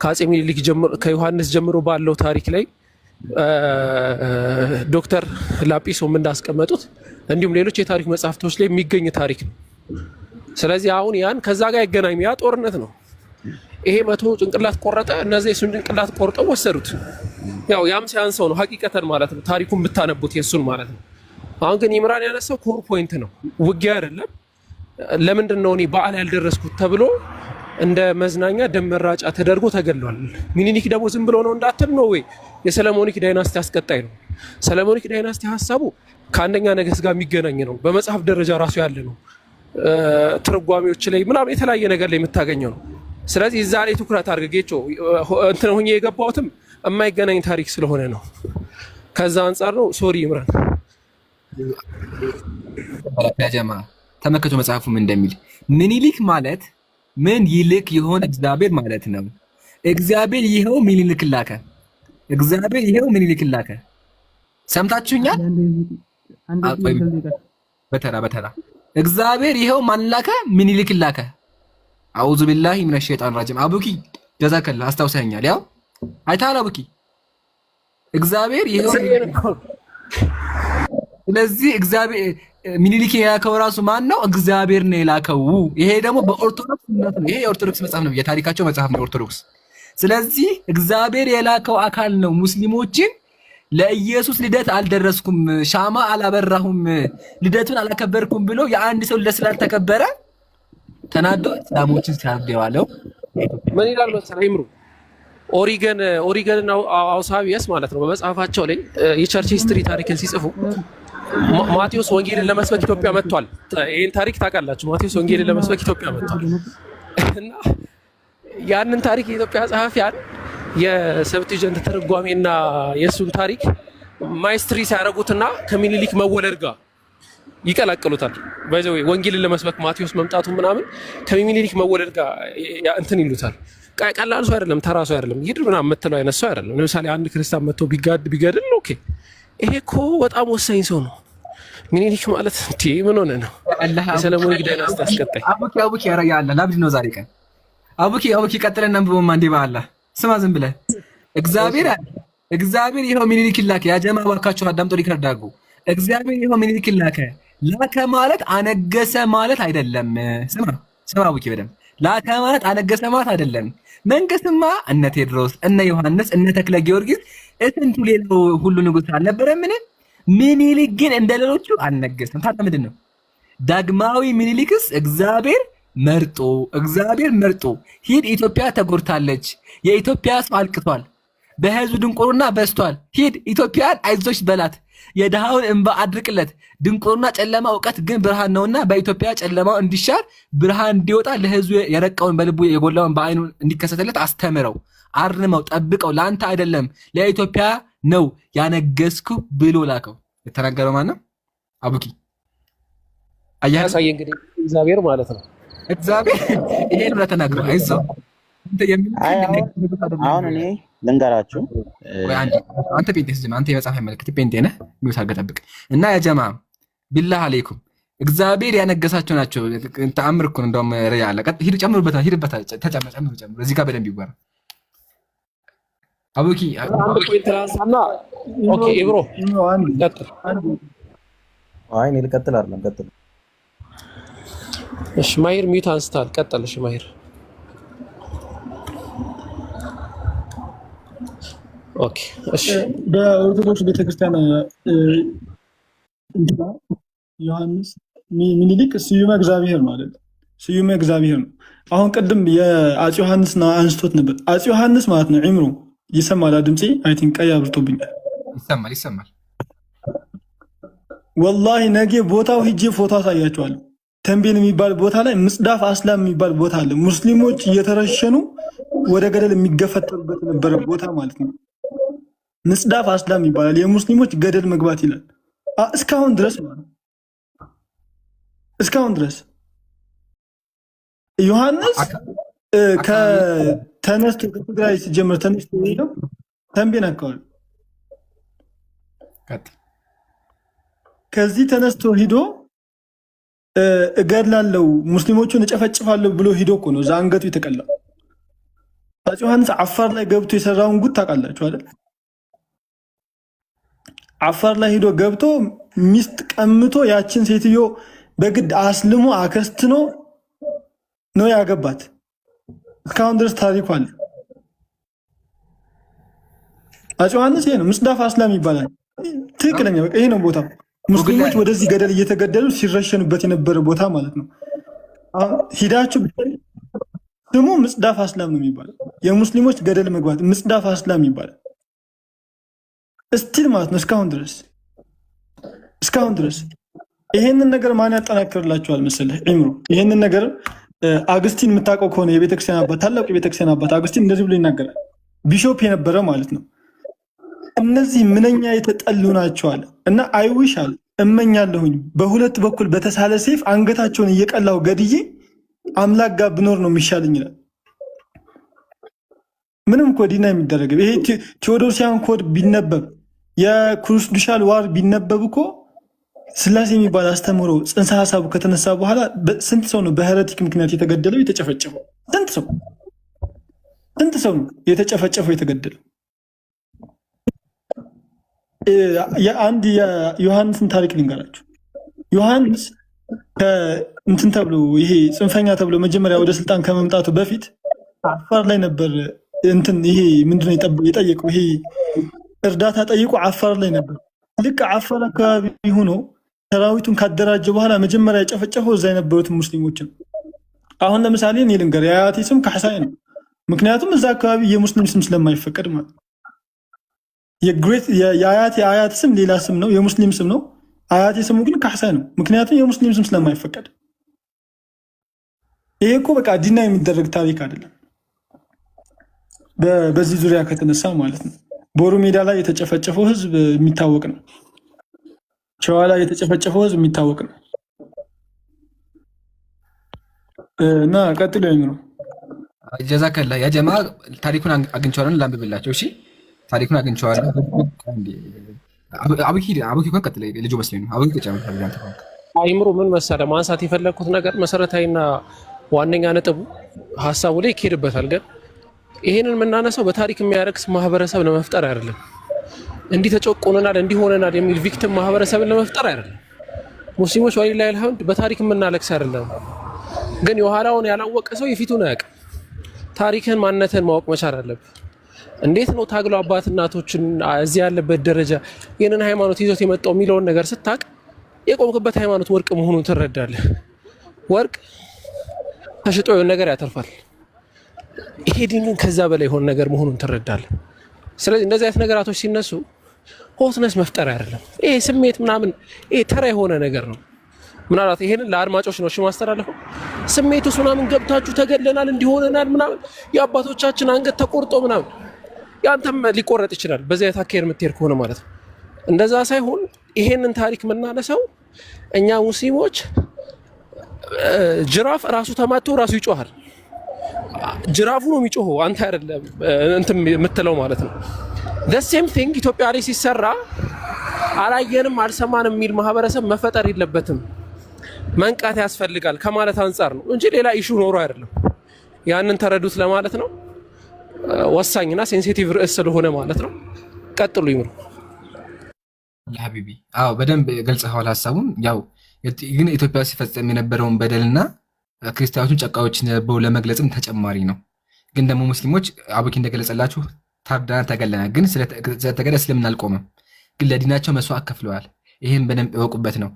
ከአጼ ሚኒሊክ ከዮሐንስ ጀምሮ ባለው ታሪክ ላይ ዶክተር ላጲሶም እንዳስቀመጡት እንዲሁም ሌሎች የታሪክ መጽሐፍቶች ላይ የሚገኝ ታሪክ ነው። ስለዚህ አሁን ያን ከዛ ጋር አይገናኝም። ያ ጦርነት ነው። ይሄ መቶ ጭንቅላት ቆረጠ፣ እነዚህ የሱን ጭንቅላት ቆርጠው ወሰዱት። ያም ሲያንሰው ነው ሀቂቀተን ማለት ነው። ታሪኩን ብታነቡት የሱን ማለት ነው። አሁን ግን ኢምራን ያነሳው ኮር ፖይንት ነው፣ ውጊያ አይደለም። ለምንድን ነው እኔ በዓል ያልደረስኩት ተብሎ እንደ መዝናኛ ደም መራጫ ተደርጎ ተገሏል። ሚኒሊክ ደግሞ ዝም ብሎ ነው እንዳትል ነው ወይ የሰለሞኒክ ዳይናስቲ አስቀጣይ ነው። ሰለሞኒክ ዳይናስቲ ሀሳቡ ከአንደኛ ነገሥት ጋር የሚገናኝ ነው። በመጽሐፍ ደረጃ ራሱ ያለ ነው። ትርጓሜዎች ላይ ምናምን የተለያየ ነገር ላይ የምታገኘው ነው። ስለዚህ እዛ ላይ ትኩረት አድርጌ እንትን ሆኜ የገባሁትም የማይገናኝ ታሪክ ስለሆነ ነው። ከዛ አንጻር ነው። ሶሪ ይምራን ጀማ ተመከቱ መጽሐፉ ምን እንደሚል ምኒልክ ማለት ምን ይልክ የሆነ እግዚአብሔር ማለት ነው። እግዚአብሔር ይኸው ምኒልክ ላከ። እግዚአብሔር ይኸው ምኒልክ ላከ። ሰምታችሁኛል? በተራ እግዚአብሔር ይኸው ማን ላከ? ምኒልክ ላከ። አዑዙ ቢላሂ ሚነ ሸይጣን ረጂም። አቡኪ ጀዛከላ አስታውሰኛል። ያው አይታል አቡኪ እግዚአብሔር ይኸው። ስለዚህ እግዚአብሔር ምኒልክ የላከው ራሱ ማን ነው? እግዚአብሔር ነው የላከው። ይሄ ደግሞ በኦርቶዶክስ እምነት ነው። ይሄ የኦርቶዶክስ መጽሐፍ ነው፣ የታሪካቸው መጽሐፍ ነው ኦርቶዶክስ። ስለዚህ እግዚአብሔር የላከው አካል ነው። ሙስሊሞችን ለኢየሱስ ልደት አልደረስኩም፣ ሻማ አላበራሁም፣ ልደቱን አላከበርኩም ብሎ የአንድ ሰው ልደት ስላልተከበረ ተናዶ እስላሞችን ሲያርደዋለው። ምን ይላል መሰለህ ይምሩ ኦሪገን አውሳቢየስ ማለት ነው በመጽሐፋቸው ላይ የቸርች ሂስትሪ ታሪክን ሲጽፉ ማቴዎስ ወንጌልን ለመስበክ ኢትዮጵያ መጥቷል። ይሄን ታሪክ ታውቃላችሁ። ማቴዎስ ወንጌልን ለመስበክ ኢትዮጵያ መጥቷል እና ያንን ታሪክ የኢትዮጵያ ጸሐፊያን የሰብቲጀንት ተርጓሜና የሱን ታሪክ ማይስትሪ ሲያደርጉትና ከምኒልክ መወለድ ጋር ይቀላቅሉታል። በዚህ ወንጌልን ለመስበክ ማቴዎስ መምጣቱ ምናምን ከምኒልክ መወለድ ጋር እንትን ይሉታል። ቀላል ሰው አይደለም፣ ተራ ሰው አይደለም፣ ይድር ምናምን የምትለው አይነት ሰው አይደለም። ለምሳሌ አንድ ክርስቲያን መጥቶ ቢገድል ኦኬ፣ ይሄ እኮ በጣም ወሳኝ ሰው ነው። ምኒልክ ማለት እንዴ ምን ሆነ ነው? ሰለሞን ዳይናስቲ አስቀጣይ አቡኪ ያረጋለ ላብድ ነው ዛሬ ቀን አቡኪ ቀጥለና አንብበውማ እንዴ ባላ ስማ ዝም ብለህ እግዚአብሔር ይኸው ምኒልክ ላከ። ያ ጀማ ባካችሁ አዳምጦ ሪከርድ አድርጉ። እግዚአብሔር ይኸው ምኒልክ ላከ ማለት አነገሰ ማለት አይደለም። ስማ አቡኪ በደምብ ላከ ማለት አነገሰ ማለት አይደለም። መንግስትማ እነ ቴዎድሮስ እነ ዮሐንስ እነ ተክለ ጊዮርጊስ እትንቱ ሌላው ሁሉ ንጉስ አልነበረምን? ምኒልክ ግን እንደሌሎቹ አልነገሰም። ታዲያ ምንድን ነው? ዳግማዊ ምኒልክስ እግዚአብሔር መርጦ ሂድ፣ ኢትዮጵያ ተጎድታለች፣ የኢትዮጵያ ሰው አልቅቷል፣ በህዝቡ ድንቁርና በዝቷል፣ ሂድ ኢትዮጵያን አይዞሽ በላት፣ የድሃውን እንባ አድርቅለት፣ ድንቁርና ጨለማ እውቀት ግን ብርሃን ነውና በኢትዮጵያ ጨለማው እንዲሻር ብርሃን እንዲወጣ ለህዝቡ የረቀውን በልቡ የጎላውን በአይኑ እንዲከሰትለት አስተምረው፣ አርመው፣ ጠብቀው፣ ለአንተ አይደለም ለኢትዮጵያ ነው ያነገስኩ ብሎ ላከው። የተናገረው ማነው? አቡኪ አያሳየ እንግዲህ እግዚአብሔር ማለት ነው። እግዚአብሔር ይሄን ብለህ ተናግረው አይዞህ። አሁን እኔ ልንገራችሁ፣ አንተ ጴንጤ ስጅማ አንተ የመጽሐፍ አይመለከት ጴንጤ ነህ ሚውት አልገጠብቅ እና ያ ጀማ ቢላህ አለይኩም እግዚአብሔር ያነገሳቸው ናቸው። ተአምር እኮ ነው። እንደውም ያለ ሂዱ ጨምሩበታል፣ ሂድበታል፣ ጨምሩ እዚህ ጋር በደንብ ይወራ። አቡኪ ትራንሳና ኦኬ ኢብሮ ቀጥል። አይ እኔ ልቀጥል አይደለም ቀጥል። እሺ ማሂር ሚውት አንስታል፣ ቀጥል። እሺ ማሂር ኦኬ። እሺ በኦርቶዶክስ ቤተክርስቲያን ዮሐንስ ምኒልክ ስዩመ እግዚአብሔር ነው አይደል? ስዩመ እግዚአብሔር ነው። አሁን ቅድም የአፄ ዮሐንስ አንስቶት ነበር። አፄ ዮሐንስ ማለት ነው ዒምሩ ይሰማል ድምጼ? አይ ቲንክ ቀይ አብርቶብኛል። ይሰማል። ወላሂ ነገ ቦታው ሂጄ ፎቶ አሳያቸዋለሁ። ተንቤን የሚባል ቦታ ላይ ምጽዳፍ አስላም የሚባል ቦታ አለ። ሙስሊሞች እየተረሸኑ ወደ ገደል የሚገፈጠሩበት የነበረ ቦታ ማለት ነው። ምጽዳፍ አስላም ይባላል። የሙስሊሞች ገደል መግባት ይላል። እስካሁን ድረስ ማለት እስካሁን ድረስ ዮሐንስ ከተነስቶ ከትግራይ ሲጀምር ተነስቶ ሄደው ተንቤን አካባቢ ከዚህ ተነስቶ ሂዶ እገድላለሁ ሙስሊሞቹን እጨፈጭፋለሁ ብሎ ሂዶ እኮ ነው እዛ አንገቱ የተቀላው። አፄ ዮሐንስ አፋር ላይ ገብቶ የሰራውን ጉድ ታውቃላችሁ አይደል? አፋር ላይ ሂዶ ገብቶ ሚስት ቀምቶ ያችን ሴትዮ በግድ አስልሞ አከስትኖ ነው ያገባት። እስካሁን ድረስ ታሪኩ አለ። አፄ ዮሐንስ ይሄ ነው ምጽዳፍ አስላም ይባላል። ትክክለኛ በቃ ይሄ ነው ቦታው። ሙስሊሞች ወደዚህ ገደል እየተገደሉ ሲረሸኑበት የነበረ ቦታ ማለት ነው። ሂዳችሁ ስሙ ምጽዳፍ አስላም ነው የሚባለው። የሙስሊሞች ገደል መግባት ምጽዳፍ አስላም ይባላል። እስቲል ማለት ነው እስካሁን ድረስ ይሄንን ነገር ማን ያጠናክርላችኋል መሰለህ? ኢምሩ ይሄንን ነገር አግስቲን የምታውቀው ከሆነ የቤተክርስቲያን አባት ታላቁ የቤተክርስቲያን አባት አግስቲን እንደዚህ ብሎ ይናገራል። ቢሾፕ የነበረ ማለት ነው። እነዚህ ምንኛ የተጠሉ ናቸዋል እና አይዊሽ አለ እመኛለሁኝ በሁለት በኩል በተሳለ ሰይፍ አንገታቸውን እየቀላው ገድዬ አምላክ ጋር ብኖር ነው የሚሻለኝ ይላል። ምንም ኮዲና የሚደረግ ይሄ ቴዎዶሲያን ኮድ ቢነበብ የክሩስዱሻል ዋር ቢነበብ እኮ ስላሴ የሚባል አስተምሮ ጽንሰ ሀሳቡ ከተነሳ በኋላ ስንት ሰው ነው በሄሬቲክ ምክንያት የተገደለው የተጨፈጨፈው? ስንት ሰው ነው የተጨፈጨፈው የተገደለው? የአንድ የዮሐንስን ታሪክ ልንገራችሁ። ዮሐንስ እንትን ተብሎ ይሄ ጽንፈኛ ተብሎ መጀመሪያ ወደ ስልጣን ከመምጣቱ በፊት አፋር ላይ ነበር እንትን ይሄ ምንድነው የጠየቀው? ይሄ እርዳታ ጠይቆ አፋር ላይ ነበር። ልክ አፋር አካባቢ ሆኖ ሰራዊቱን ካደራጀ በኋላ መጀመሪያ የጨፈጨፈው እዛ የነበሩትን ሙስሊሞችን። አሁን ለምሳሌ እኔ ልንገር፣ የአያቴ ስም ካሕሳይ ነው። ምክንያቱም እዛ አካባቢ የሙስሊም ስም ስለማይፈቀድ ማለት ነው። የአያቴ አያት ስም ሌላ ስም ነው፣ የሙስሊም ስም ነው። አያቴ ስሙ ግን ካሕሳይ ነው፣ ምክንያቱም የሙስሊም ስም ስለማይፈቀድ። ይሄ እኮ በቃ ዲና የሚደረግ ታሪክ አይደለም። በዚህ ዙሪያ ከተነሳ ማለት ነው። ቦሩ ሜዳ ላይ የተጨፈጨፈው ህዝብ የሚታወቅ ነው። ሸዋ ላይ የተጨፈጨፈው ህዝብ የሚታወቅ ነው። እና ቀጥሎ ነው። ጀዛከላ ያ ጀማ ታሪኩን አግኝቼዋለሁ፣ ላንብብላቸው። እሺ ታሪኩን አግኝቼዋለሁ። አቡኪ እንኳን ቀጥለ ልጁ መስለኝ ነው። አቡኪ ተጨምሮ አይምሮ ምን መሰለህ ማንሳት የፈለግኩት ነገር መሰረታዊና ዋነኛ ነጥቡ ሀሳቡ ላይ ይኬድበታል። ግን ይሄንን የምናነሳው በታሪክ የሚያረክስ ማህበረሰብ ለመፍጠር አይደለም። እንዲህ ተጨቆነናል እንዲህ ሆነናል የሚል ቪክቲም ማህበረሰብን ለመፍጠር አይደለም። ሙስሊሞች ወሊላሂ አልሐምድ በታሪክ የምናለቅስ አይደለም። ግን የኋላውን ያላወቀ ሰው የፊቱን አያውቅም። ታሪክን ማንነትን ማወቅ መቻል አለብህ። እንዴት ነው ታግሎ አባት እናቶችን እዚህ ያለበት ደረጃ ይህንን ሃይማኖት ይዞት የመጣው የሚለውን ነገር ስታቅ የቆምክበት ሃይማኖት ወርቅ መሆኑን ትረዳለህ። ወርቅ ተሽጦ የሆነ ነገር ያተርፋል። ይሄ ዲን ግን ከዛ በላይ የሆነ ነገር መሆኑን ትረዳለህ። ስለዚህ እንደዚህ አይነት ነገራቶች ሲነሱ ሆትነስ መፍጠር አይደለም። ይሄ ስሜት ምናምን ይሄ ተራ የሆነ ነገር ነው። ምናልባት ይሄንን ለአድማጮች ነው ማስተላለፈው። ስሜት ውስጥ ምናምን ገብታችሁ ተገለናል እንዲሆነናል ምናምን የአባቶቻችን አንገት ተቆርጦ ምናምን ያንተም ሊቆረጥ ይችላል። በዚህ አይነት አካሄድ የምትሄድ ከሆነ ማለት ነው። እንደዛ ሳይሆን ይሄንን ታሪክ የምናነሳው እኛ ሙስሊሞች ጅራፍ ራሱ ተማቶ ራሱ ይጮሃል። ጅራፉ ነው የሚጮኸው፣ አንተ አይደለም እንትን የምትለው ማለት ነው። the same thing ኢትዮጵያ ላይ ሲሰራ አላየንም አልሰማንም የሚል ማህበረሰብ መፈጠር የለበትም። መንቃት ያስፈልጋል ከማለት አንጻር ነው እንጂ ሌላ ኢሹ ኖሮ አይደለም። ያንን ተረዱት ለማለት ነው። ወሳኝና ሴንሲቲቭ ርዕስ ስለሆነ ማለት ነው። ቀጥሉ ይምሩ ሀቢቢ። አዎ በደንብ ገልጸዋል ሀሳቡን። ያው ግን ኢትዮጵያ ሲፈጸም የነበረውን በደልና ክርስቲያኖችን ጨቃዎች ነበው ለመግለጽም ተጨማሪ ነው። ግን ደግሞ ሙስሊሞች አቡኪ እንደገለጸላችሁ ታርዳና ተገለናል። ግን ስለተገደ እስልምና አልቆመም። ግን ለዲናቸው መስዋዕት ከፍለዋል። ይህም በደንብ ያወቁበት ነው።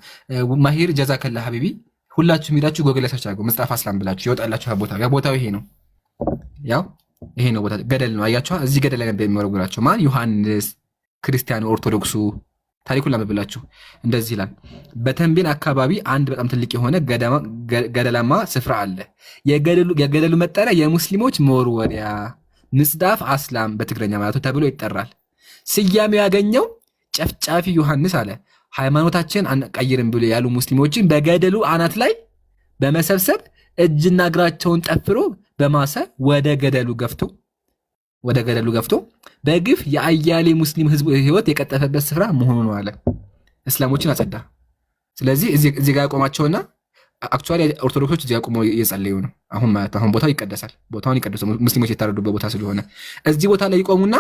ማሂር ጀዛከላ ሀቢቢ። ሁላችሁም ሄዳችሁ ጎግል ሰርች አድርጉ ሙስጠፋ እስላም ብላችሁ ይወጣላችሁ። ቦታው ይሄ ነው። ያው ይሄ ነው ቦታ ገደል ነው። አያችኋ? እዚህ ገደል ላይ ነበር የሚወረውራቸው ማን? ዮሐንስ ክርስቲያኑ ኦርቶዶክሱ። ታሪኩን ላምብላችሁ እንደዚህ ይላል። በተንቤን አካባቢ አንድ በጣም ትልቅ የሆነ ገደላማ ስፍራ አለ። የገደሉ መጠሪያ የሙስሊሞች መወርወሪያ ምጽዳፍ አስላም በትግረኛ ማለቱ ተብሎ ይጠራል። ስያሜው ያገኘው ጨፍጫፊ ዮሐንስ አለ ሃይማኖታችን አንቀይርም ብሎ ያሉ ሙስሊሞችን በገደሉ አናት ላይ በመሰብሰብ እጅና እግራቸውን ጠፍሮ በማሰር ወደ ገደሉ ገፍቶ በግፍ የአያሌ ሙስሊም ህዝብ ህይወት የቀጠፈበት ስፍራ መሆኑ ነው አለ። እስላሞችን አጸዳ። ስለዚህ እዚህ ጋር ያቆማቸውና አክቹዋሊ ኦርቶዶክሶች እዚህ ያቆመው እየጸለዩ ነው። አሁን ቦታው ይቀደሳል። ቦታውን ይቀደሱ ሙስሊሞች የታረዱበት ቦታ ስለሆነ እዚህ ቦታ ላይ ይቆሙና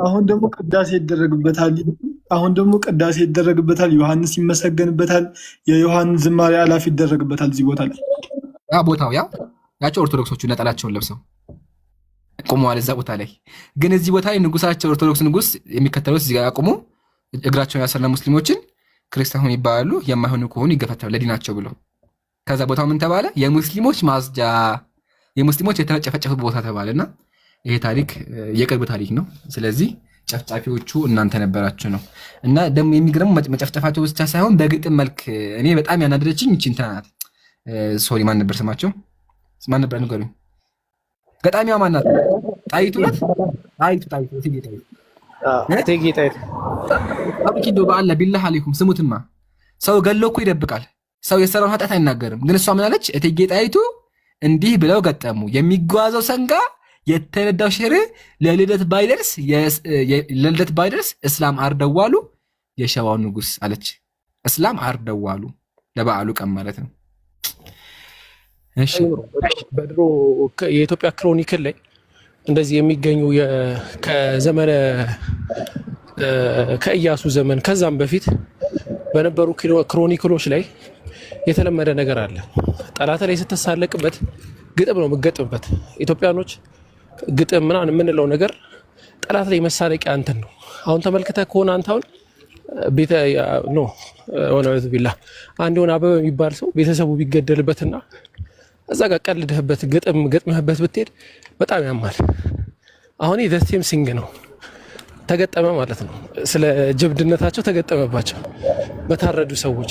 አሁን ደግሞ ቅዳሴ ይደረግበታል። ዮሐንስ ይመሰገንበታል። የዮሐንስ ዝማሬ አላፊ ይደረግበታል። እዚህ ቦታ ላይ ቦታው ያቸው ኦርቶዶክሶቹ ነጠላቸውን ለብሰው ቆመዋል እዛ ቦታ ላይ። ግን እዚህ ቦታ ላይ ንጉሳቸው ኦርቶዶክስ ንጉስ የሚከተሉት እዚህ ጋር ያቆሙ እግራቸውን ያሰረ ሙስሊሞችን ክርስቲያን ይባላሉ፣ የማይሆኑ ከሆኑ ይገፈታሉ ለዲናቸው ብለው። ከዛ ቦታው ምን ተባለ? የሙስሊሞች ማስጃ፣ የሙስሊሞች የተጨፈጨፉ ቦታ ተባለና ይሄ ታሪክ የቅርብ ታሪክ ነው። ስለዚህ ጨፍጫፊዎቹ እናንተ ነበራችሁ ነው። እና ደግሞ የሚገርመው መጨፍጨፋቸው ብቻ ሳይሆን በግጥም መልክ እኔ በጣም ያናደደችኝ እቺ እንትና ናት። ሶሪ ማን ነበር ስማቸው? ማን ነበር ንገሩኝ። ገጣሚዋ ማን ናት? ጣይቱ ናት። ጣይቱ እቴጌ ጣይቱ። አብኪዶ በአላህ ቢላህ አለይኩም ስሙትማ። ሰው ገሎ እኮ ይደብቃል። ሰው የሰራውን ኃጢአት አይናገርም። ግን እሷ ምን አለች? እቴጌ ጣይቱ እንዲህ ብለው ገጠሙ። የሚጓዘው ሰንጋ የተነዳው ሽር ለልደት ባይደርስ እስላም አርደዋሉ የሸዋው ንጉስ አለች። እስላም አርደዋሉ ለበዓሉ ቀን ማለት ነው። እሺ በድሮ የኢትዮጵያ ክሮኒክል ላይ እንደዚህ የሚገኙ ከዘመነ ከኢያሱ ዘመን ከዛም በፊት በነበሩ ክሮኒክሎች ላይ የተለመደ ነገር አለ። ጠላት ላይ ስትሳለቅበት ግጥም ነው የምትገጥምበት። ኢትዮጵያኖች ግጥም ምናምን የምንለው ነገር ጠላት ላይ መሳለቂያ እንትን ነው። አሁን ተመልክተህ ከሆነ አንተ አሁን ቤተ ኖ ሆነ ቢላ አንድ የሆነ አበበ የሚባል ሰው ቤተሰቡ ቢገደልበትና እዛ ጋር ቀልድህበት ግጥም ገጥመህበት ብትሄድ በጣም ያማል። አሁን የደስቴም ሲንግ ነው ተገጠመ ማለት ነው። ስለ ጀብድነታቸው ተገጠመባቸው በታረዱ ሰዎች።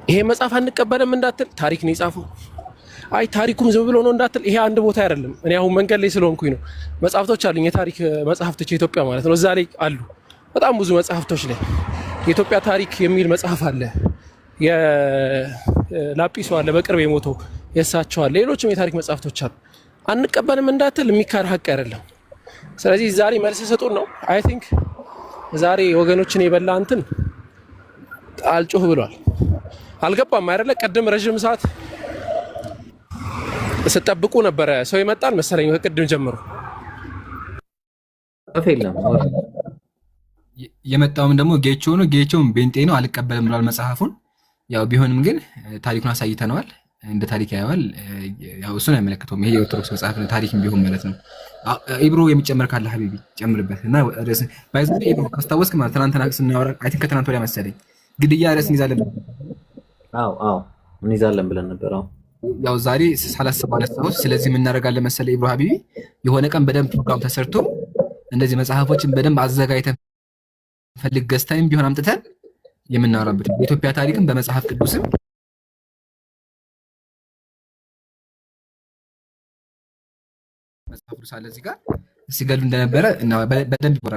ይሄ መጽሐፍ አንቀበልም እንዳትል ታሪክ ነው የጻፈው። አይ ታሪኩም ዝም ብሎ ነው እንዳትል ይሄ አንድ ቦታ አይደለም። እኔ አሁን መንገድ ላይ ስለሆንኩኝ ነው። መጽሐፍቶች አሉኝ፣ የታሪክ መጽሐፍቶች የኢትዮጵያ ማለት ነው። እዛ ላይ አሉ በጣም ብዙ መጽሐፍቶች ላይ የኢትዮጵያ ታሪክ የሚል መጽሐፍ አለ። የላጲሶ አለ በቅርብ የሞተው የሳቸው አለ። ሌሎችም የታሪክ መጽሐፍቶች አሉ። አንቀበልም እንዳትል የሚካድ ሀቅ አይደለም። ስለዚህ ዛሬ መልስ ሰጡን ነው። አይ ቲንክ ዛሬ ወገኖችን የበላ እንትን አልጮህ ብሏል። አልገባም አይደለ? ቅድም ረዥም ሰዓት ስጠብቁ ነበረ። ሰው ይመጣል መሰለኝ ከቅድም ጀምሮ የመጣውም ደግሞ ጌቾ ነው። ጌቾም ቤንጤ ነው። አልቀበልም ብሏል መጽሐፉን። ያው ቢሆንም ግን ታሪኩን አሳይተነዋል። እንደ ታሪክ ያየዋል። ያው እሱን አይመለከተውም። ይሄ የኦርቶዶክስ መጽሐፍ ነው፣ ታሪክም ቢሆን ማለት ነው። ኢብሮ የሚጨመር ካለ ሀቢቢ ጨምርበት እና ባይዘ ኢብሮ ካስታወስክ ማለት ትናንትና ስናወራ አይ ቲንክ ከትናንት ወዲያ መሰለኝ ግድያ ርዕስ እንይዛለን። አዎ እንይዛለን ብለን ነበር። ያው ዛሬ ሳላስብ አነሳሁት። ስለዚህ ምን እናደርጋለን መሰለህ ኢብሮ ሀቢቢ፣ የሆነ ቀን በደንብ ፕሮግራም ተሰርቶ እንደዚህ መጽሐፎችን በደንብ አዘጋጅተን ፈልግ ገዝተን ቢሆን አምጥተን የምናወራበት የኢትዮጵያ ታሪክን በመጽሐፍ ቅዱስም መጽሐፍ ቅዱስ አለ እዚህ ጋር ሲገሉ እንደነበረ እና በደንብ ይወራ።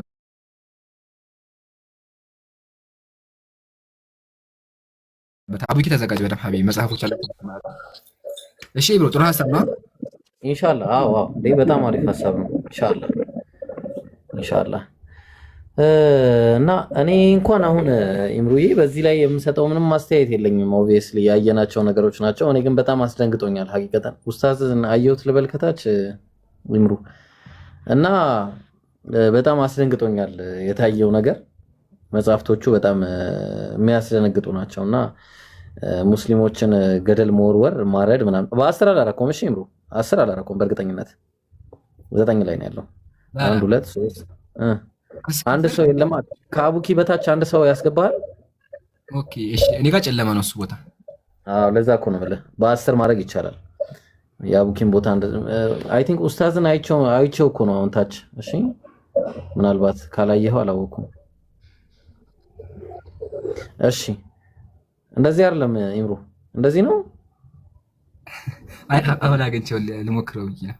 አቡኪ ተዘጋጅ በደንብ ሀቢቢ መጽሐፎች አለ። እሺ ብሎ ጥሩ ሀሳብ ነው። ኢንሻአላህ አዎ በጣም አሪፍ ሀሳብ ነው። ኢንሻአላህ እና እኔ እንኳን አሁን ኢምሩዬ በዚህ ላይ የምሰጠው ምንም ማስተያየት የለኝም። ኦብቪየስሊ ያየናቸው ነገሮች ናቸው። እኔ ግን በጣም አስደንግጦኛል። ሀቂቀተን ኡስታዝን አየሁት ልበልከታች ኢምሩ እና በጣም አስደንግጦኛል የታየው ነገር። መጽሐፍቶቹ በጣም የሚያስደነግጡ ናቸው እና ሙስሊሞችን ገደል መወርወር፣ ማረድ ምናምን በ10 አላረኩም። እሺ ኢምሩ 10 አላረኩም በእርግጠኝነት 9 ላይ ነው ያለው። 1 2 3 አንድ ሰው የለም። ከአቡኪ በታች አንድ ሰው ያስገባል። ኦኬ እሺ፣ እኔ ጋር ጨለማ ነው እሱ ቦታ። አዎ ለዛ እኮ ነው የምልህ በ10 ማድረግ ይቻላል። የአቡኪን ቦታ አይ ቲንክ ኡስታዝን አይቼው እኮ ነው አሁን ታች። እሺ ምናልባት ካላየኸው አላወኩም። እሺ እንደዚህ አይደለም ኢምሩ፣ እንደዚህ ነው። አይ አሁን አግኝቼው ልሞክረው ብዬ ነው።